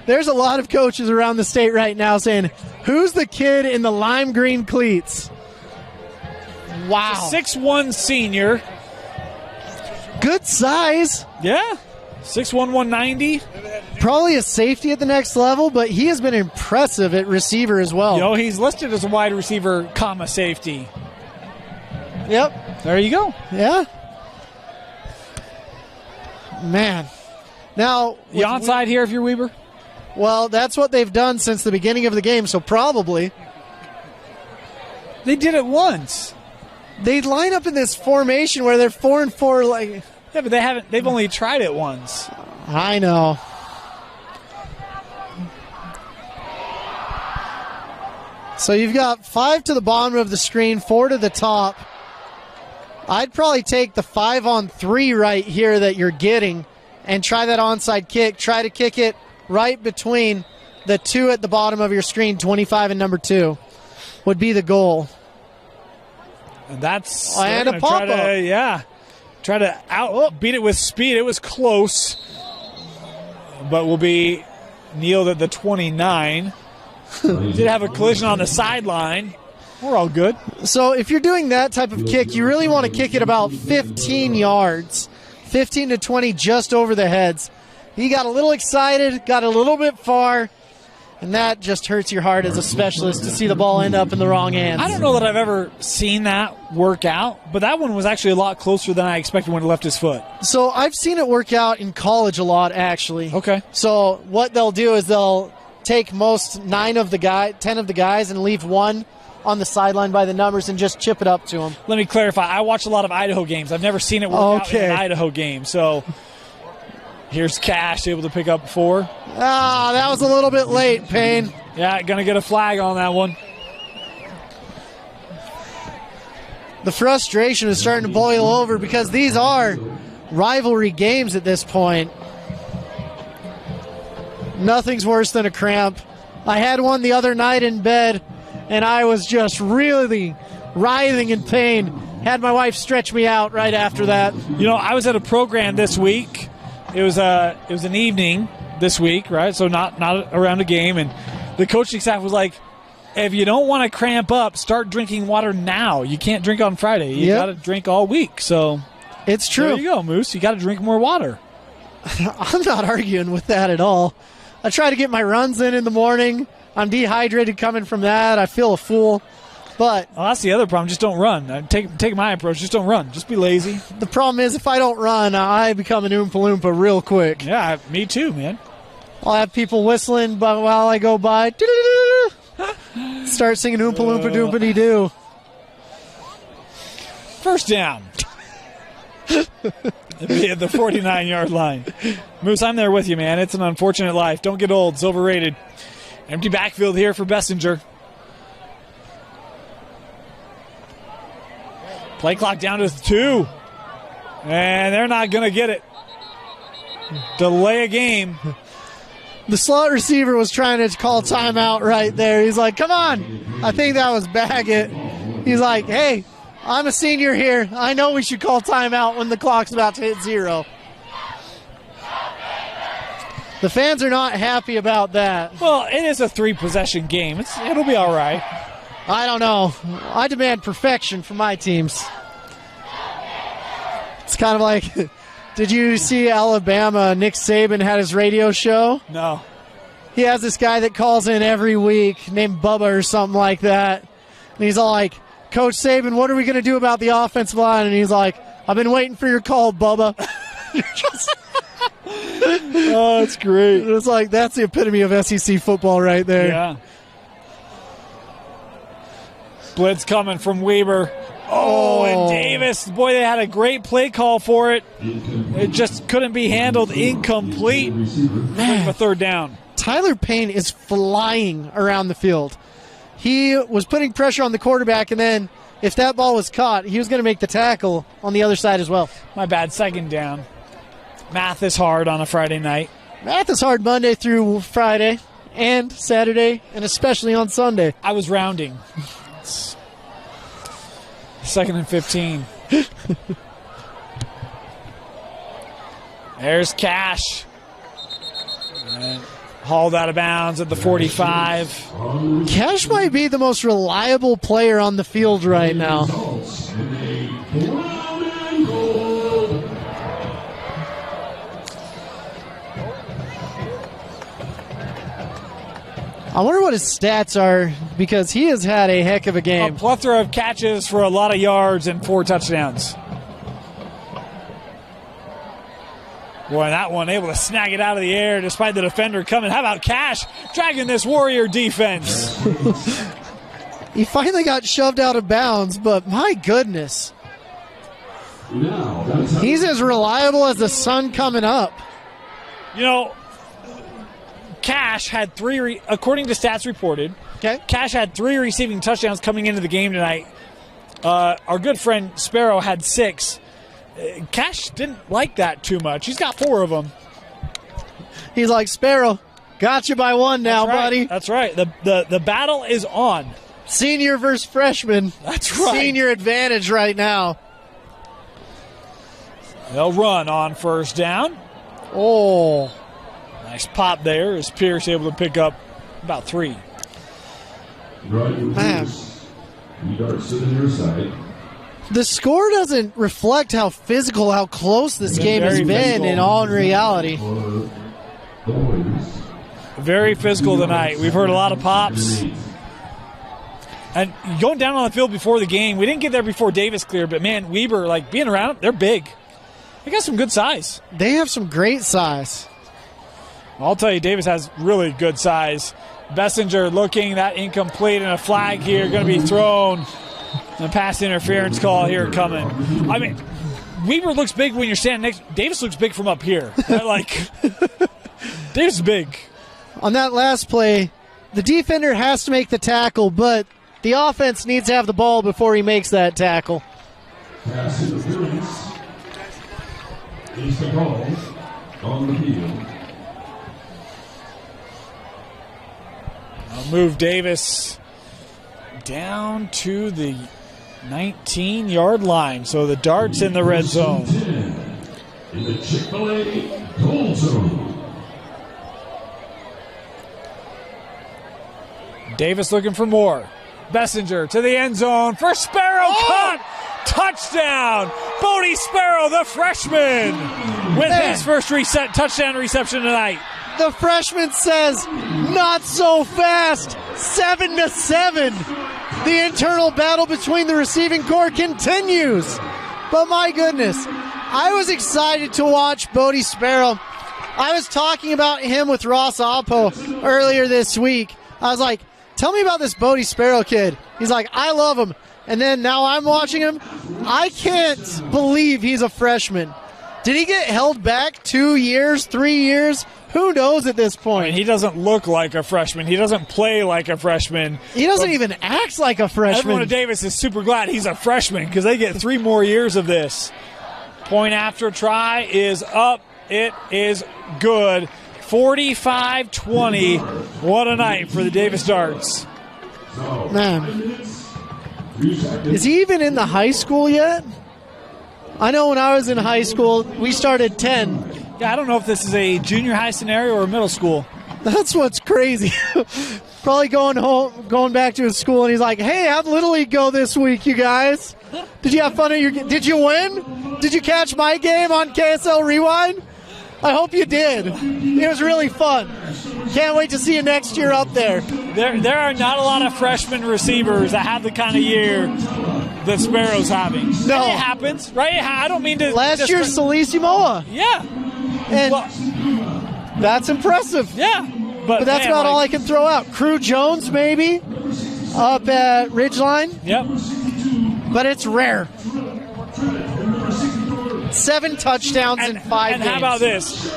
There's a lot of coaches around the state right now saying, who's the kid in the lime green cleats? Wow. 6'1" senior. Good size. Yeah. 6'1", 190. Probably a safety at the next level, but he has been impressive at receiver as well. You know, he's listed as a wide receiver, safety. Yep. There you go. Yeah. Man. Now, you onside here if you're Weber? Well, that's what they've done since the beginning of the game, so probably. They did it once. They line up in this formation where they're 4-4. Like, Yeah, but they haven't. They've only tried it once. I know. So you've got 5 to the bottom of the screen, 4 to the top. I'd probably take the 5-on-3 right here that you're getting and try that onside kick. Try to kick it right between the 2 at the bottom of your screen, 25 and number 2, would be the goal. And that's and a pop-up. Try to beat it with speed. It was close, but will be kneeled at the 29. Did have a collision on the sideline. We're all good. So if you're doing that type of kick, you really want to kick it about 15 yards, 15 to 20 just over the heads. He got a little excited, got a little bit far, and that just hurts your heart as a specialist to see the ball end up in the wrong hands. I don't know that I've ever seen that work out, but that one was actually a lot closer than I expected when it left his foot. So I've seen it work out in college a lot, actually. Okay. So what they'll do is they'll take 10 of the guys and leave one on the sideline by the numbers and just chip it up to them. Let me clarify. I watch a lot of Idaho games. I've never seen it work out in an Idaho game. So here's Cash able to pick up 4. That was a little bit late, Payne. Yeah, going to get a flag on that one. The frustration is starting to boil over because these are rivalry games at this point. Nothing's worse than a cramp. I had one the other night in bed, and I was just really writhing in pain. Had my wife stretch me out right after that. You know, I was at a program this week. It was an evening this week, right? So not around a game, and the coaching staff was like, if you don't want to cramp up, start drinking water now. You can't drink on Friday. You got to drink all week. So it's true. There you go, Moose. You got to drink more water. I'm not arguing with that at all. I try to get my runs in the morning. I'm dehydrated coming from that. I feel a fool. But that's the other problem. Just don't run. Take my approach. Just don't run. Just be lazy. The problem is if I don't run, I become an Oompa Loompa real quick. Yeah, me too, man. I'll have people whistling while I go by. Start singing Oompa Loompa Doompity Doo. First down. It'd be at the 49-yard line. Moose, I'm there with you, man. It's an unfortunate life. Don't get old. It's overrated. Empty backfield here for Bessinger. Play clock down to 2. And they're not going to get it. Delay a game. The slot receiver was trying to call timeout right there. He's like, come on. I think that was Baggett. He's like, hey, I'm a senior here. I know we should call timeout when the clock's about to hit 0. The fans are not happy about that. Well, it is a 3-possession game. It'll be all right. I don't know. I demand perfection from my teams. It's kind of like, did you see Alabama? Nick Saban had his radio show. No. He has this guy that calls in every week named Bubba or something like that. And he's all like, Coach Saban, what are we going to do about the offensive line? And he's like, I've been waiting for your call, Bubba. Oh, that's great. It's like, that's the epitome of SEC football right there. Yeah. Blitz coming from Weber. Oh, and Davis. Boy, they had a great play call for it. It just couldn't be handled. Incomplete. Man, a 3rd down. Tyler Payne is flying around the field. He was putting pressure on the quarterback, and then if that ball was caught, he was going to make the tackle on the other side as well. My bad. 2nd down. Math is hard on a Friday night. Math is hard Monday through Friday and Saturday, and especially on Sunday. I was rounding. 2nd and 15. There's Cash. And hauled out of bounds at the 45. Cash might be the most reliable player on the field right now. I wonder what his stats are because he has had a heck of a game. A plethora of catches for a lot of yards and 4 touchdowns. Boy, that one able to snag it out of the air despite the defender coming. How about Cash dragging this Warrior defense? He finally got shoved out of bounds, but my goodness. He's as reliable as the sun coming up. You know, Cash had according to stats reported, Cash had 3 receiving touchdowns coming into the game tonight. Our good friend Sparrow had 6. Cash didn't like that too much. He's got 4 of them. He's like, Sparrow, got you by 1 now, buddy. That's right. The battle is on. Senior versus freshman. That's right. Senior advantage right now. They'll run on first down. Oh. Nice pop there as Pierce able to pick up about 3. Man. The score doesn't reflect how physical, how close this game has been in all reality. Very physical tonight. We've heard a lot of pops. And going down on the field before the game, we didn't get there before Davis cleared, but man, Weber, like being around them, they're big. They got some good size. They have some great size. I'll tell you, Davis has really good size. Bessinger looking, that incomplete, and a flag here going to be thrown. And a pass interference call here coming. I mean, Weber looks big when you're standing next. Davis looks big from up here. Davis is big. On that last play, the defender has to make the tackle, but the offense needs to have the ball before he makes that tackle. Pass interference. Is the call on the field. I'll move Davis down to the 19-yard line. So the Darts in the red zone. In the Chick-fil-A goal zone. Davis looking for more. Bessinger to the end zone for Sparrow. Caught! Touchdown! Bodie Sparrow, the freshman, with his first touchdown reception tonight. The freshman says, not so fast. 7-7. The internal battle between the receiving corps continues. But my goodness, I was excited to watch Bodie Sparrow. I was talking about him with Ross Oppo earlier this week. I was like, tell me about this Bodie Sparrow kid. He's like, I love him. And then now I'm watching him. I can't believe he's a freshman. Did he get held back 2 years, 3 years? Who knows at this point? I mean, he doesn't look like a freshman. He doesn't play like a freshman. He doesn't even act like a freshman. Everyone at Davis is super glad he's a freshman because they get 3 more years of this. Point after try is up. It is good. 45-20. What a night for the Davis Darts. Man. Is he even in the high school yet? I know when I was in high school, we started 10. Yeah, I don't know if this is a junior high scenario or a middle school. That's what's crazy. Probably going back to his school, and he's like, hey, how'd Little League go this week, you guys? Did you have fun at your game? Did you win? Did you catch my game on KSL Rewind? I hope you did. It was really fun. Can't wait to see you next year up there. There are not a lot of freshman receivers that have the kind of year that Sparrow's having. No. And it happens, right? I don't mean to... Last year, Salisi Moa. Yeah. And that's impressive. Yeah. But that's not all I can throw out. Crew Jones, maybe, up at Ridgeline. Yep. But it's rare. 7 touchdowns in 5 games. And how about this?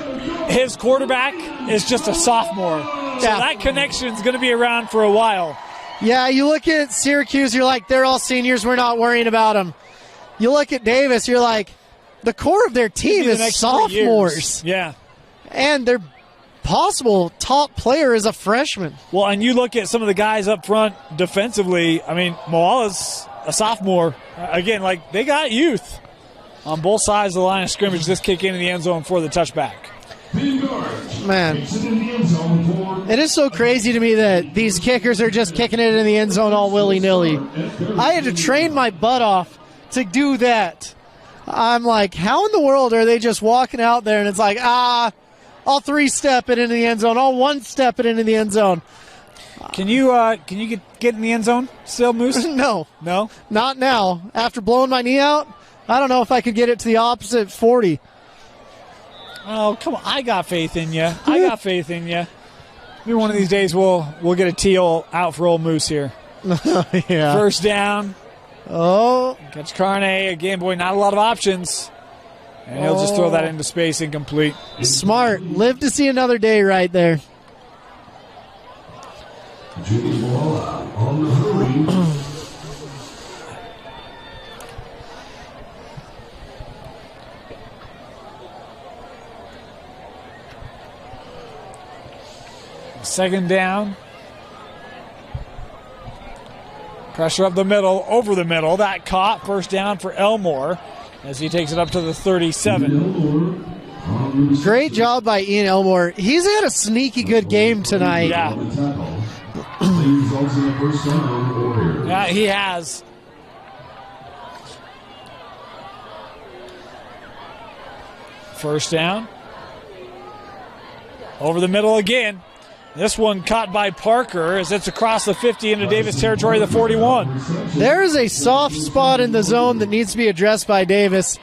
His quarterback is just a sophomore. So that connection is going to be around for a while. Yeah, you look at Syracuse, you're like, they're all seniors, we're not worrying about them. You look at Davis, you're like, the core of their team is sophomores. Yeah. And their possible top player is a freshman. Well, and you look at some of the guys up front defensively, I mean, Moala's a sophomore. Again, like, they got youth on both sides of the line of scrimmage. This kick into the end zone for the touchback. Man, it is so crazy to me that these kickers are just kicking it in the end zone all willy-nilly. I had to train my butt off to do that. I'm like, how in the world are they just walking out there and it's like, I'll 3-step it into the end zone, I'll 1-step it into the end zone. Can you get in the end zone still, Moose? No. No? Not now. After blowing my knee out, I don't know if I could get it to the opposite 40. Oh, come on. I got faith in you. Maybe one of these days we'll get a teal out for old Moose here. Yeah. First down. Oh. Catch Carne. Again, boy, not a lot of options. And he'll just throw that into space, incomplete. Smart. Live to see another day right there. Jimmy ball on the hurry. Second down. Pressure up the middle, over the middle. That caught. First down for Elmore as he takes it up to the 37. Great job by Ian Elmore. He's had a sneaky good game tonight. Yeah. Yeah, he has. First down. Over the middle again. This one caught by Parker as it's across the 50 into Davis territory, the 41. There is a soft spot in the zone that needs to be addressed by Davis.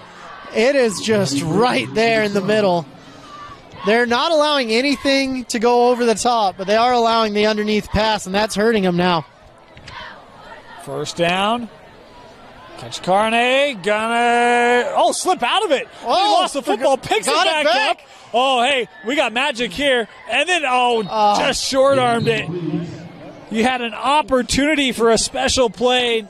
It is just right there in the middle. They're not allowing anything to go over the top, but they are allowing the underneath pass, and that's hurting them now. First down. Catch Carne. Gonna slip out of it. He lost the football. Picks it back up. Oh, hey, we got magic here. And then, just short-armed it. You had an opportunity for a special play.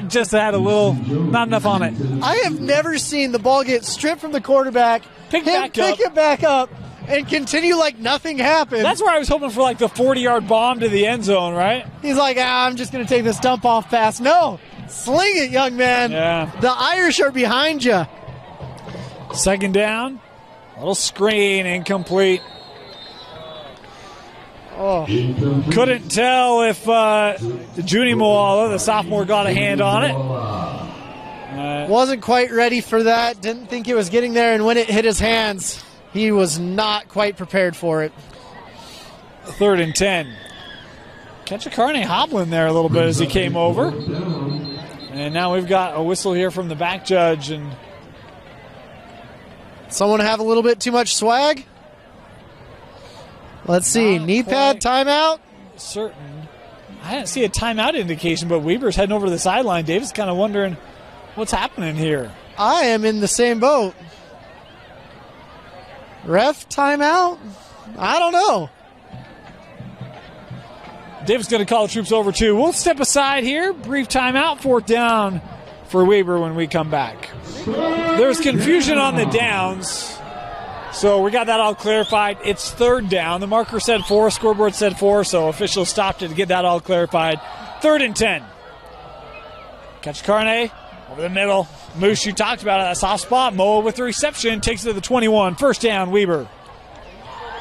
Just had a little, not enough on it. I have never seen the ball get stripped from the quarterback, pick it back up, and continue like nothing happened. That's where I was hoping for, like, the 40-yard bomb to the end zone, right? He's like, I'm just going to take this dump-off pass. No, sling it, young man. Yeah. The Irish are behind you. Second down. Little screen, incomplete. Oh. Couldn't tell if Junie Moala, the sophomore, got a hand on it. Wasn't quite ready for that. Didn't think it was getting there, and when it hit his hands, he was not quite prepared for it. 3rd and 10. Catch a Carne hobbling there a little bit as he came over. And now we've got a whistle here from the back judge. And someone have a little bit too much swag? Let's see. Knee pad timeout? Certain. I didn't see a timeout indication, but Weber's heading over to the sideline. Davis kind of wondering what's happening here. I am in the same boat. Ref timeout? I don't know. Davis going to call the troops over too. We'll step aside here. Brief timeout. 4th down for Weber when we come back. There's confusion on the downs. So we got that all clarified. It's 3rd down. The marker said 4, scoreboard said 4, so officials stopped it to get that all clarified. 3rd and 10. Catch Carne over the middle. Moose, you talked about it, that soft spot. Moa with the reception, takes it to the 21. First down, Weber.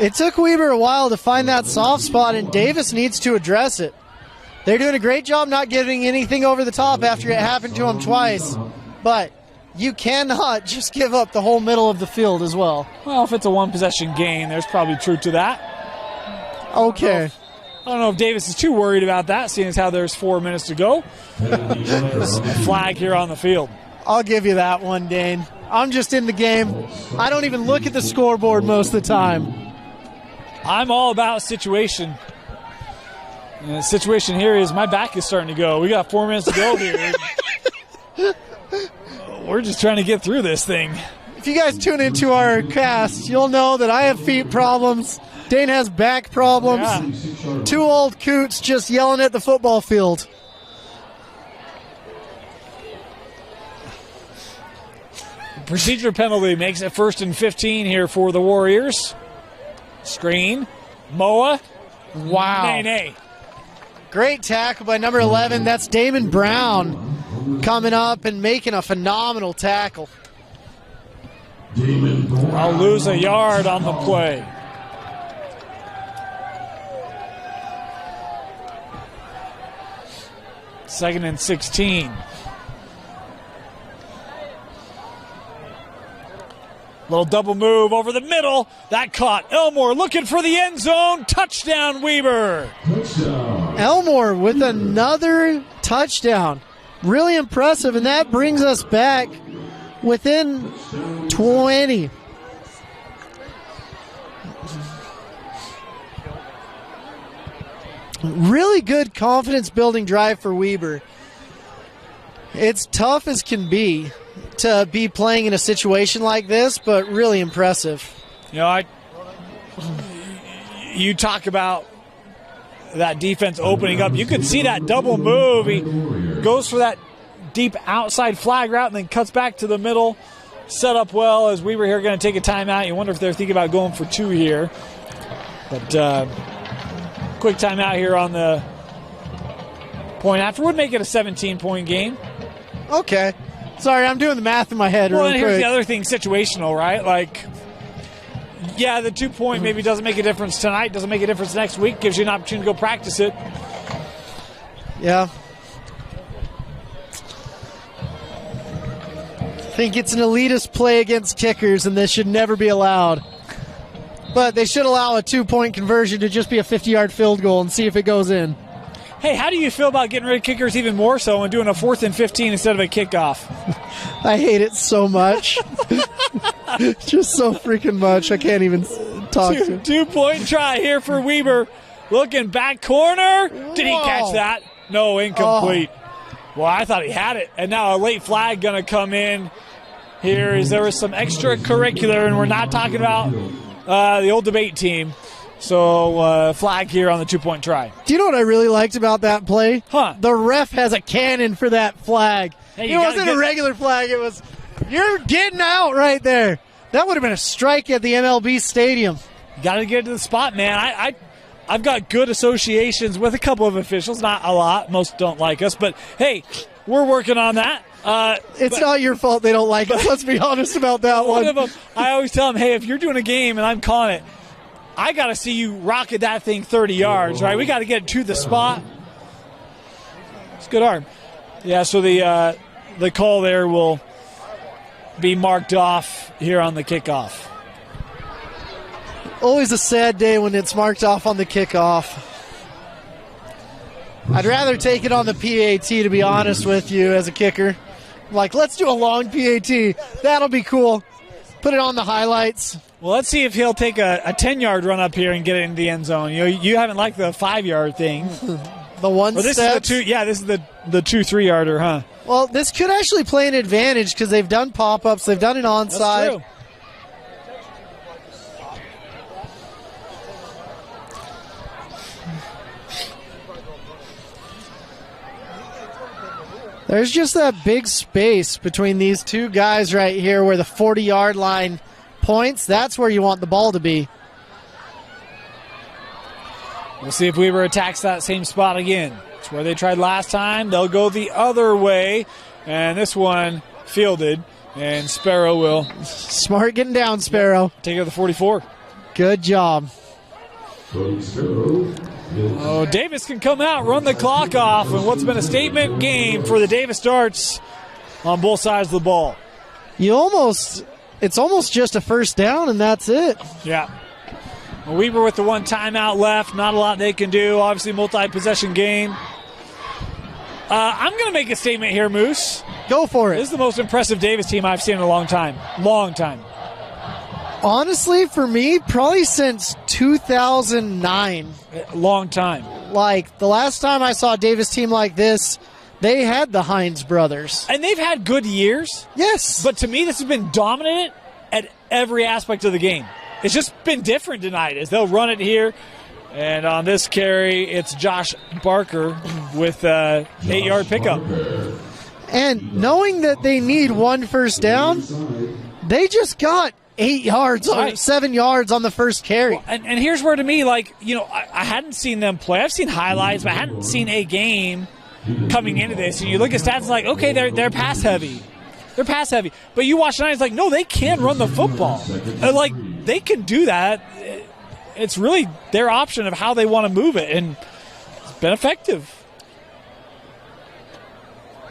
It took Weber a while to find that soft spot, and Davis needs to address it. They're doing a great job not giving anything over the top after it happened to them twice, but you cannot just give up the whole middle of the field as well. Well, if it's a one-possession gain, there's probably truth to that. Okay. I don't know if Davis is too worried about that, seeing as how there's 4 minutes to go. There's a flag here on the field. I'll give you that one, Dane. I'm just in the game. I don't even look at the scoreboard most of the time. I'm all about situation. And the situation here is my back is starting to go. We got 4 minutes to go here. We're just trying to get through this thing. If you guys tune into our cast, you'll know that I have feet problems. Dane has back problems. Yeah. 2 old coots just yelling at the football field. Procedure penalty makes it 1st and 15 here for the Warriors. Screen. Moa. Wow. Nay. Great tackle by number 11. That's Damon Brown coming up and making a phenomenal tackle. I'll lose a yard on the play. Second and 16. Little double move over the middle. That caught. Elmore looking for the end zone. Touchdown, Weber. Elmore with another touchdown. Really impressive, and that brings us back within 20. Really good confidence-building drive for Weber. It's tough as can be to be playing in a situation like this, but really impressive. You talk about that defense opening up. You could see that double move. He goes for that deep outside flag route and then cuts back to the middle. Set up well as Weber here going to take a timeout. You wonder if they're thinking about going for 2 here. But quick timeout here on the point after would make it a 17-point game. Okay. Sorry, I'm doing the math in my head real and here's quick. the other thing, situational, right? Like, yeah, the 2 point maybe doesn't make a difference tonight, doesn't make a difference next week, gives you an opportunity to go practice it. Yeah. I think it's an elitist play against kickers, and this should never be allowed. But they should allow a 2-point conversion to just be a 50-yard field goal and see if it goes in. Hey, how do you feel about getting rid of kickers even more so and doing a 4th and 15 instead of a kickoff? I hate it so much. Just so freaking much. I can't even talk to it. 2-point try here for Weber. Looking back corner. Did he catch that? No, incomplete. Well, I thought he had it. And now a late flag going to come in here as there was some extracurricular, and we're not talking about the old debate team. So flag here on the 2-point try. Do you know what I really liked about that play? Huh. The ref has a cannon for that flag. Hey, it wasn't a regular flag. It was, you're getting out right there. That would have been a strike at the MLB stadium. You got to get to the spot, man. I've got good associations with a couple of officials, not a lot. Most don't like us, but hey, we're working on that. It's not your fault they don't like us. Let's be honest about that one. One of them, I always tell them, hey, if you're doing a game and I'm calling it, I got to see you rocket that thing 30 yards, right? We got to get it to the spot. It's a good arm. Yeah, so the call there will be marked off here on the kickoff. Always a sad day when it's marked off on the kickoff. I'd rather take it on the PAT, to be honest with you, as a kicker. Like, let's do a long PAT. That'll be cool. Put it on the highlights. Well, let's see if he'll take a 10-yard run up here and get it into the end zone. You haven't liked the 5-yard thing. The one this step. is the 2. Yeah, this is the 2-3-yarder, huh? Well, this could actually play an advantage because they've done pop-ups, they've done an onside. That's true. There's just that big space between these two guys right here where the 40-yard line points. That's where you want the ball to be. We'll see if Weber attacks that same spot again. It's where they tried last time. They'll go the other way. And this one fielded. And Sparrow will. Smart getting down, Sparrow. Take it to the 44. Good job. Oh, Davis can come out, run the clock off, and what's been a statement game for the Davis Darts on both sides of the ball. It's almost just a first down, and that's it. Yeah. Well, Weber with the one timeout left. Not a lot they can do. Obviously, multi-possession game. I'm going to make a statement here, Moose. Go for it. This is the most impressive Davis team I've seen in a long time. Long time. Honestly, for me, probably since 2009. Long time. Like, the last time I saw a Davis team like this, they had the Hines brothers. And they've had good years. Yes. But to me, this has been dominant at every aspect of the game. It's just been different tonight as they'll run it here. And on this carry, it's Josh Barker with a 8-yard pickup. And knowing that they need one first down, they just got 8 yards or 7 yards on the first carry. Well, and here's where, to me, like, I hadn't seen them play. I've seen highlights, but I hadn't seen a game coming into this. And you look at stats like, okay, they're pass heavy. They're pass heavy. But you watch tonight, it's like, no, they can run the football. Like, they can do that. It's really their option of how they want to move it, and it's been effective.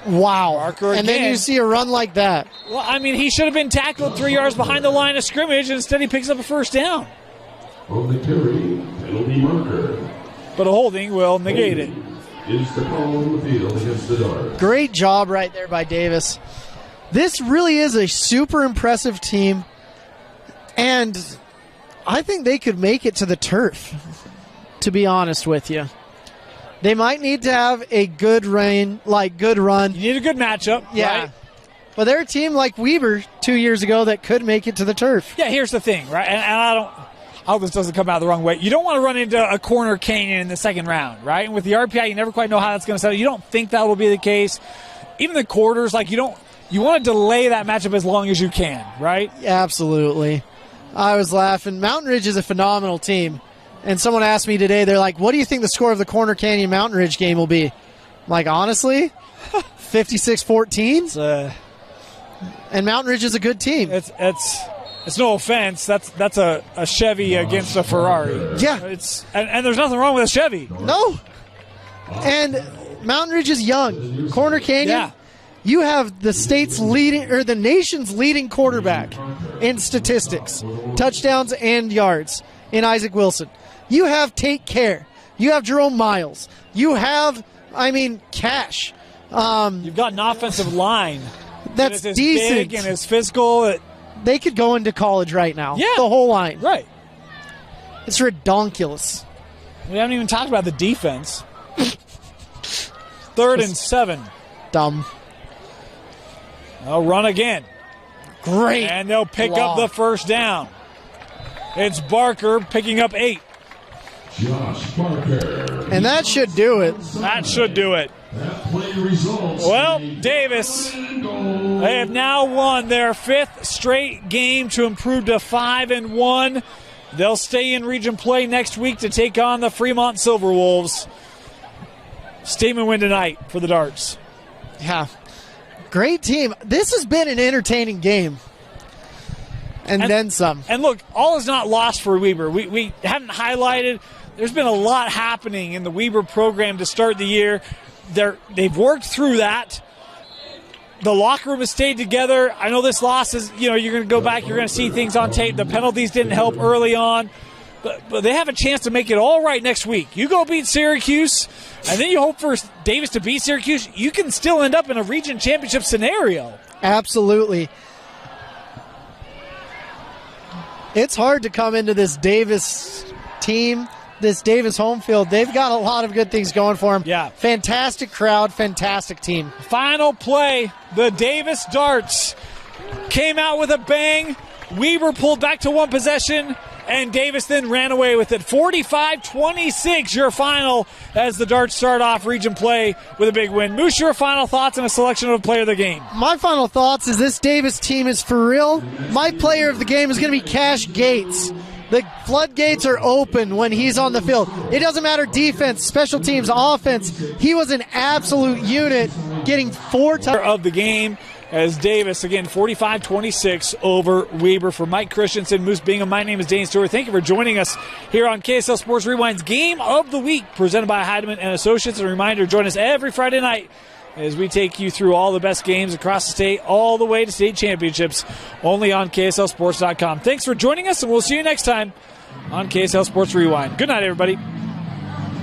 Wow. Barker and again. then you see a run like that. Well, I mean, he should have been tackled 3 yards behind the line of scrimmage, and instead he picks up a first down. On the carry, penalty marker. But a holding will negate it. Is the call on the field against the Darts. Great job right there by Davis. This really is a super impressive team, and I think they could make it to the turf, to be honest with you. They might need to have a good run. You need a good matchup. Yeah. Right? But they're a team like Weber 2 years ago that could make it to the turf. Yeah, here's the thing, right? And I hope this doesn't come out the wrong way. You don't want to run into a corner canyon in the second round, right? And with the RPI, you never quite know how that's going to settle. You don't think that will be the case. Even the quarters, you want to delay that matchup as long as you can, right? Absolutely. I was laughing. Mountain Ridge is a phenomenal team. And someone asked me today, they're like, what do you think the score of the Corner Canyon Mountain Ridge game will be? I'm like, honestly, 56-14? And Mountain Ridge is a good team. It's no offense. That's a Chevy against a Ferrari. Yeah. And there's nothing wrong with a Chevy. No. And Mountain Ridge is young. Corner Canyon, you have the nation's leading quarterback in statistics, touchdowns and yards in Isaac Wilson. You have Take Care. You have Jerome Miles. You have, Cash. You've got an offensive line that's that is decent. big and is physical. They could go into college right now. Yeah. The whole line. Right. It's ridiculous. We haven't even talked about the defense. 3rd and 7. Dumb. They'll run again. Great. And they'll pick up the first down. It's Barker picking up 8. Josh Barker. And that should do it. That should do it. Well, Davis, they have now won their 5th straight game to improve to 5-1. They'll stay in region play next week to take on the Fremont Silverwolves. Statement win tonight for the Darts. Yeah. Great team. This has been an entertaining game. And then some. And look, all is not lost for Weber. We haven't highlighted. There's been a lot happening in the Weber program to start the year. They've worked through that. The locker room has stayed together. I know this loss is, you're going to go back, you're going to see things on tape. The penalties didn't help early on. But they have a chance to make it all right next week. You go beat Syracuse, and then you hope for Davis to beat Syracuse. You can still end up in a region championship scenario. Absolutely. It's hard to come into this Davis team, this Davis home field. They've got a lot of good things going for them. Yeah. Fantastic crowd, fantastic team. Final play, the Davis Darts came out with a bang. Weber pulled back to one possession, and Davis then ran away with it. 45-26, your final, as the Darts start off region play with a big win. Moose, your final thoughts and a selection of a player of the game. My final thoughts is this Davis team is for real. My player of the game is going to be Cash Gates. The floodgates are open when he's on the field. It doesn't matter defense, special teams, offense. He was an absolute unit, getting 4 touchdowns. Of the game, as Davis, again, 45-26 over Weber. For Mike Christensen, Moose Bingham, my name is Dane Stewart. Thank you for joining us here on KSL Sports Rewind's Game of the Week, presented by Heidemann and Associates. A reminder, join us every Friday night as we take you through all the best games across the state, all the way to state championships, only on KSLSports.com. Thanks for joining us, and we'll see you next time on KSL Sports Rewind. Good night, everybody.